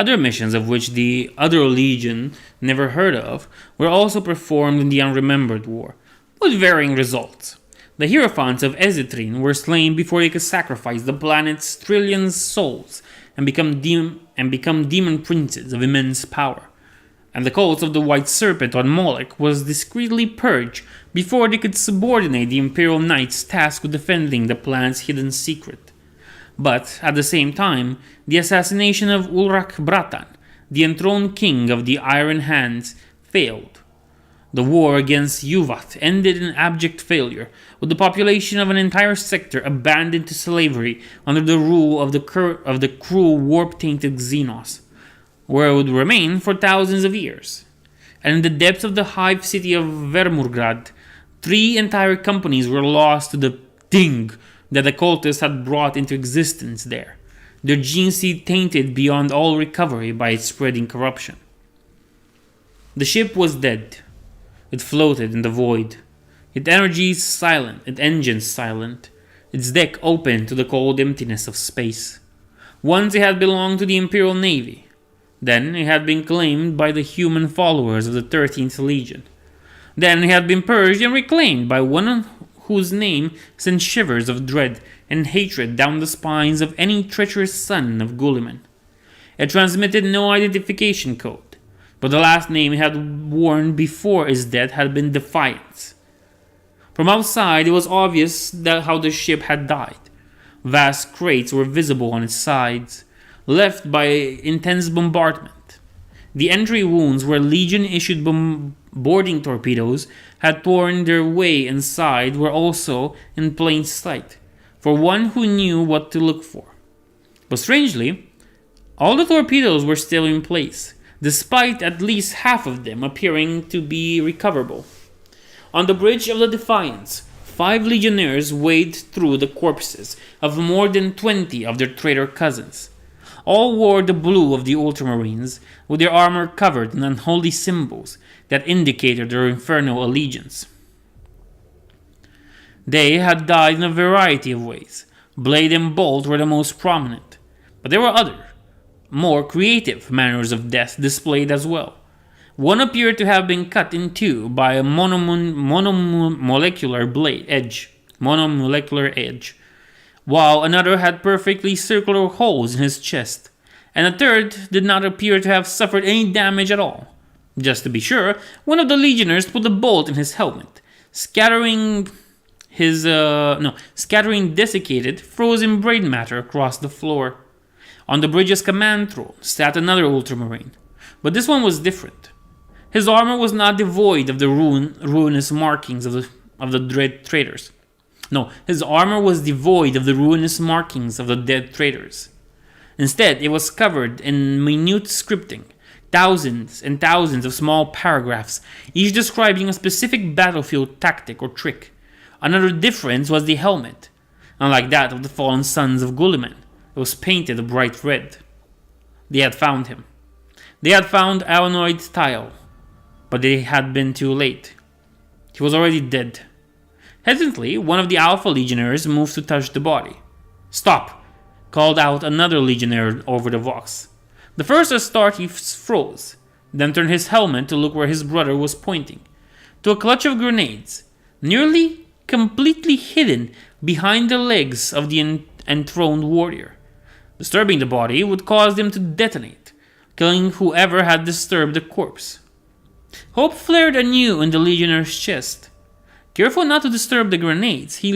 Other missions, of which the other legion never heard of, were also performed in the Unremembered War, with varying results. The Hierophants of Ezethrin were slain before they could sacrifice the planet's trillions souls and become demon princes of immense power. And the cult of the White Serpent on Moloch was discreetly purged before they could subordinate the Imperial Knights tasked with defending the planet's hidden secret. But, at the same time, the assassination of Ulrach Bratan, the enthroned king of the Iron Hands, failed. The war against Yuvat ended in abject failure, with the population of an entire sector abandoned to slavery under the rule of the cruel warp-tainted Xenos, where it would remain for thousands of years. And in the depths of the hive city of Vermurgrad, 3 entire companies were lost to the thing that the cultists had brought into existence there, their gene seed tainted beyond all recovery by its spreading corruption. The ship was dead. It floated in the void, its energies silent, its engines silent, its deck open to the cold emptiness of space. Once it had belonged to the Imperial Navy. Then it had been claimed by the human followers of the 13th Legion. Then it had been purged and reclaimed by one whose name sent shivers of dread and hatred down the spines of any treacherous son of Guliman. It transmitted no identification code, but the last name it had worn before its death had been Defiance. From outside, it was obvious how the ship had died. Vast crates were visible on its sides, left by intense bombardment. The entry wounds where Legion-issued boarding torpedoes had torn their way inside were also in plain sight, for one who knew what to look for. But strangely, all the torpedoes were still in place, despite at least half of them appearing to be recoverable. On the bridge of the Defiance, 5 legionnaires waded through the corpses of more than 20 of their traitor cousins. All wore the blue of the Ultramarines, with their armor covered in unholy symbols that indicated their infernal allegiance. They had died in a variety of ways. Blade and bolt were the most prominent, but there were other, more creative manners of death displayed as well. One appeared to have been cut in two by a monomolecular edge, while another had perfectly circular holes in his chest, and a third did not appear to have suffered any damage at all. Just to be sure, one of the legionnaires put a bolt in his helmet, scattering desiccated, frozen brain matter across the floor. On the bridge's command throne sat another Ultramarine, but this one was different. His armor was not devoid of the ruinous markings of the dread traitors. No, his armor was devoid of the ruinous markings of the dead traitors. Instead, it was covered in minute scripting, thousands and thousands of small paragraphs, each describing a specific battlefield tactic or trick. Another difference was the helmet. Unlike that of the fallen sons of Guliman, it was painted a bright red. They had found him. They had found Aonoid Tile, but they had been too late. He was already dead. Hesitantly, one of the Alpha Legionnaires moved to touch the body. "Stop!" called out another Legionnaire over the Vox. The first Astartes froze, then turned his helmet to look where his brother was pointing, to a clutch of grenades, nearly completely hidden behind the legs of the enthroned warrior. Disturbing the body would cause them to detonate, killing whoever had disturbed the corpse. Hope flared anew in the Legionnaire's chest. Careful not to disturb the grenades, he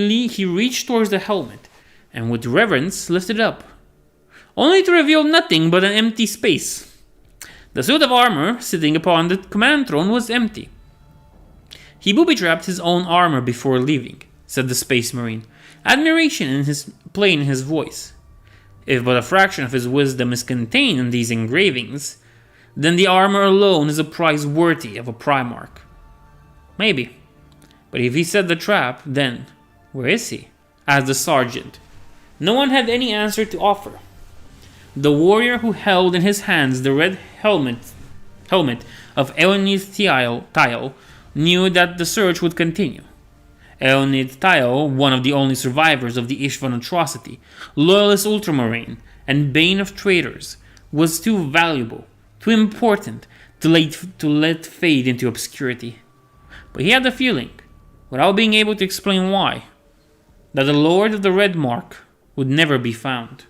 reached towards the helmet, and with reverence lifted it up, only to reveal nothing but an empty space. The suit of armor sitting upon the command throne was empty. "He booby-trapped his own armor before leaving," said the Space Marine, admiration plain in his voice. "If but a fraction of his wisdom is contained in these engravings, then the armor alone is a prize worthy of a Primarch." "Maybe. But if he set the trap, then where is he?" asked the sergeant. No one had any answer to offer. The warrior who held in his hands the red helmet of Eonid Tile knew that the search would continue. Eonid Tile, one of the only survivors of the Ishvan atrocity, loyalist Ultramarine, and bane of traitors, was too valuable, too important to let fade into obscurity. But he had the feeling, without being able to explain why, that the Lord of the Red Mark would never be found.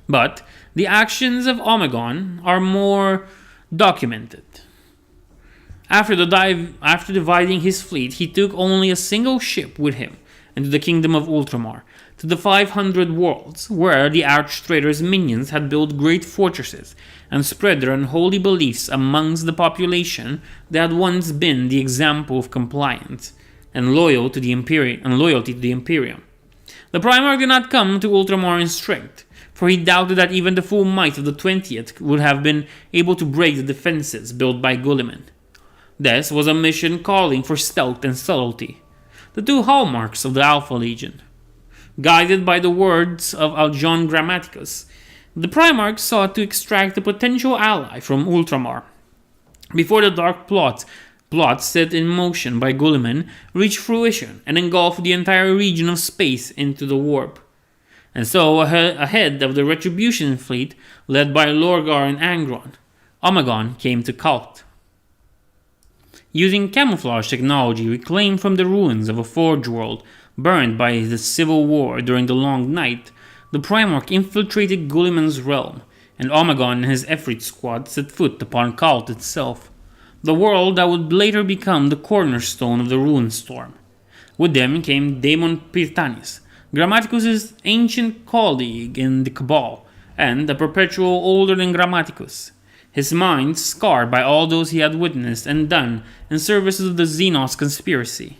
But the actions of Omegon are more documented. After dividing his fleet, he took only a single ship with him into the kingdom of Ultramar, to the 500 worlds, where the Archtrader's minions had built great fortresses and spread their unholy beliefs amongst the population that had once been the example of compliance and loyalty to the Imperium. The Primarch did not come to Ultramar in strength, for he doubted that even the full might of the 20th would have been able to break the defenses built by Guilliman. This was a mission calling for stealth and subtlety, the two hallmarks of the Alpha Legion. Guided by the words of Aljon Grammaticus, the Primarch sought to extract a potential ally from Ultramar before the dark plots set in motion by Guilliman reached fruition and engulfed the entire region of space into the warp. And so, ahead of the Retribution fleet led by Lorgar and Angron, Omegon came to Cult. Using camouflage technology reclaimed from the ruins of a forge world burned by the civil war during the Long Night, the Primarch infiltrated Guilliman's realm, and Omegon and his Efreet squad set foot upon Cult itself, the world that would later become the cornerstone of the Ruinstorm. With them came Daemon Pyrtanis, Grammaticus' ancient colleague in the Cabal, and a perpetual older than Grammaticus, his mind scarred by all those he had witnessed and done in service of the Xenos conspiracy.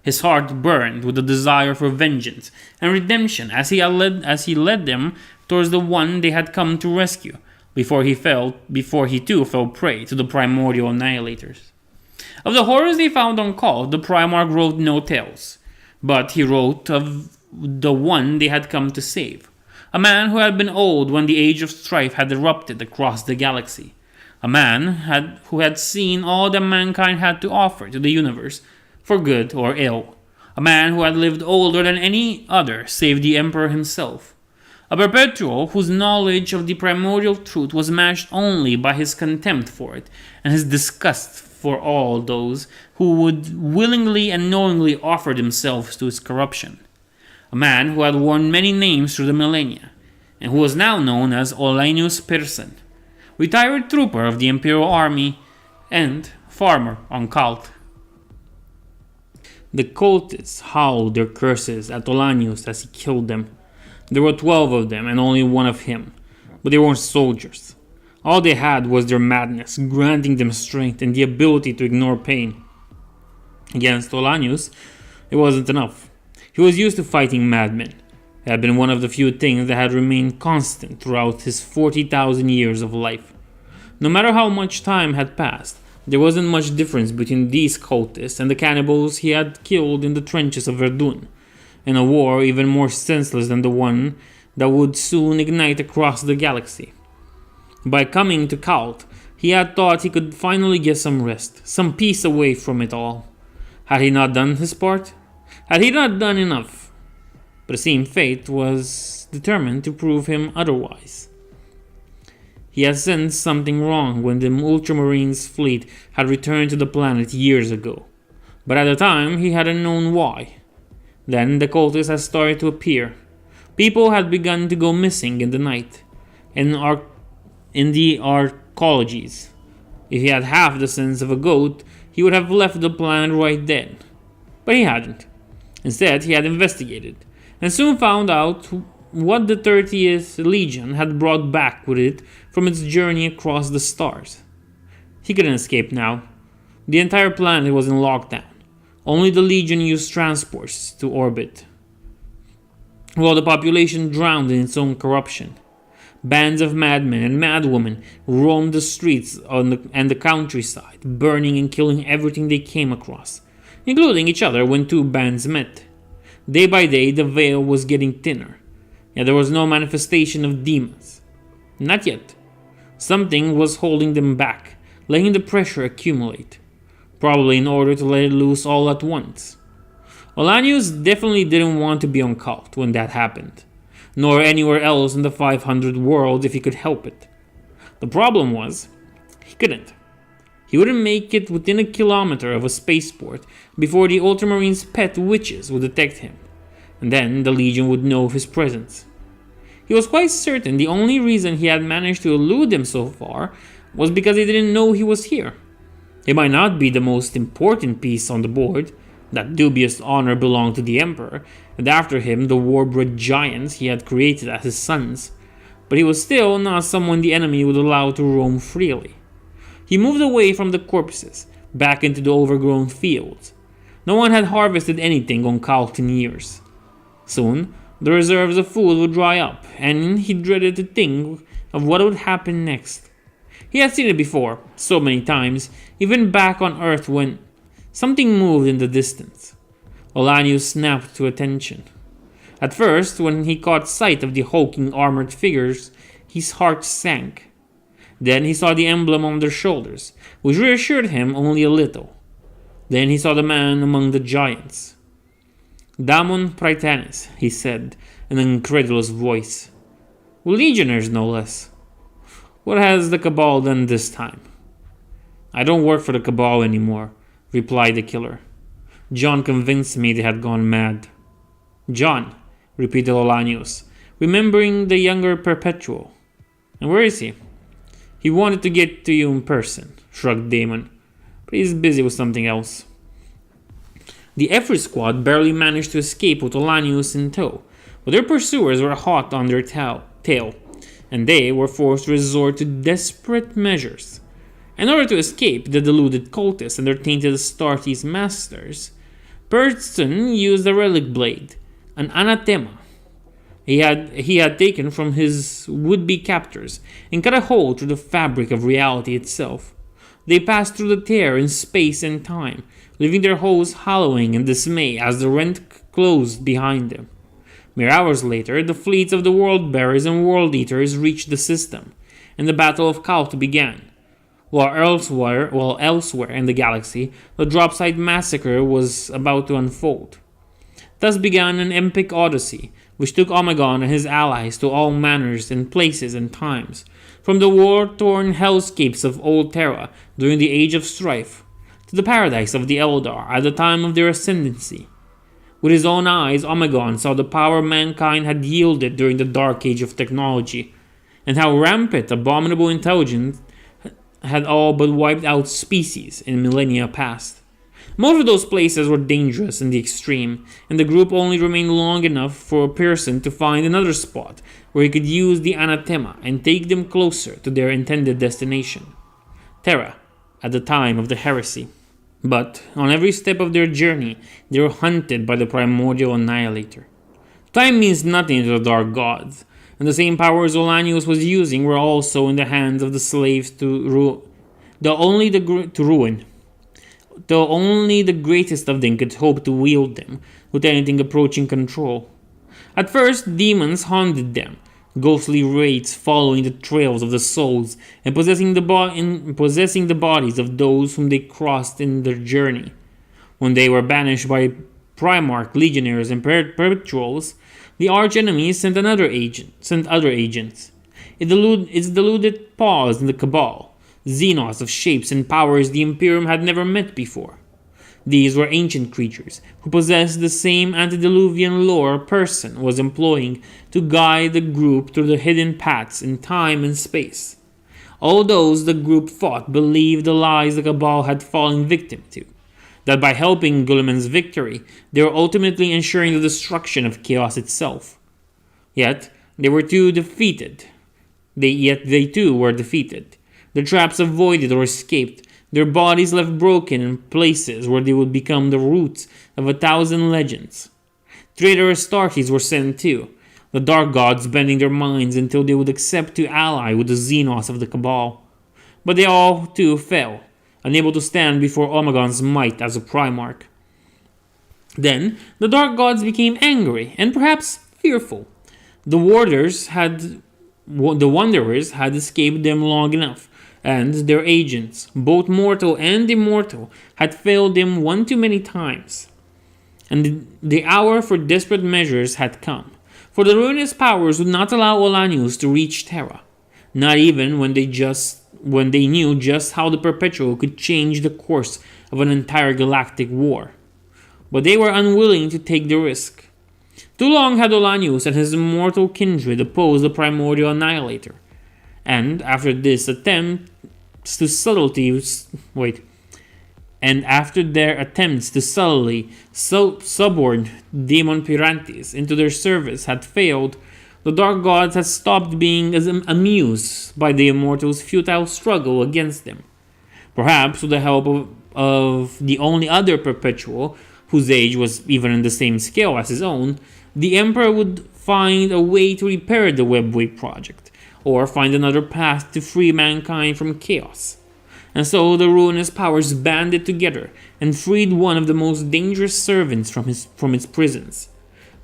His heart burned with a desire for vengeance and redemption as he led them towards the one they had come to rescue, before he too fell prey to the primordial annihilators. Of the horrors they found on Cult, the Primarch wrote no tales, but he wrote of the one they had come to save. A man who had been old when the Age of Strife had erupted across the galaxy. A man who had seen all that mankind had to offer to the universe, for good or ill. A man who had lived older than any other save the Emperor himself. A perpetual whose knowledge of the primordial truth was matched only by his contempt for it and his disgust for all those who would willingly and knowingly offer themselves to his corruption. A man who had worn many names through the millennia, and who was now known as Olainius Persson, retired trooper of the Imperial Army and farmer on Cult. The cultists howled their curses at Olanius as he killed them. There were 12 of them and only one of him, but they weren't soldiers. All they had was their madness, granting them strength and the ability to ignore pain. Against Olanius, it wasn't enough. He was used to fighting madmen. It had been one of the few things that had remained constant throughout his 40,000 years of life. No matter how much time had passed, there wasn't much difference between these cultists and the cannibals he had killed in the trenches of Verdun, in a war even more senseless than the one that would soon ignite across the galaxy. By coming to Cult, he had thought he could finally get some rest, some peace away from it all. Had he not done his part? Had he not done enough? But it seemed fate was determined to prove him otherwise. He had sensed something wrong when the Ultramarines' fleet had returned to the planet years ago, but at the time he hadn't known why. Then the cultists had started to appear. People had begun to go missing in the night, in the arcologies. If he had half the sense of a goat, he would have left the planet right then. But he hadn't. Instead, he had investigated, and soon found out what the 30th Legion had brought back with it from its journey across the stars. He couldn't escape now. The entire planet was in lockdown. Only the Legion used transports to orbit, while the population drowned in its own corruption. Bands of madmen and madwomen roamed the streets and the countryside, burning and killing everything they came across, including each other when two bands met. Day by day, the veil was getting thinner, yet there was no manifestation of demons. Not yet. Something was holding them back, letting the pressure accumulate, probably in order to let it loose all at once. Olanius definitely didn't want to be on Cult when that happened. nor anywhere else in the 500 worlds if he could help it. The problem was, he couldn't. He wouldn't make it within a kilometer of a spaceport before the Ultramarines' pet witches would detect him, and then the Legion would know of his presence. He was quite certain the only reason he had managed to elude them so far was because they didn't know he was here. He might not be the most important piece on the board. That dubious honor belonged to the Emperor, and after him the war-bred giants he had created as his sons, but he was still not someone the enemy would allow to roam freely. He moved away from the corpses, back into the overgrown fields. No one had harvested anything on Kalk in years. Soon, the reserves of food would dry up, and he dreaded to think of what would happen next. He had seen it before, so many times, even back on Earth when something moved in the distance. Olanius snapped to attention. At first, when he caught sight of the hulking armored figures, his heart sank. Then he saw the emblem on their shoulders, which reassured him only a little. Then he saw the man among the giants. "Damon Praetanis," he said, in an incredulous voice. "Legionnaires, no less. What has the Cabal done this time?" "I don't work for the Cabal anymore," replied the killer. "John convinced me they had gone mad." "John," repeated Olanius, remembering the younger Perpetual. "And where is he?" "He wanted to get to you in person," shrugged Damon, "but he's busy with something else." The Efri squad barely managed to escape with Olanius in tow, but their pursuers were hot on their tail, and they were forced to resort to desperate measures. In order to escape the deluded cultists and their tainted Astartes masters, Perston used a relic blade, an anathema he had taken from his would-be captors, and cut a hole through the fabric of reality itself. They passed through the tear in space and time, leaving their hosts howling in dismay as the rent closed behind them. Mere hours later, the fleets of the World Bearers and World Eaters reached the system, and the Battle of Kalk began. While elsewhere in the galaxy, the Dropside Massacre was about to unfold. Thus began an epic odyssey, which took Omegon and his allies to all manners and places and times, from the war-torn hellscapes of Old Terra during the Age of Strife, to the paradise of the Eldar at the time of their ascendancy. With his own eyes, Omegon saw the power mankind had yielded during the Dark Age of technology, and how rampant abominable intelligence had all but wiped out species in millennia past. Most of those places were dangerous in the extreme, and the group only remained long enough for Pearson to find another spot where he could use the anathema and take them closer to their intended destination, Terra, at the time of the heresy. But on every step of their journey, they were hunted by the primordial annihilator. Time means nothing to the Dark Gods, and the same powers Olanius was using were also in the hands of the slaves to ruin. Though only the greatest of them could hope to wield them with anything approaching control. At first, demons haunted them, ghostly wraiths following the trails of the souls and possessing the bodies of those whom they crossed in their journey. When they were banished by Primarch, Legionnaires, and Perpetuals, the arch-enemy sent other agents. Its deluded paws in the Cabal, Xenos of shapes and powers the Imperium had never met before. These were ancient creatures who possessed the same antediluvian lore Person was employing to guide the group through the hidden paths in time and space. All those the group fought believed the lies the Cabal had fallen victim to, that by helping Guilliman's victory, they were ultimately ensuring the destruction of chaos itself. Yet they too were defeated. Their traps avoided or escaped, their bodies left broken in places where they would become the roots of 1,000 legends. Traitor Astartes were sent too, the Dark Gods bending their minds until they would accept to ally with the Xenos of the Cabal. But they all too fell, unable to stand before Omegon's might as a Primarch. Then the Dark Gods became angry and perhaps fearful. The Wanderers had escaped them long enough, and their agents, both mortal and immortal, had failed them one too many times. And the hour for desperate measures had come, For the ruinous powers would not allow Olanius to reach Terra, not even when they knew just how the Perpetual could change the course of an entire galactic war. But they were unwilling to take the risk. Too long had Olanius and his immortal kindred opposed the Primordial Annihilator, and after their attempts to subtly suborn Demon Pyrantis into their service had failed, the Dark Gods had stopped being as amused by the Immortals' futile struggle against them. Perhaps with the help of the only other Perpetual, whose age was even in the same scale as his own, the Emperor would find a way to repair the Webway project, or find another path to free mankind from chaos. And so the ruinous powers banded together and freed one of the most dangerous servants from its prisons,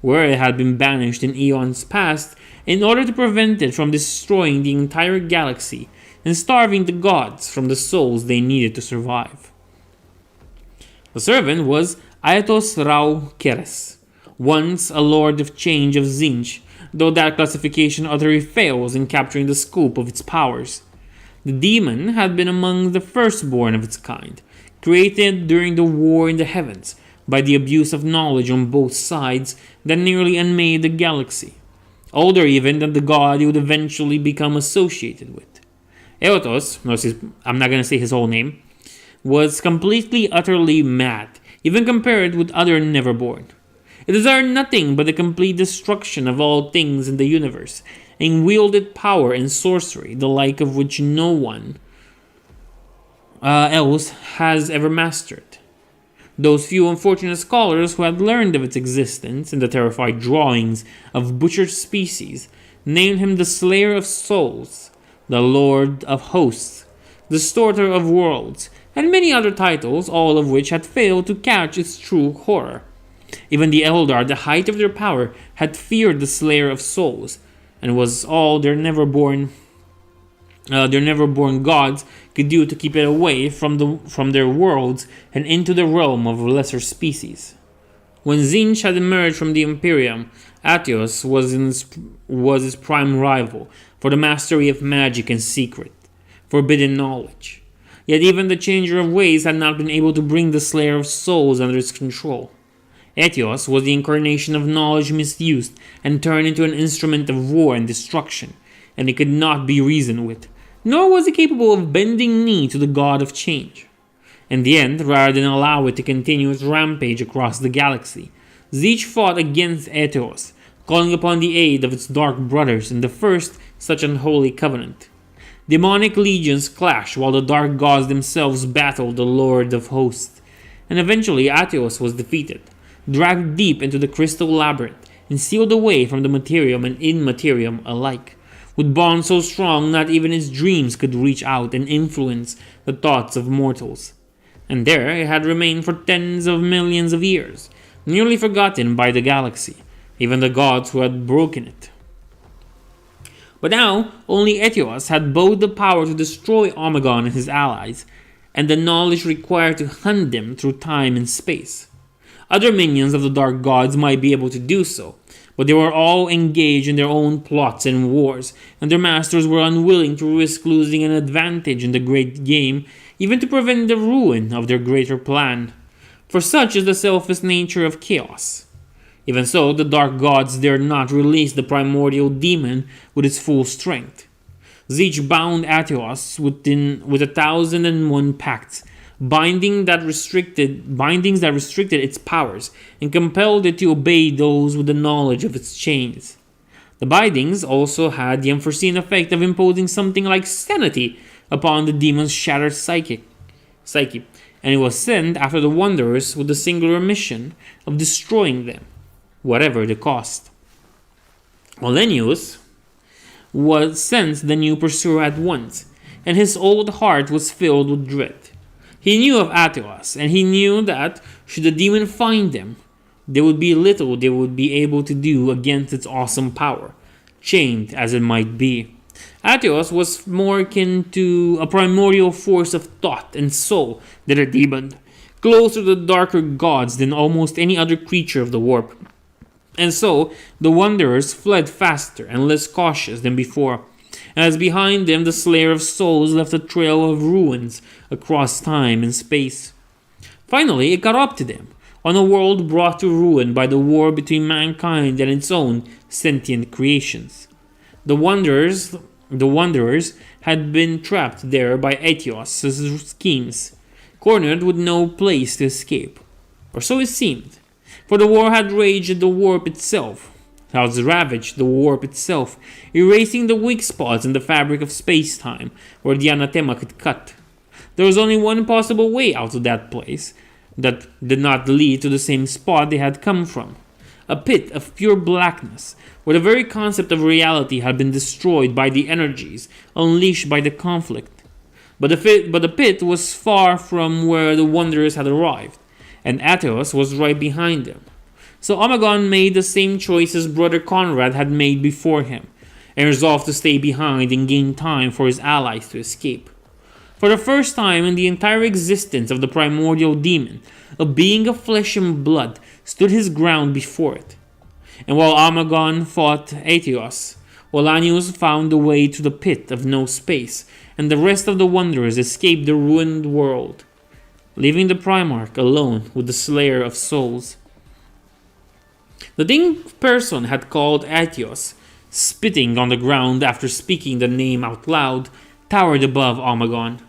where it had been banished in eons past, in order to prevent it from destroying the entire galaxy and starving the gods from the souls they needed to survive. The servant was Aetos Rau Keres, once a Lord of Change of Zinj, though that classification utterly fails in capturing the scope of its powers. The demon had been among the firstborn of its kind, created during the war in the heavens by the abuse of knowledge on both sides that nearly unmade the galaxy, older even than the god he would eventually become associated with. Eotos, I'm not going to say his whole name, was completely, utterly mad, even compared with other Neverborn. It desired nothing but the complete destruction of all things in the universe, and wielded power and sorcery, the like of which no one else has ever mastered. Those few unfortunate scholars who had learned of its existence in the terrified drawings of butchered species named him the Slayer of Souls, the Lord of Hosts, the Distorter of Worlds, and many other titles, all of which had failed to catch its true horror. Even the Eldar, at the height of their power, had feared the Slayer of Souls, and was all their never-born gods could do to keep it away from their worlds and into the realm of lesser species. When Zinj had emerged from the Imperium, Atios was his prime rival for the mastery of magic and secret, forbidden knowledge. Yet even the Changer of Ways had not been able to bring the Slayer of Souls under its control. Etios was the incarnation of knowledge misused and turned into an instrument of war and destruction, and it could not be reasoned with, nor was it capable of bending knee to the god of change. In the end, rather than allow it to continue its rampage across the galaxy, Zinj fought against Etios, calling upon the aid of its dark brothers in the first such unholy covenant. Demonic legions clashed while the dark gods themselves battled the Lord of Hosts, and eventually Atios was defeated, dragged deep into the crystal labyrinth, and sealed away from the materium and immaterium alike, with bonds so strong not even its dreams could reach out and influence the thoughts of mortals. And there it had remained for tens of millions of years, nearly forgotten by the galaxy, even the gods who had broken it. But now, only Etios had both the power to destroy Omegon and his allies, and the knowledge required to hunt them through time and space. Other minions of the Dark Gods might be able to do so, but they were all engaged in their own plots and wars, and their masters were unwilling to risk losing an advantage in the great game, even to prevent the ruin of their greater plan. For such is the selfish nature of chaos. Even so, the Dark Gods dared not release the primordial demon with its full strength. Zinj bound Atios with 1,001 pacts, bindings that restricted its powers and compelled it to obey those with the knowledge of its chains. The bindings also had the unforeseen effect of imposing something like sanity upon the demon's shattered psyche, and it was sent after the Wanderers with the singular mission of destroying them, whatever the cost. Olenius was sensed the new pursuer at once, and his old heart was filled with dread. He knew of Atios, and he knew that, should the demon find them, there would be little they would be able to do against its awesome power, chained as it might be. Atios was more akin to a primordial force of thought and soul than a demon, closer to the darker gods than almost any other creature of the warp. And so the wanderers fled faster and less cautious than before, as behind them the Slayer of Souls left a trail of ruins across time and space. Finally, it caught up to them, on a world brought to ruin by the war between mankind and its own sentient creations. The Wanderers had been trapped there by Aetios' schemes, cornered with no place to escape. Or so it seemed, for the war had raged at the warp itself, had ravaged the warp itself, erasing the weak spots in the fabric of space-time where the anathema could cut. There was only one possible way out of that place that did not lead to the same spot they had come from. A pit of pure blackness, where the very concept of reality had been destroyed by the energies unleashed by the conflict. But the pit was far from where the Wanderers had arrived, and Athos was right behind them. So Amagon made the same choices Brother Conrad had made before him, and resolved to stay behind and gain time for his allies to escape. For the first time in the entire existence of the primordial demon, a being of flesh and blood stood his ground before it. And while Amagon fought Aetios, Olanius found the way to the pit of no space, and the rest of the Wanderers escaped the ruined world, leaving the Primarch alone with the Slayer of Souls. The Dinged person had called Aetios, spitting on the ground after speaking the name out loud, towered above Amagon.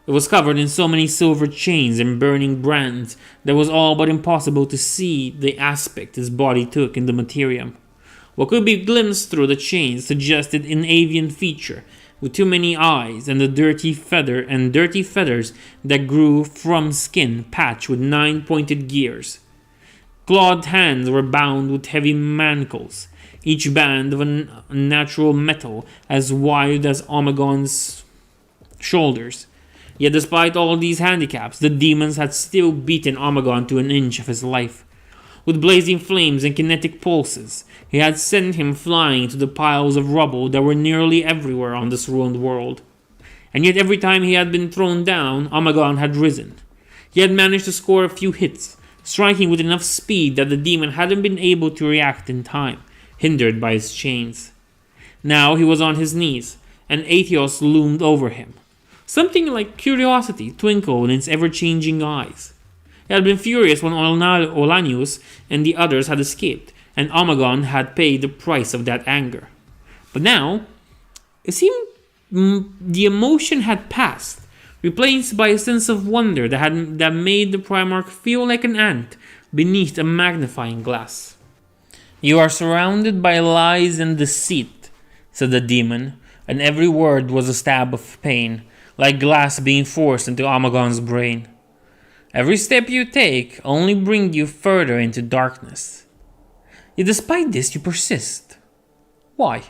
It was covered in so many silver chains and burning brands that it was all but impossible to see the aspect his body took in the materium. What could be glimpsed through the chains suggested an avian feature, with too many eyes and dirty feathers that grew from skin patched with 9 pointed gears. Clawed hands were bound with heavy manacles, each band of a natural metal as wide as Amagon's shoulders. Yet despite all these handicaps, the demons had still beaten Amagon to an inch of his life. With blazing flames and kinetic pulses, he had sent him flying to the piles of rubble that were nearly everywhere on this ruined world. And yet every time he had been thrown down, Amagon had risen. He had managed to score a few hits, striking with enough speed that the demon hadn't been able to react in time, hindered by his chains. Now he was on his knees, and Aetios loomed over him. Something like curiosity twinkled in its ever-changing eyes. He had been furious when Olanius and the others had escaped, and Amagon had paid the price of that anger. But now, it seemed the emotion had passed, replaced by a sense of wonder that made the Primarch feel like an ant beneath a magnifying glass. "You are surrounded by lies and deceit," said the demon, and every word was a stab of pain, like glass being forced into Amagon's brain. "Every step you take only brings you further into darkness. Yet despite this you persist. Why?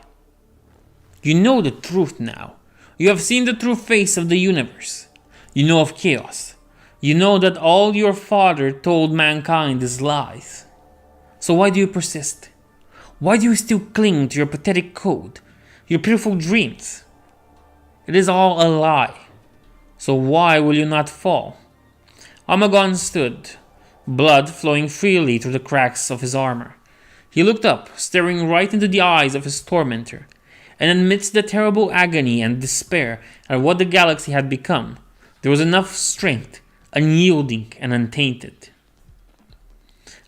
You know the truth now. You have seen the true face of the universe. You know of chaos. You know that all your father told mankind is lies. So why do you persist? Why do you still cling to your pathetic code, your pitiful dreams? It is all a lie. So why will you not fall?" Amagon stood, blood flowing freely through the cracks of his armor. He looked up, staring right into the eyes of his tormentor, and amidst the terrible agony and despair at what the galaxy had become, there was enough strength, unyielding and untainted.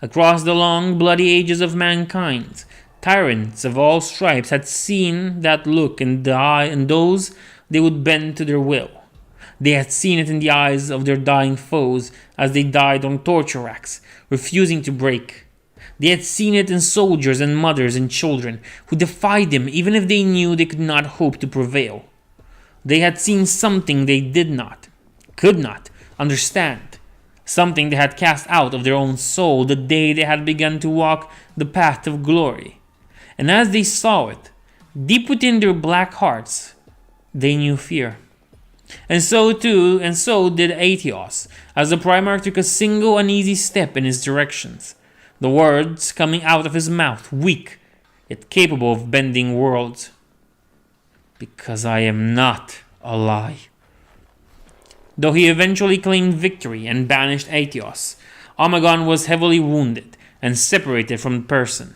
Across the long, bloody ages of mankind, tyrants of all stripes had seen that look in those they would bend to their will. They had seen it in the eyes of their dying foes as they died on torture racks, refusing to break. They had seen it in soldiers and mothers and children who defied them even if they knew they could not hope to prevail. They had seen something they could not understand, something they had cast out of their own soul the day they had begun to walk the path of glory. And as they saw it, deep within their black hearts, they knew fear. And so did Aetios, as the Primarch took a single uneasy step in his directions, the words coming out of his mouth weak, yet capable of bending worlds. "Because I am not a lie." Though he eventually claimed victory and banished Aetios, Amagon was heavily wounded and separated from the person.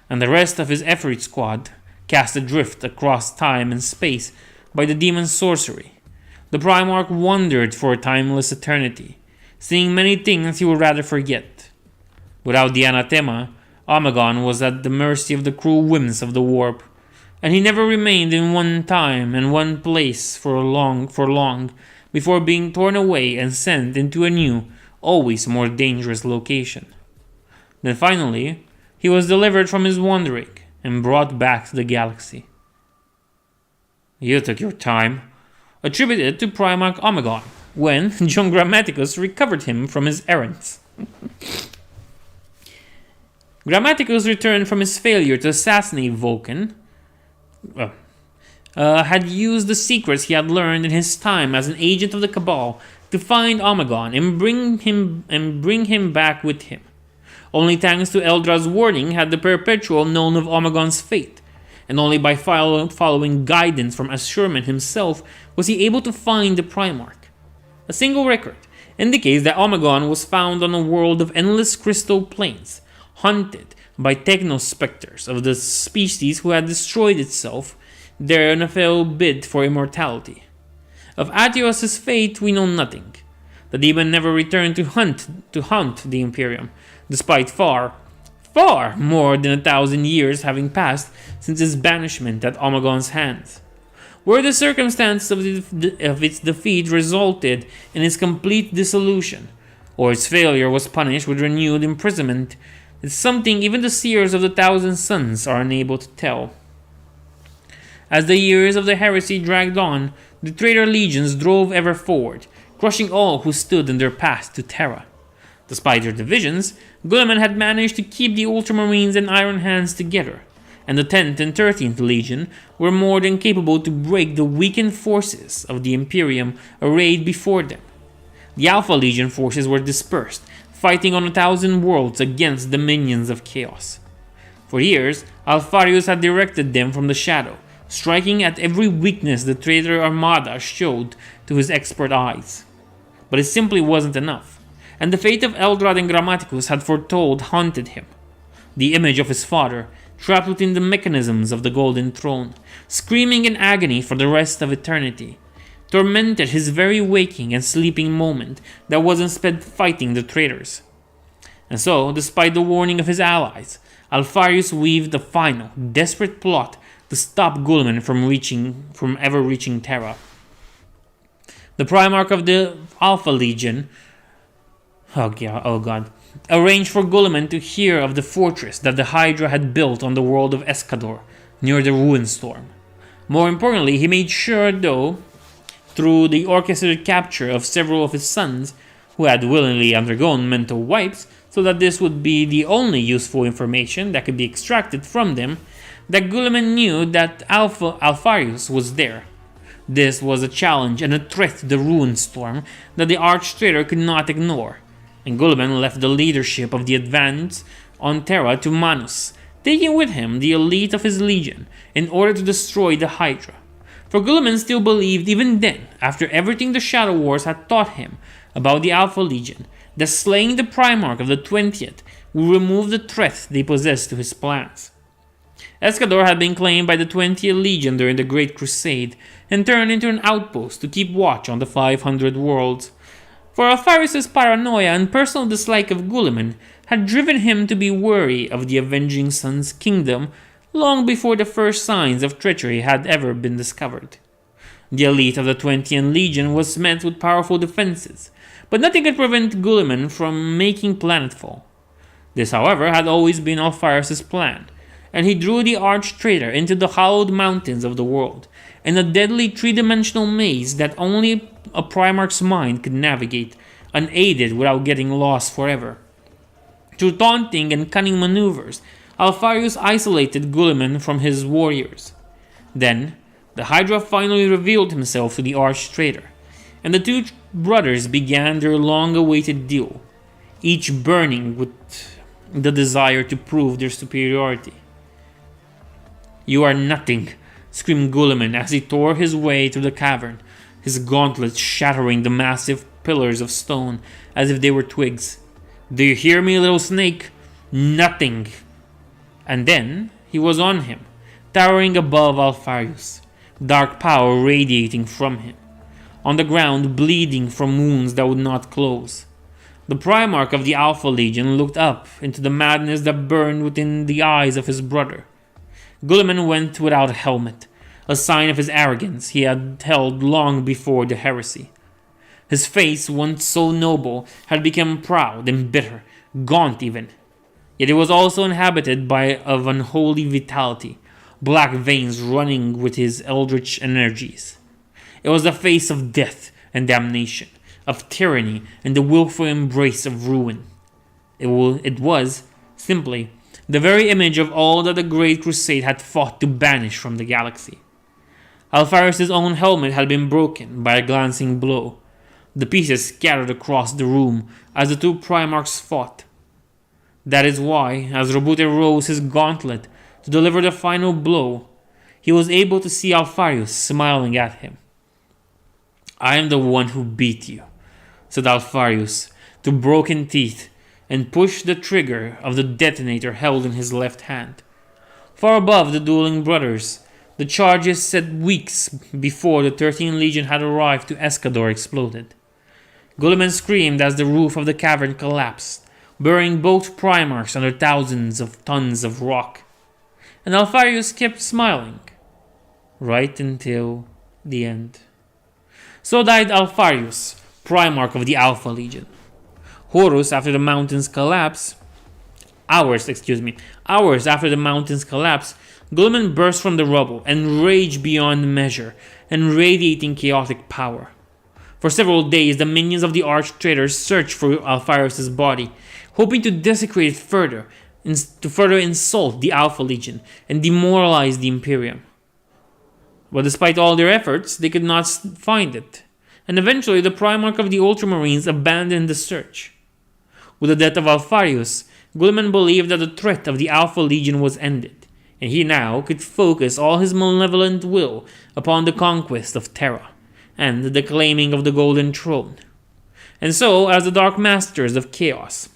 and the rest of his Efreet squad, cast adrift across time and space by the demon's sorcery, the Primarch wandered for a timeless eternity, seeing many things he would rather forget. Without the anathema, Omegon was at the mercy of the cruel whims of the warp, and he never remained in one time and one place for long before being torn away and sent into a new, always more dangerous location. Then finally, he was delivered from his wandering and brought back to the galaxy. You took your time, attributed to Primarch Omegon, when John Grammaticus recovered him from his errands. Grammaticus returned from his failure to assassinate Vulcan, had used the secrets he had learned in his time as an agent of the Cabal to find Omegon and bring him back with him. Only thanks to Eldra's warning had the Perpetual known of Omegon's fate, and only by following guidance from Assurman himself was he able to find the Primarch. A single record indicates that Omegon was found on a world of endless crystal plains, hunted by technospecters of the species who had destroyed itself there in a fail bid for immortality. Of Atios' fate we know nothing. The demon never returned to hunt the Imperium, despite far more than 1,000 years having passed since his banishment at Omegon's hands. Where the circumstance of its defeat resulted in his complete dissolution, or its failure was punished with renewed imprisonment, is something even the seers of the Thousand Suns are unable to tell. As the years of the heresy dragged on, the traitor legions drove ever forward, crushing all who stood in their path to Terra. Despite their divisions, Guilliman had managed to keep the Ultramarines and Iron Hands together, and the 10th and 13th Legion were more than capable to break the weakened forces of the Imperium arrayed before them. The Alpha Legion forces were dispersed, fighting on 1,000 worlds against the minions of Chaos. For years, Alfarius had directed them from the shadow, striking at every weakness the traitor Armada showed to his expert eyes. But it simply wasn't enough, and the fate of Eldrad and Grammaticus had foretold haunted him. The image of his father, trapped within the mechanisms of the Golden Throne, screaming in agony for the rest of eternity, tormented his very waking and sleeping moment that wasn't spent fighting the traitors. And so, despite the warning of his allies, Alfarius weaved a final, desperate plot to stop Guilliman from ever reaching Terra. The Primarch of the Alpha Legion, arranged for Guilliman to hear of the fortress that the Hydra had built on the world of Escador, near the Ruinstorm. More importantly, he made sure, though, through the orchestrated capture of several of his sons, who had willingly undergone mental wipes, so that this would be the only useful information that could be extracted from them, that Guilliman knew that Alfarius was there. This was a challenge and a threat to the Ruinstorm that the Arch-Traitor could not ignore, and Guilliman left the leadership of the advance on Terra to Manus, taking with him the elite of his legion in order to destroy the Hydra. For Guilliman still believed even then, after everything the Shadow Wars had taught him about the Alpha Legion, that slaying the Primarch of the 20th would remove the threat they possessed to his plans. Escador had been claimed by the 20th Legion during the Great Crusade and turned into an outpost to keep watch on the 500 worlds. For Alfarius' paranoia and personal dislike of Guilliman had driven him to be wary of the Avenging Sun's kingdom long before the first signs of treachery had ever been discovered. The elite of the 20th Legion was met with powerful defenses, but nothing could prevent Guilliman from making planetfall. This, however, had always been Alfarius' plan, and he drew the Arch-Traitor into the hallowed mountains of the world, in a deadly three-dimensional maze that only a Primarch's mind could navigate, unaided without getting lost forever. Through taunting and cunning maneuvers, Alfarius isolated Guilliman from his warriors. Then, the Hydra finally revealed himself to the Arch-Traitor, and the two brothers began their long-awaited duel, each burning with the desire to prove their superiority. "You are nothing," screamed Guilliman as he tore his way through the cavern, his gauntlets shattering the massive pillars of stone as if they were twigs. "Do you hear me, little snake? Nothing." And then he was on him, towering above Alpharius, dark power radiating from him. On the ground, bleeding from wounds that would not close. The Primarch of the Alpha Legion looked up into the madness that burned within the eyes of his brother. Guilliman went without a helmet, a sign of his arrogance he had held long before the heresy. His face, once so noble, had become proud and bitter, gaunt even. Yet it was also inhabited of unholy vitality, black veins running with his eldritch energies. It was the face of death and damnation, of tyranny and the willful embrace of ruin. It was, simply, the very image of all that the Great Crusade had fought to banish from the galaxy. Alpharius' own helmet had been broken by a glancing blow, the pieces scattered across the room as the two Primarchs fought. That is why, as Robute rose his gauntlet to deliver the final blow, he was able to see Alpharius smiling at him. "I am the one who beat you," said Alpharius, to broken teeth, and pushed the trigger of the detonator held in his left hand. Far above the dueling brothers, the charges set weeks before the 13th Legion had arrived to Escador exploded. Guilliman screamed as the roof of the cavern collapsed, burying both Primarchs under thousands of tons of rock. And Alpharius kept smiling, right until the end. So died Alpharius, Primarch of the Alpha Legion. Hours after the mountain's collapse, Guilliman burst from the rubble, enraged beyond measure, and radiating chaotic power. For several days, the minions of the arch-traitors searched for Alpharius' body, hoping to desecrate it further, to further insult the Alpha Legion and demoralize the Imperium. But despite all their efforts, they could not find it, and eventually the Primarch of the Ultramarines abandoned the search. With the death of Alpharius, Guilliman believed that the threat of the Alpha Legion was ended, and he now could focus all his malevolent will upon the conquest of Terra and the claiming of the Golden Throne. And so, as the Dark Masters of Chaos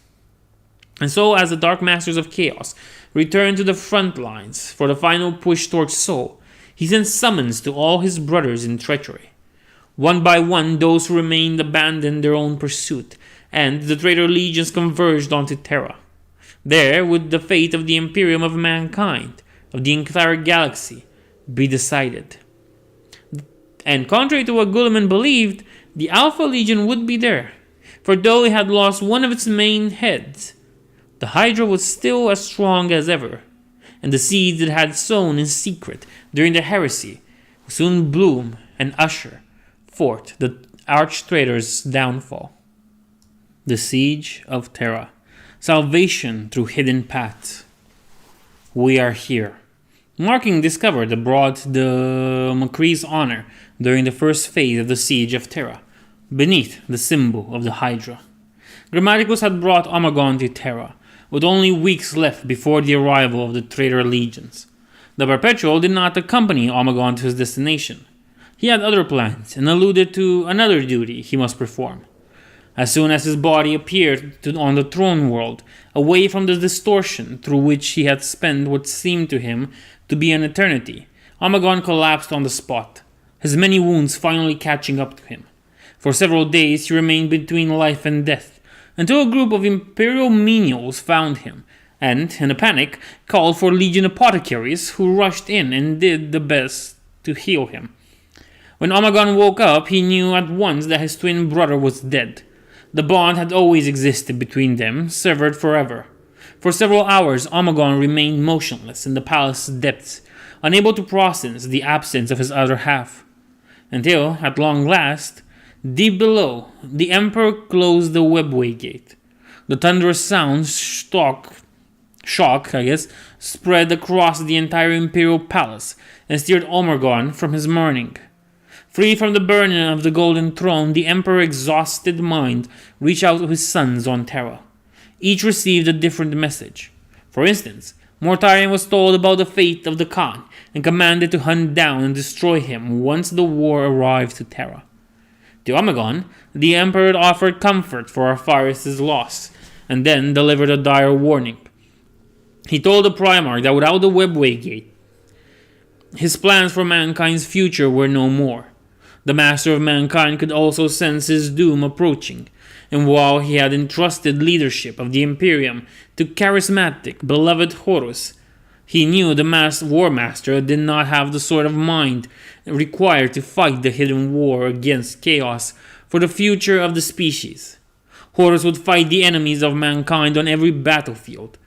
returned to the front lines for the final push towards Sol, he sent summons to all his brothers in treachery. One by one, those who remained abandoned their own pursuit, and the traitor legions converged onto Terra. There would the fate of the Imperium of mankind, of the entire galaxy, be decided. And contrary to what Guilliman believed, the Alpha Legion would be there, for though it had lost one of its main heads, the Hydra was still as strong as ever, and the seeds it had sown in secret during the heresy would soon bloom and usher forth the arch-traitor's downfall. The Siege of Terra. Salvation through hidden paths. We are here. Marking discovered that brought the McCree's honor during the first phase of the Siege of Terra, beneath the symbol of the Hydra. Grammaticus had brought Omegon to Terra, with only weeks left before the arrival of the traitor legions. The Perpetual did not accompany Omegon to his destination. He had other plans and alluded to another duty he must perform. As soon as his body appeared on the throne world, away from the distortion through which he had spent what seemed to him to be an eternity, Omegon collapsed on the spot, his many wounds finally catching up to him. For several days he remained between life and death, until a group of Imperial menials found him, and, in a panic, called for Legion apothecaries who rushed in and did the best to heal him. When Omegon woke up, he knew at once that his twin brother was dead. The bond had always existed between them, severed forever. For several hours, Omegon remained motionless in the palace depths, unable to process the absence of his other half. Until, at long last, deep below, the Emperor closed the webway gate. The thunderous sounds spread across the entire Imperial palace and steered Omegon from his mourning. Free from the burden of the Golden Throne, the Emperor's exhausted mind reached out to his sons on Terra. Each received a different message. For instance, Mortarion was told about the fate of the Khan and commanded to hunt down and destroy him once the war arrived to Terra. To Omegon, the Emperor offered comfort for Alpharius' loss, and then delivered a dire warning. He told the Primarch that without the Webway Gate, his plans for mankind's future were no more. The Master of Mankind could also sense his doom approaching, and while he had entrusted leadership of the Imperium to charismatic, beloved Horus, he knew the War Master did not have the sort of mind required to fight the hidden war against chaos for the future of the species. Horus would fight the enemies of mankind on every battlefield,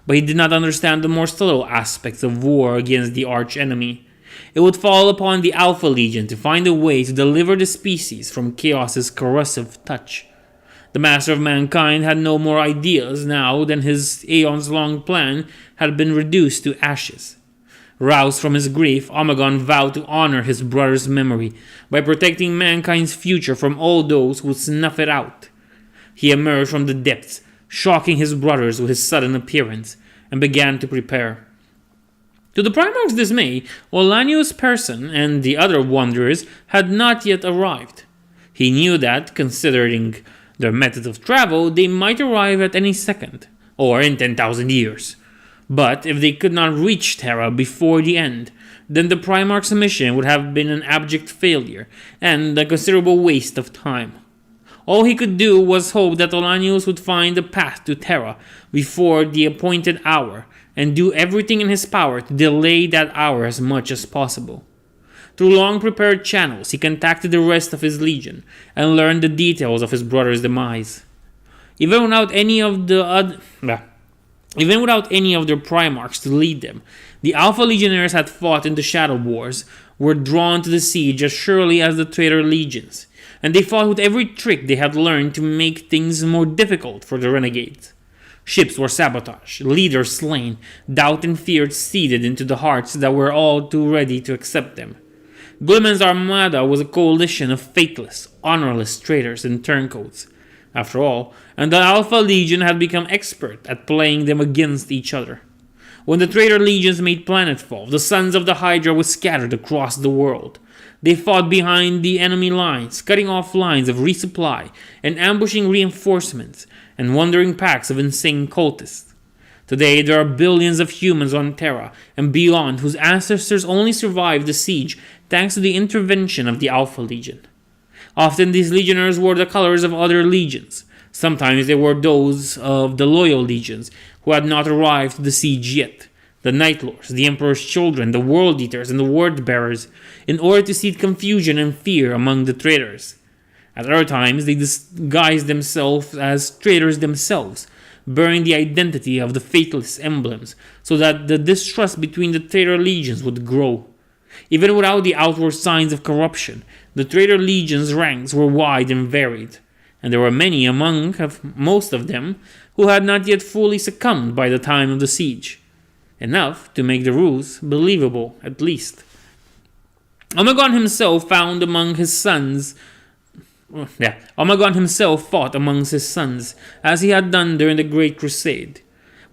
but he did not understand the more subtle aspects of war against the arch-enemy. It would fall upon the Alpha Legion to find a way to deliver the species from Chaos's corrosive touch. The Master of Mankind had no more ideas now than his aeons-long plan had been reduced to ashes. Roused from his grief, Omegon vowed to honor his brother's memory by protecting mankind's future from all those who would snuff it out. He emerged from the depths, shocking his brothers with his sudden appearance, and began to prepare. To the Primarch's dismay, Olanius' person and the other wanderers had not yet arrived. He knew that, considering their method of travel, they might arrive at any second, or in 10,000 years. But if they could not reach Terra before the end, then the Primarch's mission would have been an abject failure and a considerable waste of time. All he could do was hope that Olanius would find a path to Terra before the appointed hour, and do everything in his power to delay that hour as much as possible. Through long-prepared channels, he contacted the rest of his legion and learned the details of his brother's demise. Even without any of their Primarchs to lead them, the Alpha Legionnaires had fought in the Shadow Wars, were drawn to the siege as surely as the traitor legions, and they fought with every trick they had learned to make things more difficult for the renegades. Ships were sabotaged, leaders slain, doubt and fear seeded into the hearts that were all too ready to accept them. Guilliman's armada was a coalition of faithless, honorless traitors and turncoats, after all, and the Alpha Legion had become expert at playing them against each other. When the traitor legions made planetfall, the sons of the Hydra were scattered across the world. They fought behind the enemy lines, cutting off lines of resupply and ambushing reinforcements and wandering packs of insane cultists. Today, there are billions of humans on Terra and beyond whose ancestors only survived the siege thanks to the intervention of the Alpha Legion. Often these legionnaires wore the colors of other legions. Sometimes they were those of the loyal legions who had not arrived to the siege yet. The Night Lords, the Emperor's children, the World Eaters, and the Word Bearers, in order to seed confusion and fear among the traitors. At other times, they disguised themselves as traitors themselves, bearing the identity of the faithless emblems, so that the distrust between the traitor legions would grow. Even without the outward signs of corruption, the traitor legions' ranks were wide and varied, and there were many most of them, who had not yet fully succumbed by the time of the siege. Enough to make the ruse believable, at least. Omegon himself fought among his sons, as he had done during the Great Crusade.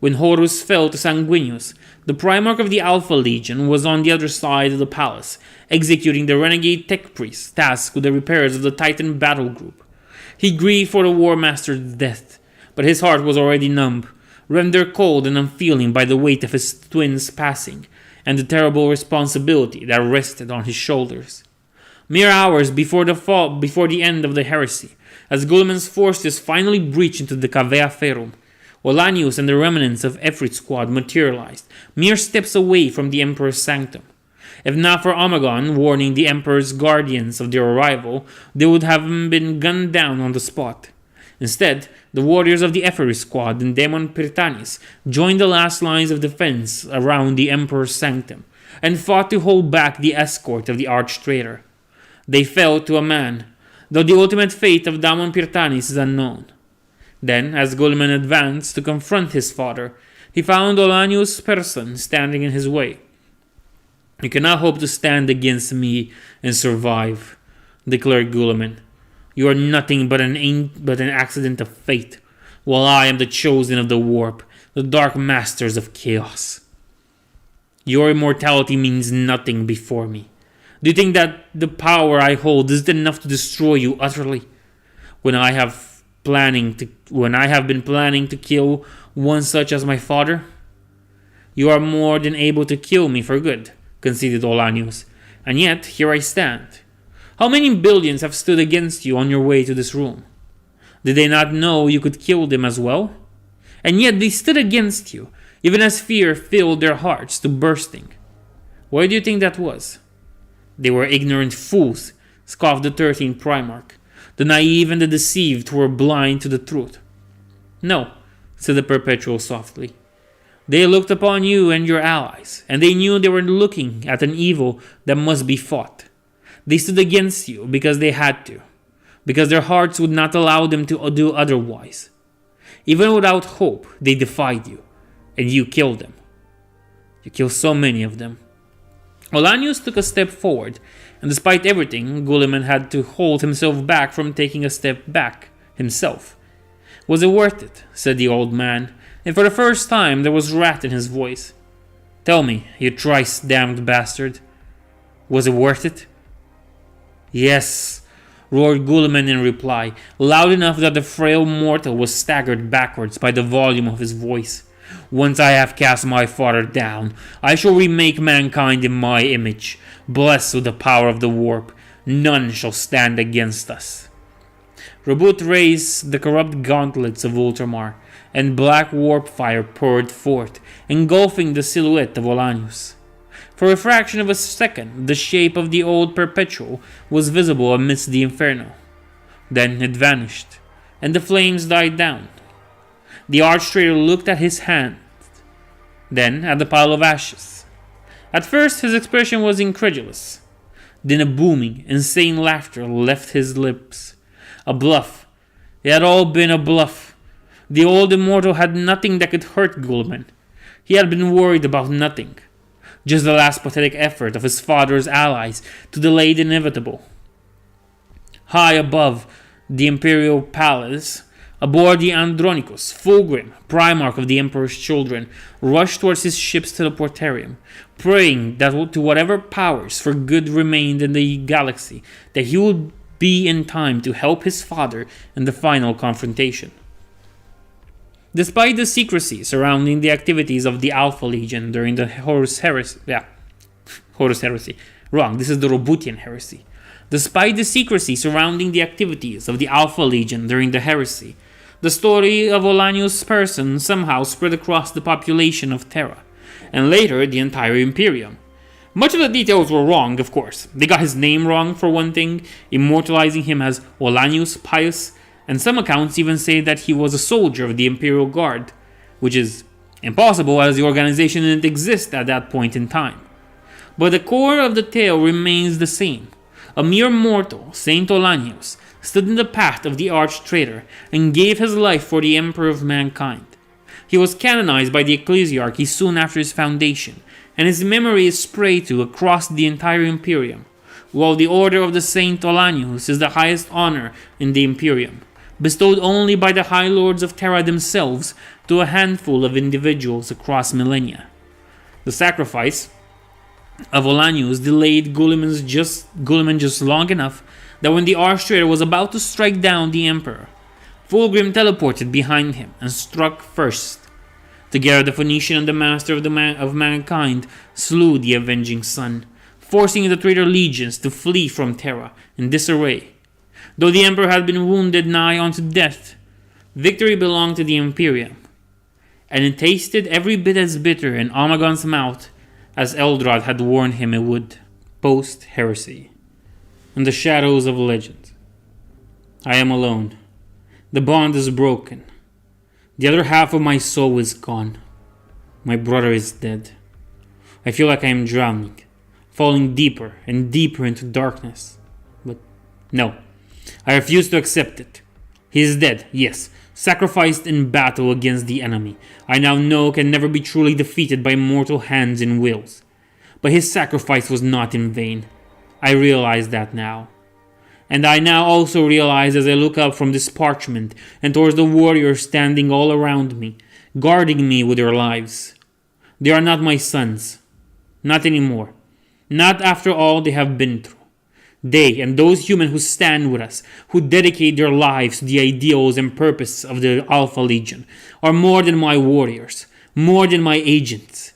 When Horus fell to Sanguinius, the Primarch of the Alpha Legion was on the other side of the palace, executing the renegade tech priest tasked with the repairs of the Titan battle group. He grieved for the War Master's death, but his heart was already numb, rendered cold and unfeeling by the weight of his twin's passing, and the terrible responsibility that rested on his shoulders. Mere hours before the end of the heresy, as Guilliman's forces finally breached into the Cavea Ferum, Olanius and the remnants of Efrit's squad materialized, mere steps away from the Emperor's sanctum. If not for Omegon warning the Emperor's guardians of their arrival, they would have been gunned down on the spot. Instead, the warriors of the Efrit squad and Daemon Prytanis joined the last lines of defense around the Emperor's sanctum, and fought to hold back the escort of the arch-traitor. They fell to a man, though the ultimate fate of Daemon Prytanis is unknown. Then, as Guilliman advanced to confront his father, he found Olanius' person standing in his way. "You cannot hope to stand against me and survive," declared Guilliman. "You are nothing but an accident of fate, while I am the chosen of the warp, the dark masters of chaos. Your immortality means nothing before me. Do you think that the power I hold is enough to destroy you utterly? When I have been planning to kill one such as my father? You are more than able to kill me for good, conceded Olanius. And yet, here I stand. How many billions have stood against you on your way to this room? Did they not know you could kill them as well? And yet they stood against you, even as fear filled their hearts to bursting. Why do you think that was? They were ignorant fools, scoffed the 13th Primarch. The naive and the deceived were blind to the truth. No, said the Perpetual softly. They looked upon you and your allies, and they knew they were looking at an evil that must be fought. They stood against you because they had to, because their hearts would not allow them to do otherwise. Even without hope, they defied you, and you killed them. You killed so many of them. Olanius took a step forward, and despite everything, Guilliman had to hold himself back from taking a step back himself. Was it worth it? Said the old man, and for the first time there was wrath in his voice. Tell me, you thrice-damned bastard. Was it worth it? Yes, roared Guilliman in reply, loud enough that the frail mortal was staggered backwards by the volume of his voice. Once I have cast my father down, I shall remake mankind in my image. Blessed with the power of the warp, none shall stand against us. Robout raised the corrupt gauntlets of Ultramar, and black warp fire poured forth, engulfing the silhouette of Olanius. For a fraction of a second, the shape of the old Perpetual was visible amidst the inferno. Then it vanished, and the flames died down. The arch-traitor looked at his hand, then at the pile of ashes. At first, his expression was incredulous. Then a booming, insane laughter left his lips. A bluff. It had all been a bluff. The old immortal had nothing that could hurt Guilliman. He had been worried about nothing. Just the last pathetic effort of his father's allies to delay the inevitable. High above the Imperial Palace, aboard the Andronicus, Fulgrim, Primarch of the Emperor's children, rushed towards his ship's teleportarium, praying that to whatever powers for good remained in the galaxy, that he would be in time to help his father in the final confrontation. Despite the secrecy surrounding the activities of the Alpha Legion during the Horus Heresy, Horus Heresy. Wrong, this is the Roboutian Heresy. Despite the secrecy surrounding the activities of the Alpha Legion during the Heresy, the story of Olanius' person somehow spread across the population of Terra, and later the entire Imperium. Much of the details were wrong, of course. They got his name wrong, for one thing, immortalizing him as Olanius Pius, and some accounts even say that he was a soldier of the Imperial Guard, which is impossible as the organization didn't exist at that point in time. But the core of the tale remains the same. A mere mortal, Saint Olanius, stood in the path of the arch-traitor and gave his life for the Emperor of mankind. He was canonized by the Ecclesiarchy soon after his foundation, and his memory is prayed to across the entire Imperium, while the Order of the Saint Olanius is the highest honor in the Imperium, bestowed only by the High Lords of Terra themselves to a handful of individuals across millennia. The sacrifice of Olanius delayed Guilliman just long enough that when the Arch-Traitor was about to strike down the Emperor, Fulgrim teleported behind him and struck first. Together the Phoenician and the Master of mankind slew the avenging Sun, forcing the traitor legions to flee from Terra in disarray. Though the Emperor had been wounded nigh unto death, victory belonged to the Imperium, and it tasted every bit as bitter in Omegon's mouth as Eldrad had warned him it would, post-heresy. In the shadows of legend, I am alone. The bond is broken. The other half of my soul is gone. My brother is dead. I feel like I am drowning, falling deeper and deeper into darkness. But no, I refuse to accept it. He is dead, yes, sacrificed in battle against the enemy. I now know can never be truly defeated by mortal hands and wills. But his sacrifice was not in vain. I realize that now. And I now also realize as I look up from this parchment and towards the warriors standing all around me, guarding me with their lives. They are not my sons. Not anymore. Not after all they have been through. They and those humans who stand with us, who dedicate their lives to the ideals and purpose of the Alpha Legion, are more than my warriors, more than my agents.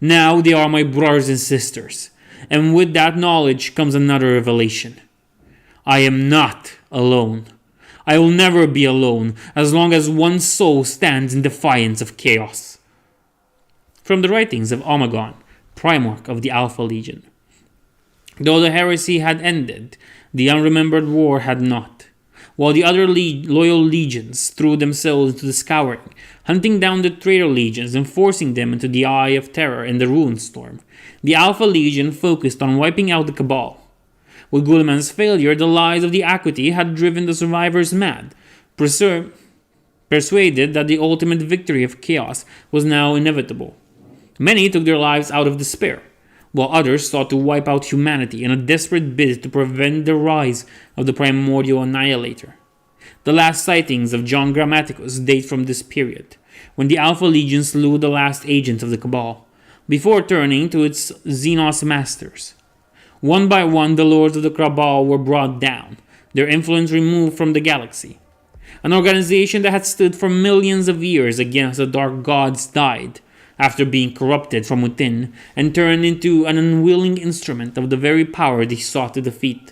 Now they are my brothers and sisters, and with that knowledge comes another revelation. I am not alone. I will never be alone as long as one soul stands in defiance of chaos. From the writings of Omegon, Primarch of the Alpha Legion. Though the heresy had ended, the unremembered war had not. While the other loyal legions threw themselves into the scouring, hunting down the traitor legions and forcing them into the Eye of Terror and the Ruin Storm, the Alpha Legion focused on wiping out the Cabal. With Guilliman's failure, the lies of the Acuity had driven the survivors mad, persuaded that the ultimate victory of chaos was now inevitable. Many took their lives out of despair, while others sought to wipe out humanity in a desperate bid to prevent the rise of the primordial annihilator. The last sightings of John Grammaticus date from this period, when the Alpha Legion slew the last agent of the Cabal, before turning to its Xenos masters. One by one, the lords of the Cabal were brought down, their influence removed from the galaxy. An organization that had stood for millions of years against the dark gods died, after being corrupted from within and turned into an unwilling instrument of the very power they sought to defeat.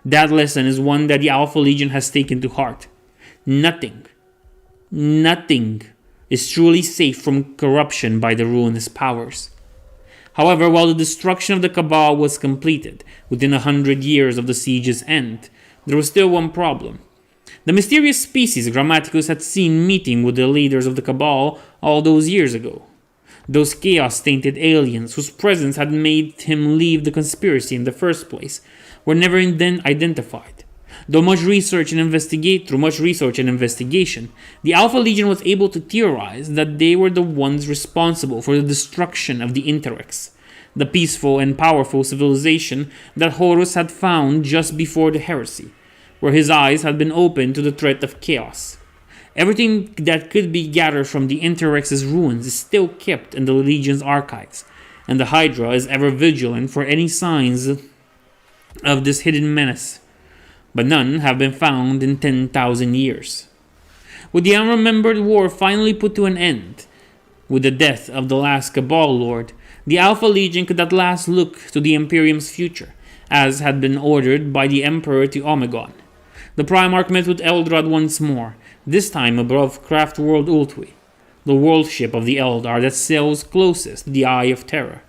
That lesson is one that the Alpha Legion has taken to heart. Nothing is truly safe from corruption by the ruinous powers. However, while the destruction of the Cabal was completed within 100 years of the siege's end, there was still one problem. The mysterious species Grammaticus had seen meeting with the leaders of the Cabal all those years ago. Those chaos-tainted aliens whose presence had made him leave the conspiracy in the first place were never then identified. Through much research and investigation, the Alpha Legion was able to theorize that they were the ones responsible for the destruction of the Interrex, the peaceful and powerful civilization that Horus had found just before the heresy, where his eyes had been opened to the threat of chaos. Everything that could be gathered from the Interrex's ruins is still kept in the Legion's archives, and the Hydra is ever vigilant for any signs of this hidden menace. But none have been found in 10,000 years. With the unremembered war finally put to an end, with the death of the last Cabal Lord, the Alpha Legion could at last look to the Imperium's future, as had been ordered by the Emperor to Omegon. The Primarch met with Eldrad once more, this time above Craftworld Ultwi, the world ship of the Eldar that sails closest to the Eye of Terror.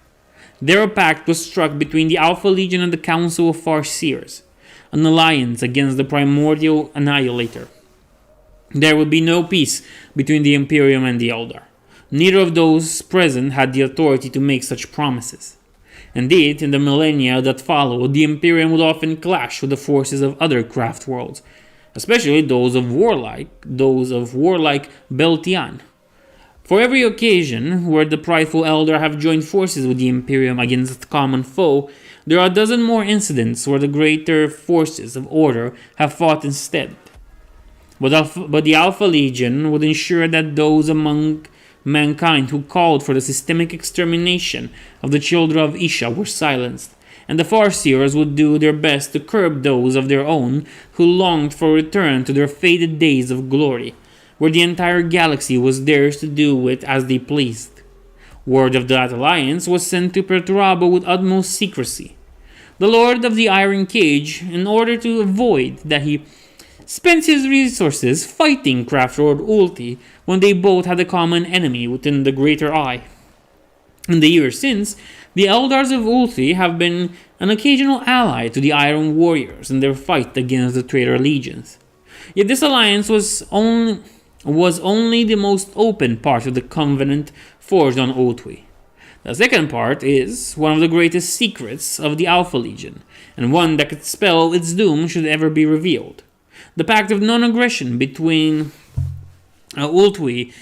There a pact was struck between the Alpha Legion and the Council of Farseers, an alliance against the primordial annihilator. There would be no peace between the Imperium and the Eldar. Neither of those present had the authority to make such promises. Indeed, in the millennia that followed, the Imperium would often clash with the forces of other craft worlds, especially those of warlike Beltian. For every occasion where the prideful Eldar have joined forces with the Imperium against a common foe, there are a dozen more incidents where the greater forces of order have fought instead. But the Alpha Legion would ensure that those among mankind who called for the systemic extermination of the children of Isha were silenced, and the Farseers would do their best to curb those of their own who longed for a return to their faded days of glory, where the entire galaxy was theirs to do with as they pleased. Word of that alliance was sent to Perturabo with utmost secrecy. The Lord of the Iron Cage, in order to avoid that he spent his resources fighting Craftworld Ulti when they both had a common enemy within the Greater Eye. In the years since, the Eldars of Ulti have been an occasional ally to the Iron Warriors in their fight against the traitor legions. Yet this alliance was only the most open part of the covenant forged on Ultwi. The second part is one of the greatest secrets of the Alpha Legion, and one that could spell its doom should ever be revealed. The pact of non-aggression between Ultwi.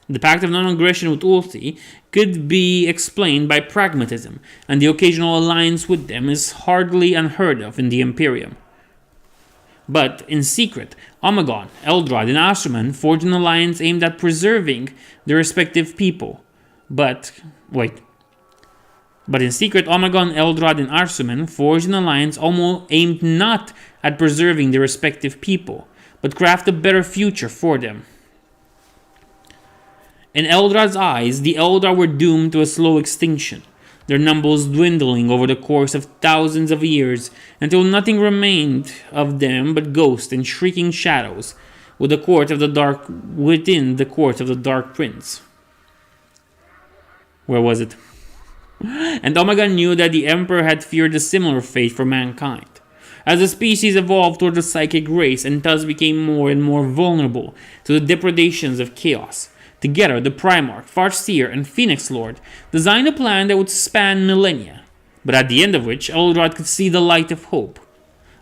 The pact of non-aggression with Ulti could be explained by pragmatism, and the occasional alliance with them is hardly unheard of in the Imperium. But in secret, Omegon, Eldrad, and Asherman forged an alliance aimed at preserving their respective people. But in secret, Omegon, Eldrad, and Arsumen forged an alliance almost aimed not at preserving their respective people, but craft a better future for them. In Eldrad's eyes, the Eldar were doomed to a slow extinction, their numbers dwindling over the course of thousands of years until nothing remained of them but ghosts and shrieking shadows within the court of the Dark Prince. Where was it? And Omega knew that the Emperor had feared a similar fate for mankind. As the species evolved toward the psychic race and thus became more and more vulnerable to the depredations of chaos, together the Primarch, Farseer, and Phoenix Lord designed a plan that would span millennia, but at the end of which Eldrad could see the light of hope.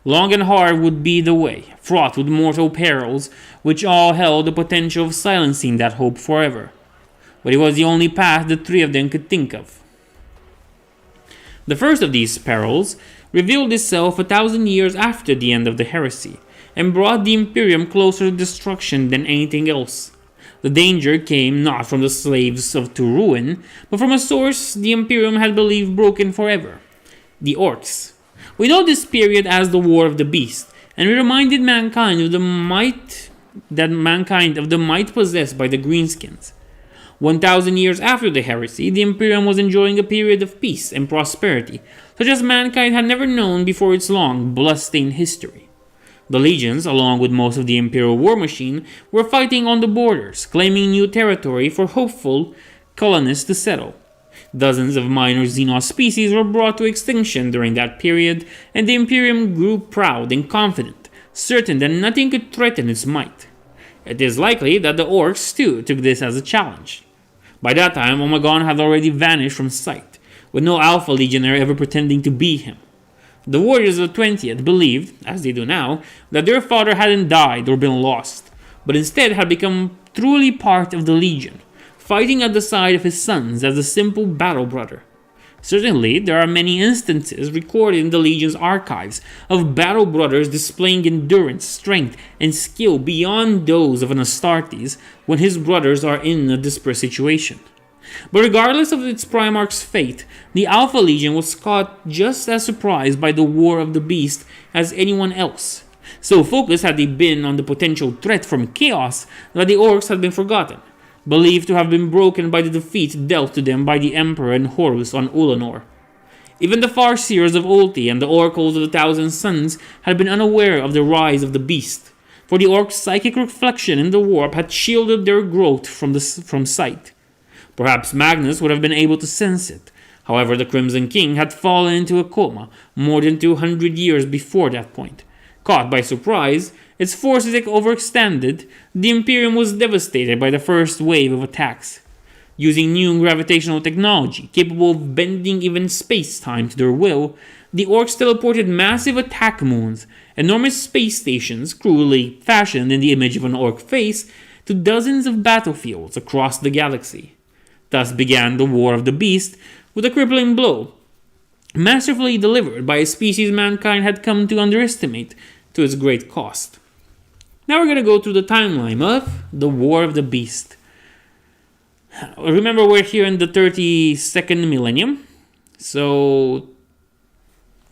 Long and hard would be the way, fraught with mortal perils, which all held the potential of silencing that hope forever. But it was the only path the three of them could think of. The first of these perils revealed itself 1,000 years after the end of the heresy, and brought the Imperium closer to destruction than anything else. The danger came not from the slaves to ruin, but from a source the Imperium had believed broken forever: the Orcs. We know this period as the War of the Beast, and we reminded mankind of the might possessed by the Greenskins. 1,000 years after the heresy, the Imperium was enjoying a period of peace and prosperity, such as mankind had never known before its long, blood-stained history. The legions, along with most of the Imperial war machine, were fighting on the borders, claiming new territory for hopeful colonists to settle. Dozens of minor Xenos species were brought to extinction during that period, and the Imperium grew proud and confident, certain that nothing could threaten its might. It is likely that the Orcs, too, took this as a challenge. By that time, Omegon had already vanished from sight, with no Alpha Legionary ever pretending to be him. The warriors of the 20th believed, as they do now, that their father hadn't died or been lost, but instead had become truly part of the Legion, fighting at the side of his sons as a simple battle brother. Certainly, there are many instances recorded in the Legion's archives of battle brothers displaying endurance, strength, and skill beyond those of an Astartes when his brothers are in a desperate situation. But regardless of its Primarch's fate, the Alpha Legion was caught just as surprised by the War of the Beast as anyone else. So focused had they been on the potential threat from chaos that the Orcs had been forgotten, believed to have been broken by the defeat dealt to them by the Emperor and Horus on Ulanor. Even the Farseers of Ulti and the Oracles of the Thousand Suns had been unaware of the rise of the beast, for the Orcs' psychic reflection in the warp had shielded their growth from sight. Perhaps Magnus would have been able to sense it. However, the Crimson King had fallen into a coma more than 200 years before that point. Caught by surprise, its forces overextended, the Imperium was devastated by the first wave of attacks. Using new gravitational technology, capable of bending even space-time to their will, the Orcs teleported massive attack moons, enormous space stations, cruelly fashioned in the image of an Orc face, to dozens of battlefields across the galaxy. Thus began the War of the Beast, with a crippling blow, masterfully delivered by a species mankind had come to underestimate to its great cost. Now we're going to go through the timeline of the War of the Beast. Remember, we're here in the 32nd millennium, so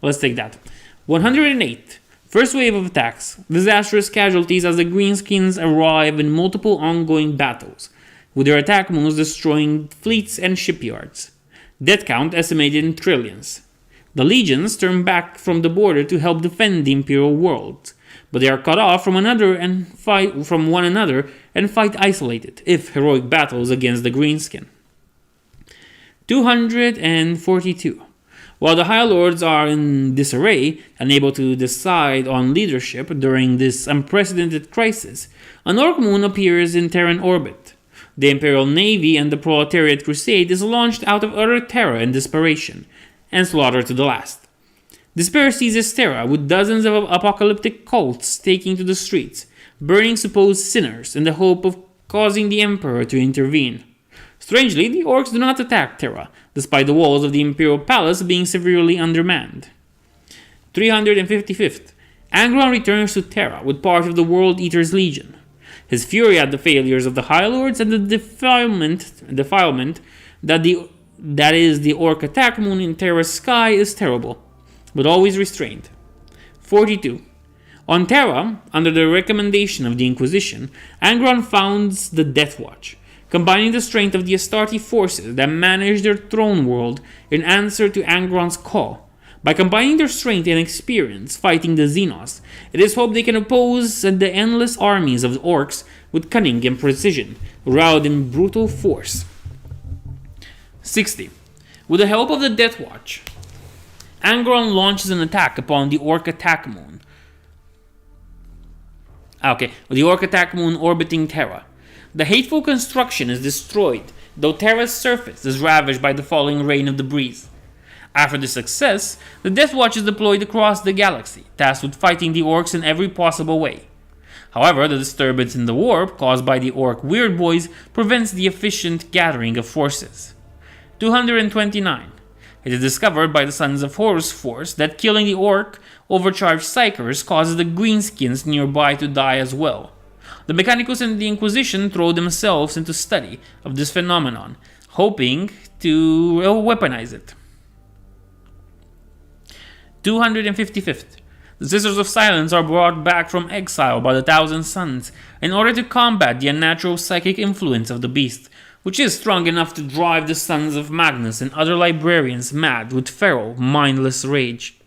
let's take that. 108. First wave of attacks. Disastrous casualties as the Greenskins arrive in multiple ongoing battles, with their attack moons destroying fleets and shipyards. Death count estimated in trillions. The legions turn back from the border to help defend the Imperial world, but they are cut off from one another and fight isolated, if heroic battles against the Greenskin. 242. While the High Lords are in disarray, unable to decide on leadership during this unprecedented crisis, an Orc moon appears in Terran orbit. The Imperial Navy and the Proletariat Crusade is launched out of utter terror and desperation, and slaughter to the last. Despair seizes Terra, with dozens of apocalyptic cults taking to the streets, burning supposed sinners in the hope of causing the Emperor to intervene. Strangely, the Orcs do not attack Terra, despite the walls of the Imperial Palace being severely undermanned. 355th. Angron returns to Terra with part of the World Eater's Legion. His fury at the failures of the High Lords and the defilement that is the Orc attack moon in Terra's sky is terrible, but always restrained. 42. On Terra, under the recommendation of the Inquisition, Angron founds the Death Watch, combining the strength of the Astartes forces that manage their throne world in answer to Angron's call. By combining their strength and experience fighting the Xenos, it is hoped they can oppose the endless armies of the orcs with cunning and precision, routed in brutal force. 60. With the help of the Death Watch, Angron launches an attack upon the Orc attack moon. The Orc attack moon orbiting Terra. The hateful construction is destroyed, though Terra's surface is ravaged by the falling rain of debris. After this success, the Death Watch is deployed across the galaxy, tasked with fighting the orcs in every possible way. However, the disturbance in the warp caused by the orc weird boys prevents the efficient gathering of forces. 229. It is discovered by the Sons of Horus force that killing the orc overcharged psychers causes the greenskins nearby to die as well. The Mechanicus and the Inquisition throw themselves into study of this phenomenon, hoping to weaponize it. 255th. The Sisters of Silence are brought back from exile by the Thousand Suns in order to combat the unnatural psychic influence of the beast, which is strong enough to drive the Sons of Magnus and other librarians mad with feral, mindless rage.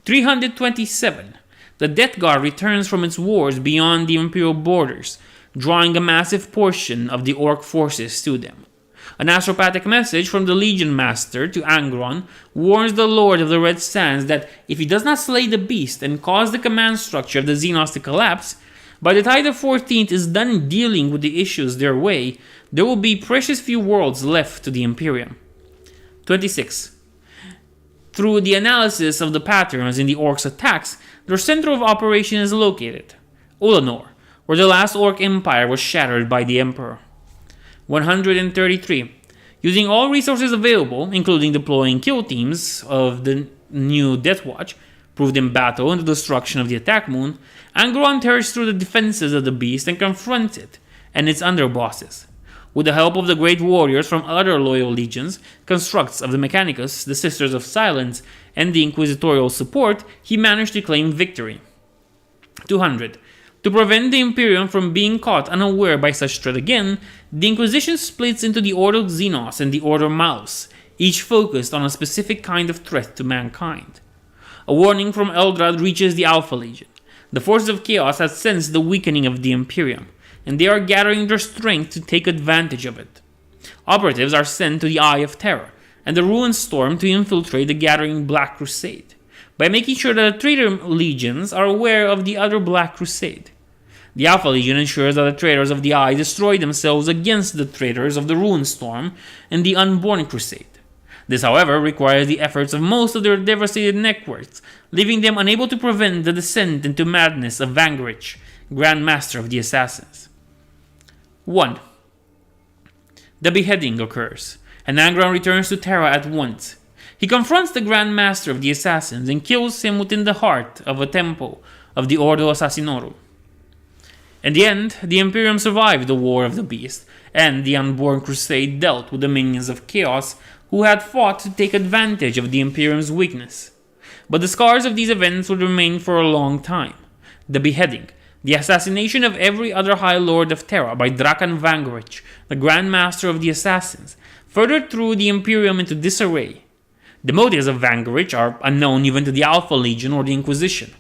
327. The Death Guard returns from its wars beyond the Imperial borders, drawing a massive portion of the Orc forces to them. An astropathic message from the Legion Master to Angron warns the Lord of the Red Sands that if he does not slay the beast and cause the command structure of the Xenos to collapse, by the time the 14th is done dealing with the issues their way, there will be precious few worlds left to the Imperium. 26. Through the analysis of the patterns in the Orcs' attacks, their center of operation is located, Ulanor, where the last Orc Empire was shattered by the Emperor. 133. Using all resources available, including deploying kill teams of the new Death Watch, proved in battle and the destruction of the attack moon, Angron tears through the defenses of the beast and confronts it and its underbosses. With the help of the great warriors from other loyal legions, constructs of the Mechanicus, the Sisters of Silence, and the Inquisitorial support, he managed to claim victory. 200. To prevent the Imperium from being caught unaware by such threat again, the Inquisition splits into the Order Xenos and the Order Malus, each focused on a specific kind of threat to mankind. A warning from Eldrad reaches the Alpha Legion. The forces of Chaos have sensed the weakening of the Imperium, and they are gathering their strength to take advantage of it. Operatives are sent to the Eye of Terror and the Ruined Storm to infiltrate the gathering Black Crusade, by making sure that the traitor legions are aware of the other Black Crusade. The Alpha Legion ensures that the traitors of the Eye destroy themselves against the traitors of the Ruined Storm and the Unborn Crusade. This, however, requires the efforts of most of their devastated networks, leaving them unable to prevent the descent into madness of Vangrich, Grand Master of the Assassins. 1. The beheading occurs, and Angron returns to Terra at once. He confronts the Grand Master of the Assassins and kills him within the heart of a temple of the Ordo Assassinorum. In the end, the Imperium survived the War of the Beast, and the Unborn Crusade dealt with the minions of Chaos who had fought to take advantage of the Imperium's weakness. But the scars of these events would remain for a long time. The beheading, the assassination of every other High Lord of Terra by Drakan Vangrich, the Grand Master of the Assassins, further threw the Imperium into disarray. The motives of Vangrich are unknown even to the Alpha Legion or the Inquisition.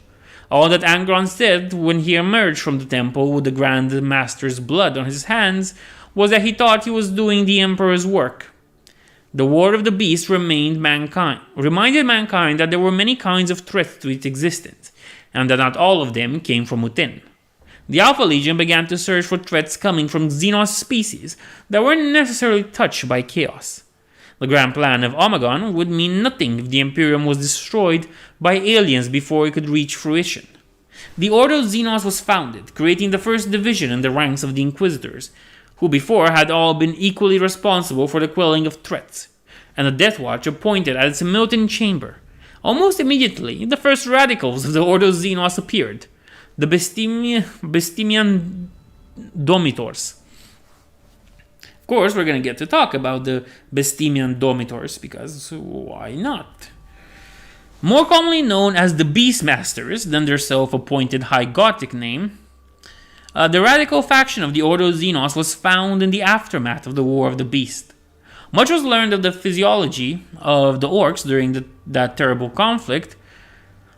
All that Angron said when he emerged from the temple with the Grand Master's blood on his hands was that he thought he was doing the Emperor's work. The War of the Beast reminded mankind that there were many kinds of threats to its existence, and that not all of them came from within. The Alpha Legion began to search for threats coming from Xenos species that weren't necessarily touched by chaos. The grand plan of Omegon would mean nothing if the Imperium was destroyed by aliens before it could reach fruition. The Order of Xenos was founded, creating the first division in the ranks of the Inquisitors, who before had all been equally responsible for the quelling of threats, and the Death Watch appointed at its Milton chamber. Almost immediately, the first radicals of the Order of Xenos appeared, the Bestimian Domitors. Of course, we're going to get to talk about the Bestimian Domitors, because why not? More commonly known as the Beastmasters than their self-appointed High Gothic name, The radical faction of the Ordo Xenos was found in the aftermath of the War of the Beast. Much was learned of the physiology of the orcs during that terrible conflict.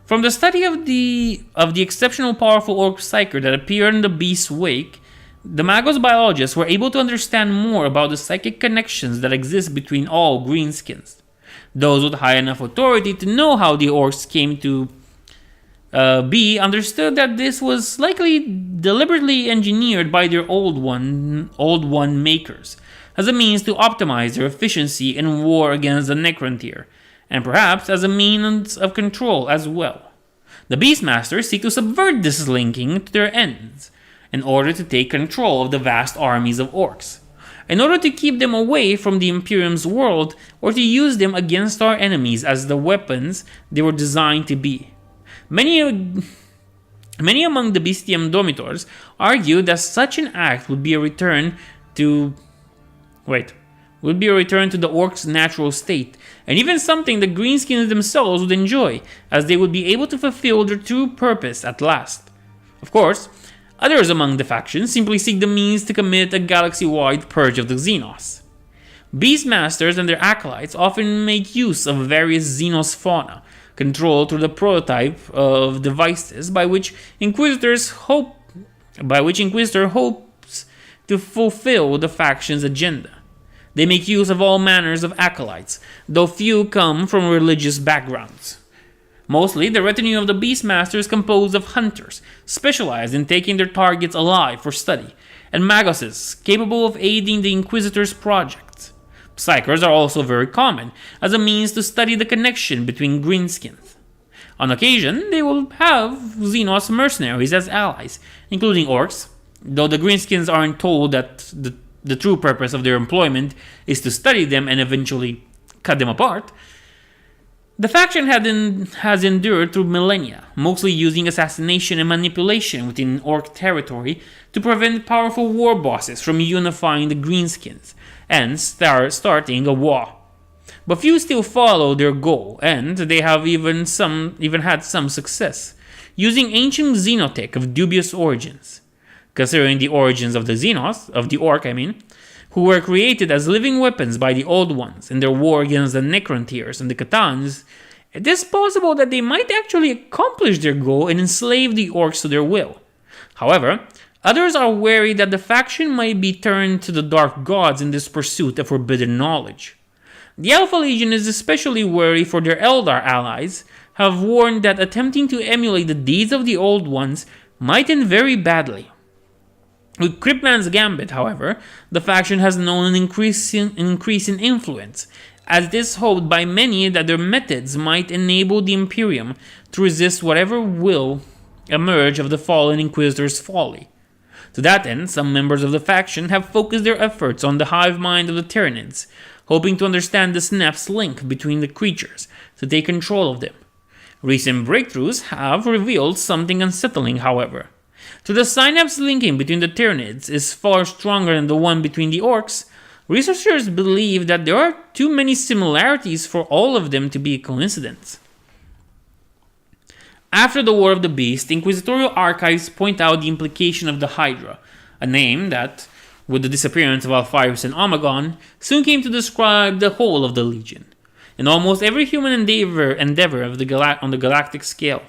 From the study of the exceptional powerful orc psyker that appeared in the Beast's wake, the Magos biologists were able to understand more about the psychic connections that exist between all greenskins. Those with high enough authority to know how the orcs came to be understood that this was likely deliberately engineered by their old one makers as a means to optimize their efficiency in war against the Necrontyr, and perhaps as a means of control as well. The Beastmasters seek to subvert this linking to their ends in order to take control of the vast armies of orcs, in order to keep them away from the Imperium's world or to use them against our enemies as the weapons they were designed to be. Many among the Bestium Domitors argued that such an act would be a return to the orcs' natural state, and even something the greenskins themselves would enjoy, as they would be able to fulfill their true purpose at last. Of course, others among the factions simply seek the means to commit a galaxy-wide purge of the Xenos. Beastmasters and their acolytes often make use of various Xenos fauna, controlled through the prototype of devices by which Inquisitor hopes to fulfill the faction's agenda. They make use of all manners of acolytes, though few come from religious backgrounds. Mostly, the retinue of the Beastmaster is composed of hunters, specialized in taking their targets alive for study, and magoses, capable of aiding the Inquisitor's projects. Psychers are also very common, as a means to study the connection between greenskins. On occasion, they will have Xenos mercenaries as allies, including orcs, though the greenskins aren't told that the true purpose of their employment is to study them and eventually cut them apart. The faction has endured through millennia, mostly using assassination and manipulation within orc territory to prevent powerful war bosses from unifying the greenskins and starting a war. But few still follow their goal, and they have even had some success, using ancient xenotech of dubious origins. Considering the origins of the orc, who were created as living weapons by the Old Ones in their war against the Necrontyrs and the Catans, it is possible that they might actually accomplish their goal and enslave the orcs to their will. However, others are wary that the faction might be turned to the Dark Gods in this pursuit of forbidden knowledge. The Alpha Legion is especially wary, for their Eldar allies have warned that attempting to emulate the deeds of the Old Ones might end very badly. With Cryptman's Gambit, however, the faction has known an increase in influence, as it is hoped by many that their methods might enable the Imperium to resist whatever will emerge of the fallen Inquisitor's folly. To that end, some members of the faction have focused their efforts on the hive mind of the Tyranids, hoping to understand the Synapse link between the creatures to take control of them. Recent breakthroughs have revealed something unsettling, however. Though the synapse linking between the Tyranids is far stronger than the one between the orcs, researchers believe that there are too many similarities for all of them to be a coincidence. After the War of the Beast, Inquisitorial archives point out the implication of the Hydra, a name that, with the disappearance of Alphyrus and Omegon, soon came to describe the whole of the Legion, in almost every human endeavor on the galactic scale.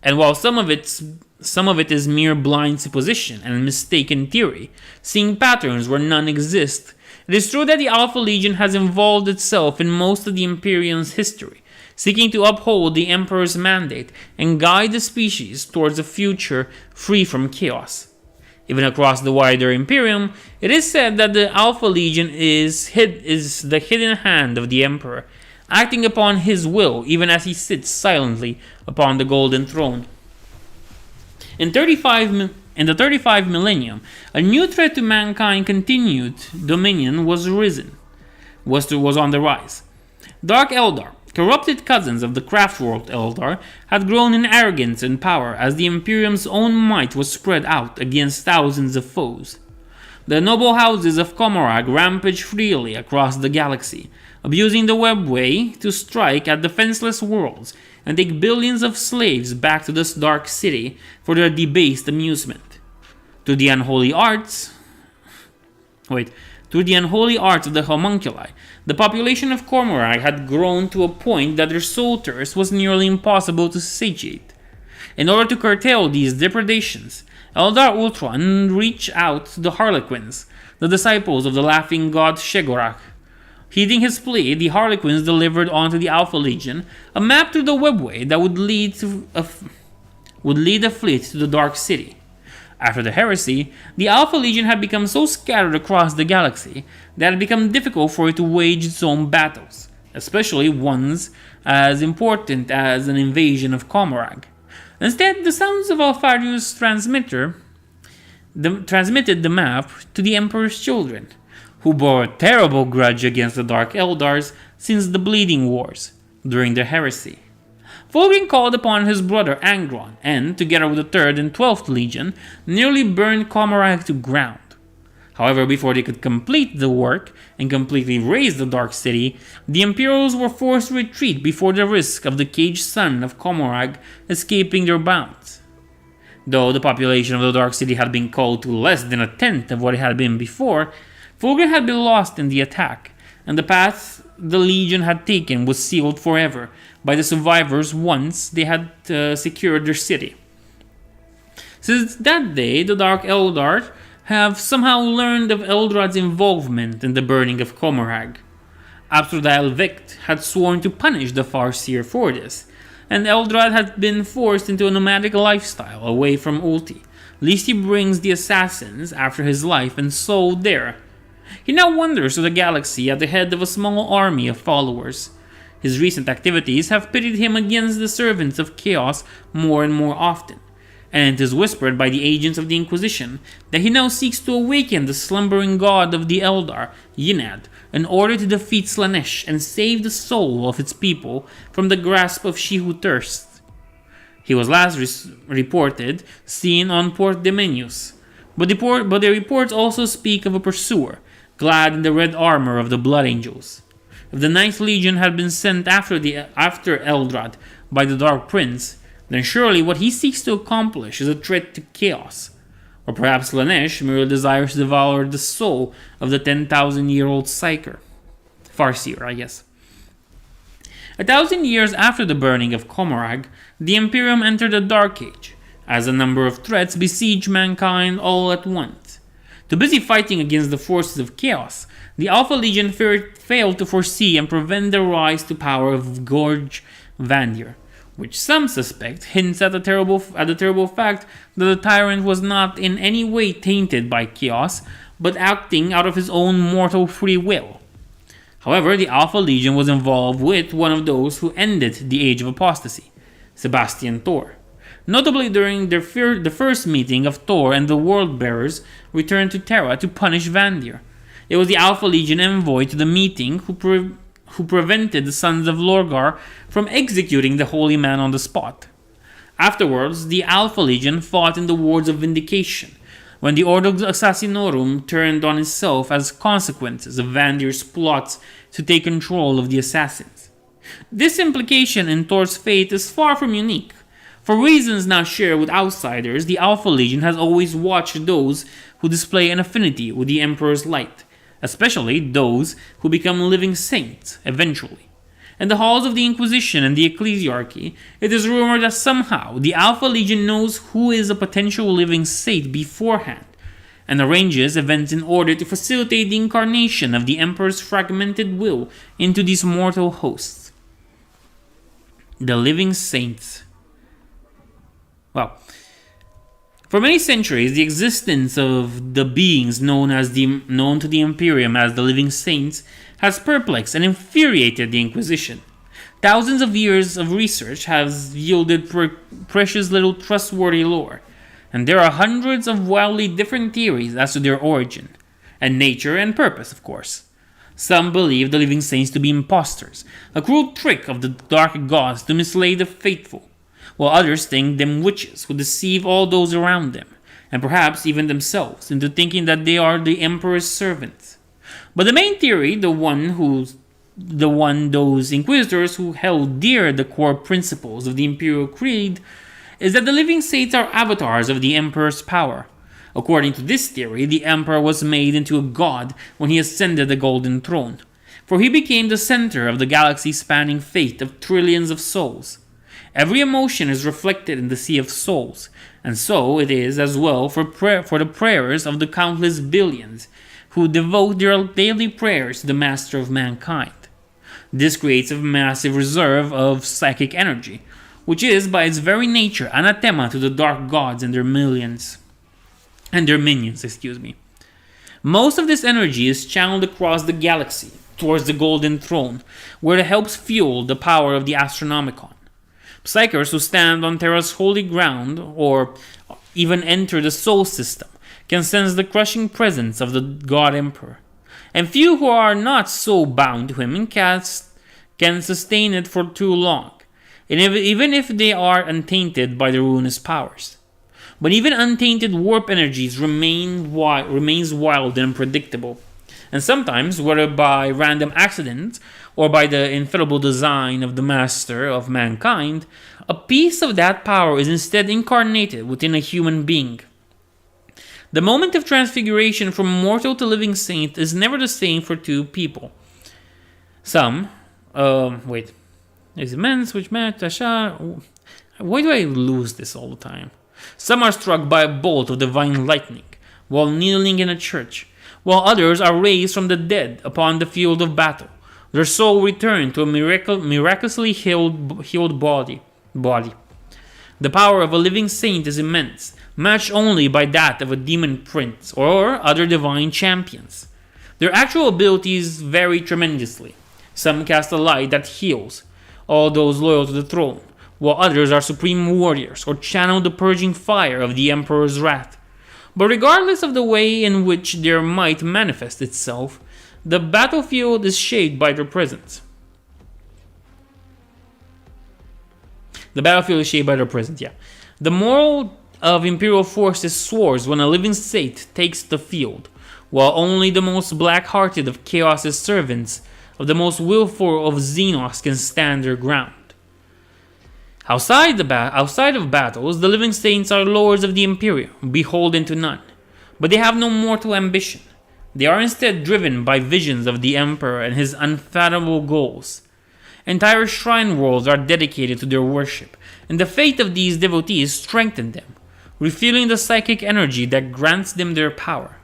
And while some of it is mere blind supposition and mistaken theory, seeing patterns where none exist, it is true that the Alpha Legion has involved itself in most of the Imperium's history, seeking to uphold the Emperor's mandate and guide the species towards a future free from chaos. Even across the wider Imperium, it is said that the Alpha Legion is the hidden hand of the Emperor, acting upon his will even as he sits silently upon the Golden Throne. In the 35 millennium, a new threat to mankind continued dominion was on the rise. Dark Eldar, corrupted cousins of the Craftworld Eldar, had grown in arrogance and power as the Imperium's own might was spread out against thousands of foes. The noble houses of Komorag rampaged freely across the galaxy, abusing the webway to strike at defenseless worlds and take billions of slaves back to this dark city for their debased amusement. To Through the unholy arts Through the unholy arts of the homunculi, the population of Cormorag had grown to a point that their soul thirst was nearly impossible to satiate. In order to curtail these depredations, Eldar Ultron reached out to the Harlequins, the disciples of the laughing god Shegorak. Heeding his plea, the Harlequins delivered onto the Alpha Legion a map through the webway that would lead a fleet to the Dark City. After the heresy, the Alpha Legion had become so scattered across the galaxy that it had become difficult for it to wage its own battles, especially ones as important as an invasion of Cormorag. Instead, the sounds of Alfarius' transmitted the map to the Emperor's children, who bore a terrible grudge against the Dark Eldars since the Bleeding Wars during the heresy. Fulgrim called upon his brother Angron and, together with the 3rd and 12th Legion, nearly burned Cormorag to ground. However, before they could complete the work and completely raze the Dark City, the Imperials were forced to retreat before the risk of the caged son of Cormorag escaping their bounds. Though the population of the Dark City had been culled to less than a tenth of what it had been before, Fulgrim had been lost in the attack, and the path the Legion had taken was sealed forever by the survivors once they had secured their city. Since that day, the Dark Eldar have somehow learned of Eldrad's involvement in the burning of Cormorag. Absrodile Vict had sworn to punish the Farseer for this, and Eldrad had been forced into a nomadic lifestyle away from Ulti, lest he brings the assassins after his life and soul there. He now wanders through the galaxy at the head of a small army of followers. His recent activities have pitted him against the servants of chaos more and more often, and it is whispered by the agents of the Inquisition that he now seeks to awaken the slumbering god of the Eldar, Yinad, in order to defeat Slaanesh and save the soul of its people from the grasp of She Who Thirsts. He was last reported seen on Port Demenius, but the reports also speak of a pursuer, clad in the red armor of the Blood Angels. If the 9th Legion had been sent after Eldrad by the Dark Prince, then surely what he seeks to accomplish is a threat to chaos. Or perhaps Slaanesh merely desires to devour the soul of the 10,000-year-old Farseer, I guess. 1,000 years after the burning of Cormorag, the Imperium entered the Dark Age, as a number of threats besieged mankind all at once. Too busy fighting against the forces of chaos, the Alpha Legion failed to foresee and prevent the rise to power of Gorge Vandir, which some suspect hints at the terrible fact that the tyrant was not in any way tainted by chaos, but acting out of his own mortal free will. However, the Alpha Legion was involved with one of those who ended the Age of Apostasy, Sebastian Thor. Notably during the first meeting of Thor and the World-Bearers returned to Terra to punish Vandir. It was the Alpha Legion envoy to the meeting who prevented the Sons of Lorgar from executing the Holy Man on the spot. Afterwards, the Alpha Legion fought in the Wars of Vindication, when the Ordo Assassinorum turned on itself as consequences of Vandir's plots to take control of the Assassins. This implication in Thor's fate is far from unique. For reasons now shared with outsiders, the Alpha Legion has always watched those who display an affinity with the Emperor's light, especially those who become living saints eventually. In the halls of the Inquisition and the Ecclesiarchy, it is rumored that somehow the Alpha Legion knows who is a potential living saint beforehand, and arranges events in order to facilitate the incarnation of the Emperor's fragmented will into these mortal hosts. The living saints. Well, for many centuries, the existence of the beings known to the Imperium as the Living Saints has perplexed and infuriated the Inquisition. Thousands of years of research has yielded precious little trustworthy lore, and there are hundreds of wildly different theories as to their origin, and nature and purpose, of course. Some believe the Living Saints to be impostors, a cruel trick of the dark gods to mislead the faithful, while others think them witches who deceive all those around them, and perhaps even themselves, into thinking that they are the Emperor's servants. But the main theory, the one those Inquisitors who held dear the core principles of the Imperial Creed, is that the Living Saints are avatars of the Emperor's power, According to this theory, the Emperor was made into a god when he ascended the Golden Throne, for he became the center of the galaxy-spanning fate of trillions of souls. Every emotion is reflected in the sea of souls, and so it is as well for the prayers of the countless billions who devote their daily prayers to the Master of Mankind. This creates a massive reserve of psychic energy, which is by its very nature anathema to the dark gods and their minions. Most of this energy is channeled across the galaxy towards the Golden Throne, where it helps fuel the power of the Astronomicon. Psykers who stand on Terra's holy ground or even enter the Sol system can sense the crushing presence of the God Emperor, and few who are not so bound to him can sustain it for too long, even if they are untainted by the ruinous powers. But even untainted warp energies remains wild and unpredictable, and sometimes, whether by random accident or by the infallible design of the Master of Mankind, a piece of that power is instead incarnated within a human being. The moment of transfiguration from mortal to living saint is never the same for two people. Why do I lose this all the time? Some are struck by a bolt of divine lightning while kneeling in a church, while others are raised from the dead upon the field of battle, their soul returned to a miraculously healed body. The power of a living saint is immense, matched only by that of a demon prince or other divine champions. Their actual abilities vary tremendously. Some cast a light that heals all those loyal to the throne, while others are supreme warriors or channel the purging fire of the Emperor's wrath. But regardless of the way in which their might manifests itself, the battlefield is shaped by their presence. The moral of Imperial forces soars when a living saint takes the field, while only the most black-hearted of Chaos's servants, of the most willful of Xenos, can stand their ground. Outside of battles, the living saints are lords of the Imperium, beholden to none, but they have no mortal ambition. They are instead driven by visions of the Emperor and his unfathomable goals. Entire shrine worlds are dedicated to their worship, and the faith of these devotees strengthens them, refueling the psychic energy that grants them their power.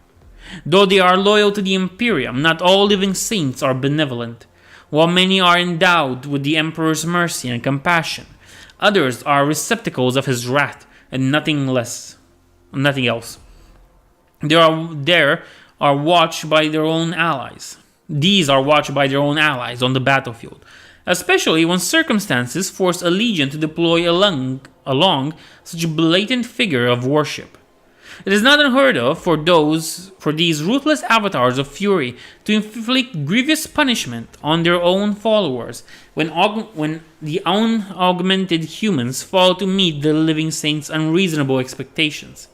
Though they are loyal to the Imperium, not all living saints are benevolent. While many are endowed with the Emperor's mercy and compassion, others are receptacles of his wrath and nothing else. These are watched by their own allies on the battlefield, especially when circumstances force a legion to deploy along such a blatant figure of worship. It is not unheard of for these ruthless avatars of fury to inflict grievous punishment on their own followers when the unaugmented humans fail to meet the living saints' unreasonable expectations.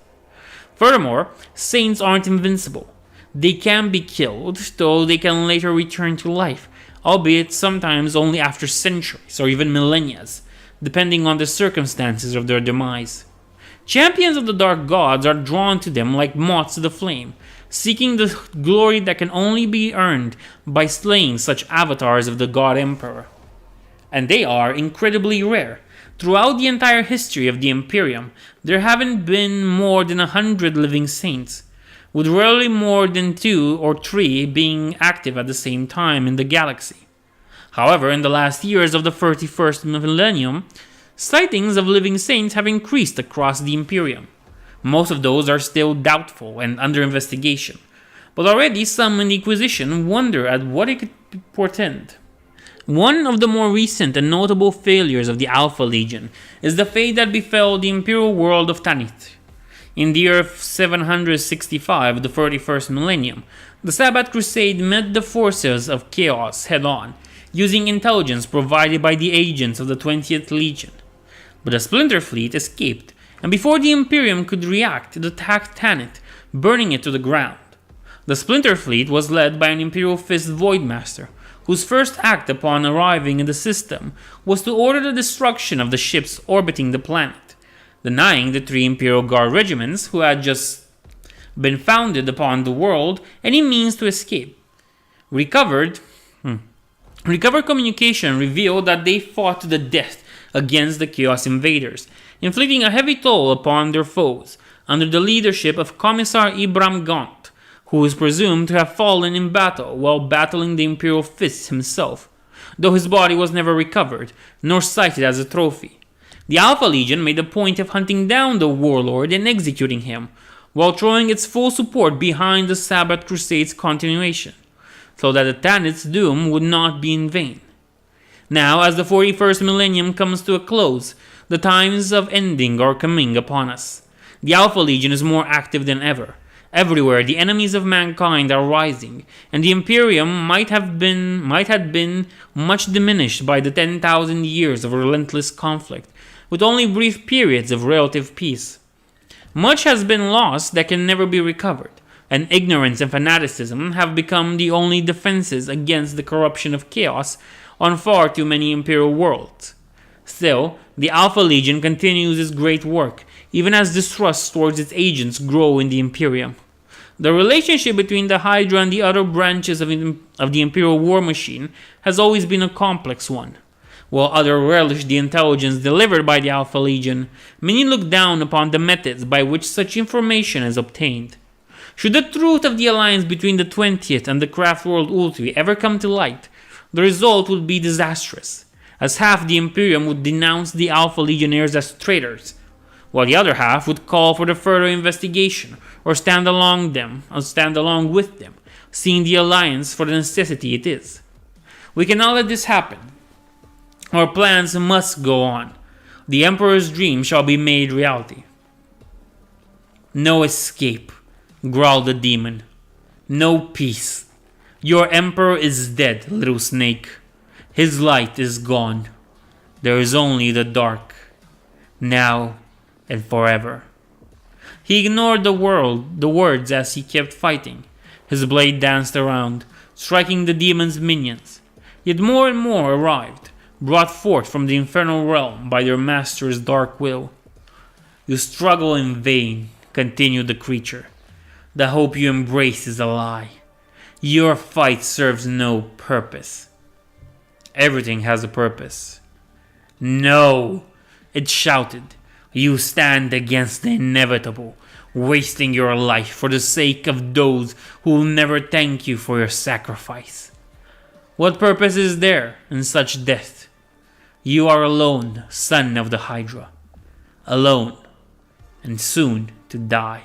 Furthermore, saints aren't invincible. They can be killed, though they can later return to life, albeit sometimes only after centuries or even millennia, depending on the circumstances of their demise. Champions of the Dark Gods are drawn to them like moths to the flame, seeking the glory that can only be earned by slaying such avatars of the God Emperor. And they are incredibly rare. Throughout the entire history of the Imperium, there haven't been more than 100 living saints, with rarely more than 2 or 3 being active at the same time in the galaxy. However, in the last years of the 31st millennium, sightings of living saints have increased across the Imperium. Most of those are still doubtful and under investigation, but already some in the Inquisition wonder at what it could portend. One of the more recent and notable failures of the Alpha Legion is the fate that befell the Imperial world of Tanith. In the year 765 of the 31st millennium, the Sabbath Crusade met the forces of Chaos head-on, using intelligence provided by the agents of the 20th Legion. But the Splinter Fleet escaped, and before the Imperium could react, it attacked Tanith, burning it to the ground. The Splinter Fleet was led by an Imperial Fist Voidmaster, whose first act upon arriving in the system was to order the destruction of the ships orbiting the planet, denying the 3 Imperial Guard regiments who had just been founded upon the world, any means to escape. Recovered communication revealed that they fought to the death against the Chaos Invaders, inflicting a heavy toll upon their foes, under the leadership of Commissar Ibram Gaunt, who is presumed to have fallen in battle while battling the Imperial Fists himself, though his body was never recovered, nor cited as a trophy. The Alpha Legion made a point of hunting down the warlord and executing him, while throwing its full support behind the Sabbath Crusade's continuation, so that the Tanith's doom would not be in vain. Now, as the 41st millennium comes to a close, the times of ending are coming upon us. The Alpha Legion is more active than ever. Everywhere the enemies of mankind are rising, and the Imperium might have been much diminished by the 10,000 years of relentless conflict, with only brief periods of relative peace. Much has been lost that can never be recovered, and ignorance and fanaticism have become the only defenses against the corruption of chaos on far too many Imperial worlds. Still, the Alpha Legion continues its great work, even as distrust towards its agents grow in the Imperium. The relationship between the Hydra and the other branches of the Imperial war machine has always been a complex one. While others relish the intelligence delivered by the Alpha Legion, many look down upon the methods by which such information is obtained. Should the truth of the alliance between the 20th and the Craft World Ultri ever come to light, the result would be disastrous, as half the Imperium would denounce the Alpha Legionnaires as traitors, while the other half would call for the further investigation or stand along with them, seeing the alliance for the necessity it is. We cannot let this happen. Our plans must go on. The Emperor's dream shall be made reality. No escape, growled the demon. No peace. Your Emperor is dead, little snake. His light is gone. There is only the dark. Now and forever. He ignored the words as he kept fighting. His blade danced around, striking the demon's minions. Yet more and more arrived, brought forth from the infernal realm by their master's dark will. You struggle in vain, continued the creature. The hope you embrace is a lie. Your fight serves no purpose. Everything has a purpose. No, it shouted. You stand against the inevitable, wasting your life for the sake of those who will never thank you for your sacrifice. What purpose is there in such death? You are alone, son of the Hydra. Alone, and soon to die.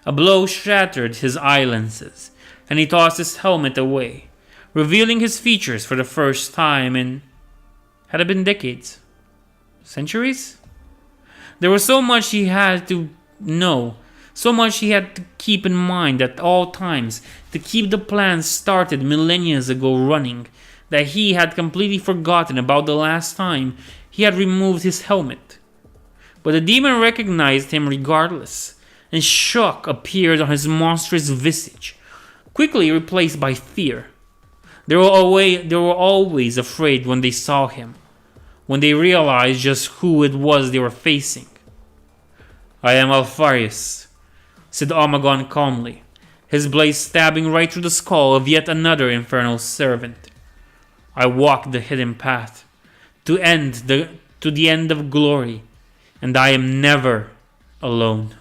A blow shattered his eye lenses, and he tossed his helmet away, revealing his features for the first time in... had it been decades? Centuries? There was so much he had to know, so much he had to keep in mind at all times to keep the plans started millennia ago running, that he had completely forgotten about the last time he had removed his helmet. But the demon recognized him regardless, and shock appeared on his monstrous visage, quickly replaced by fear. They were always afraid when they saw him, when they realized just who it was they were facing. I am Alpharius, said Omegon calmly, his blade stabbing right through the skull of yet another infernal servant. I walk the hidden path, to the end of glory, and I am never alone.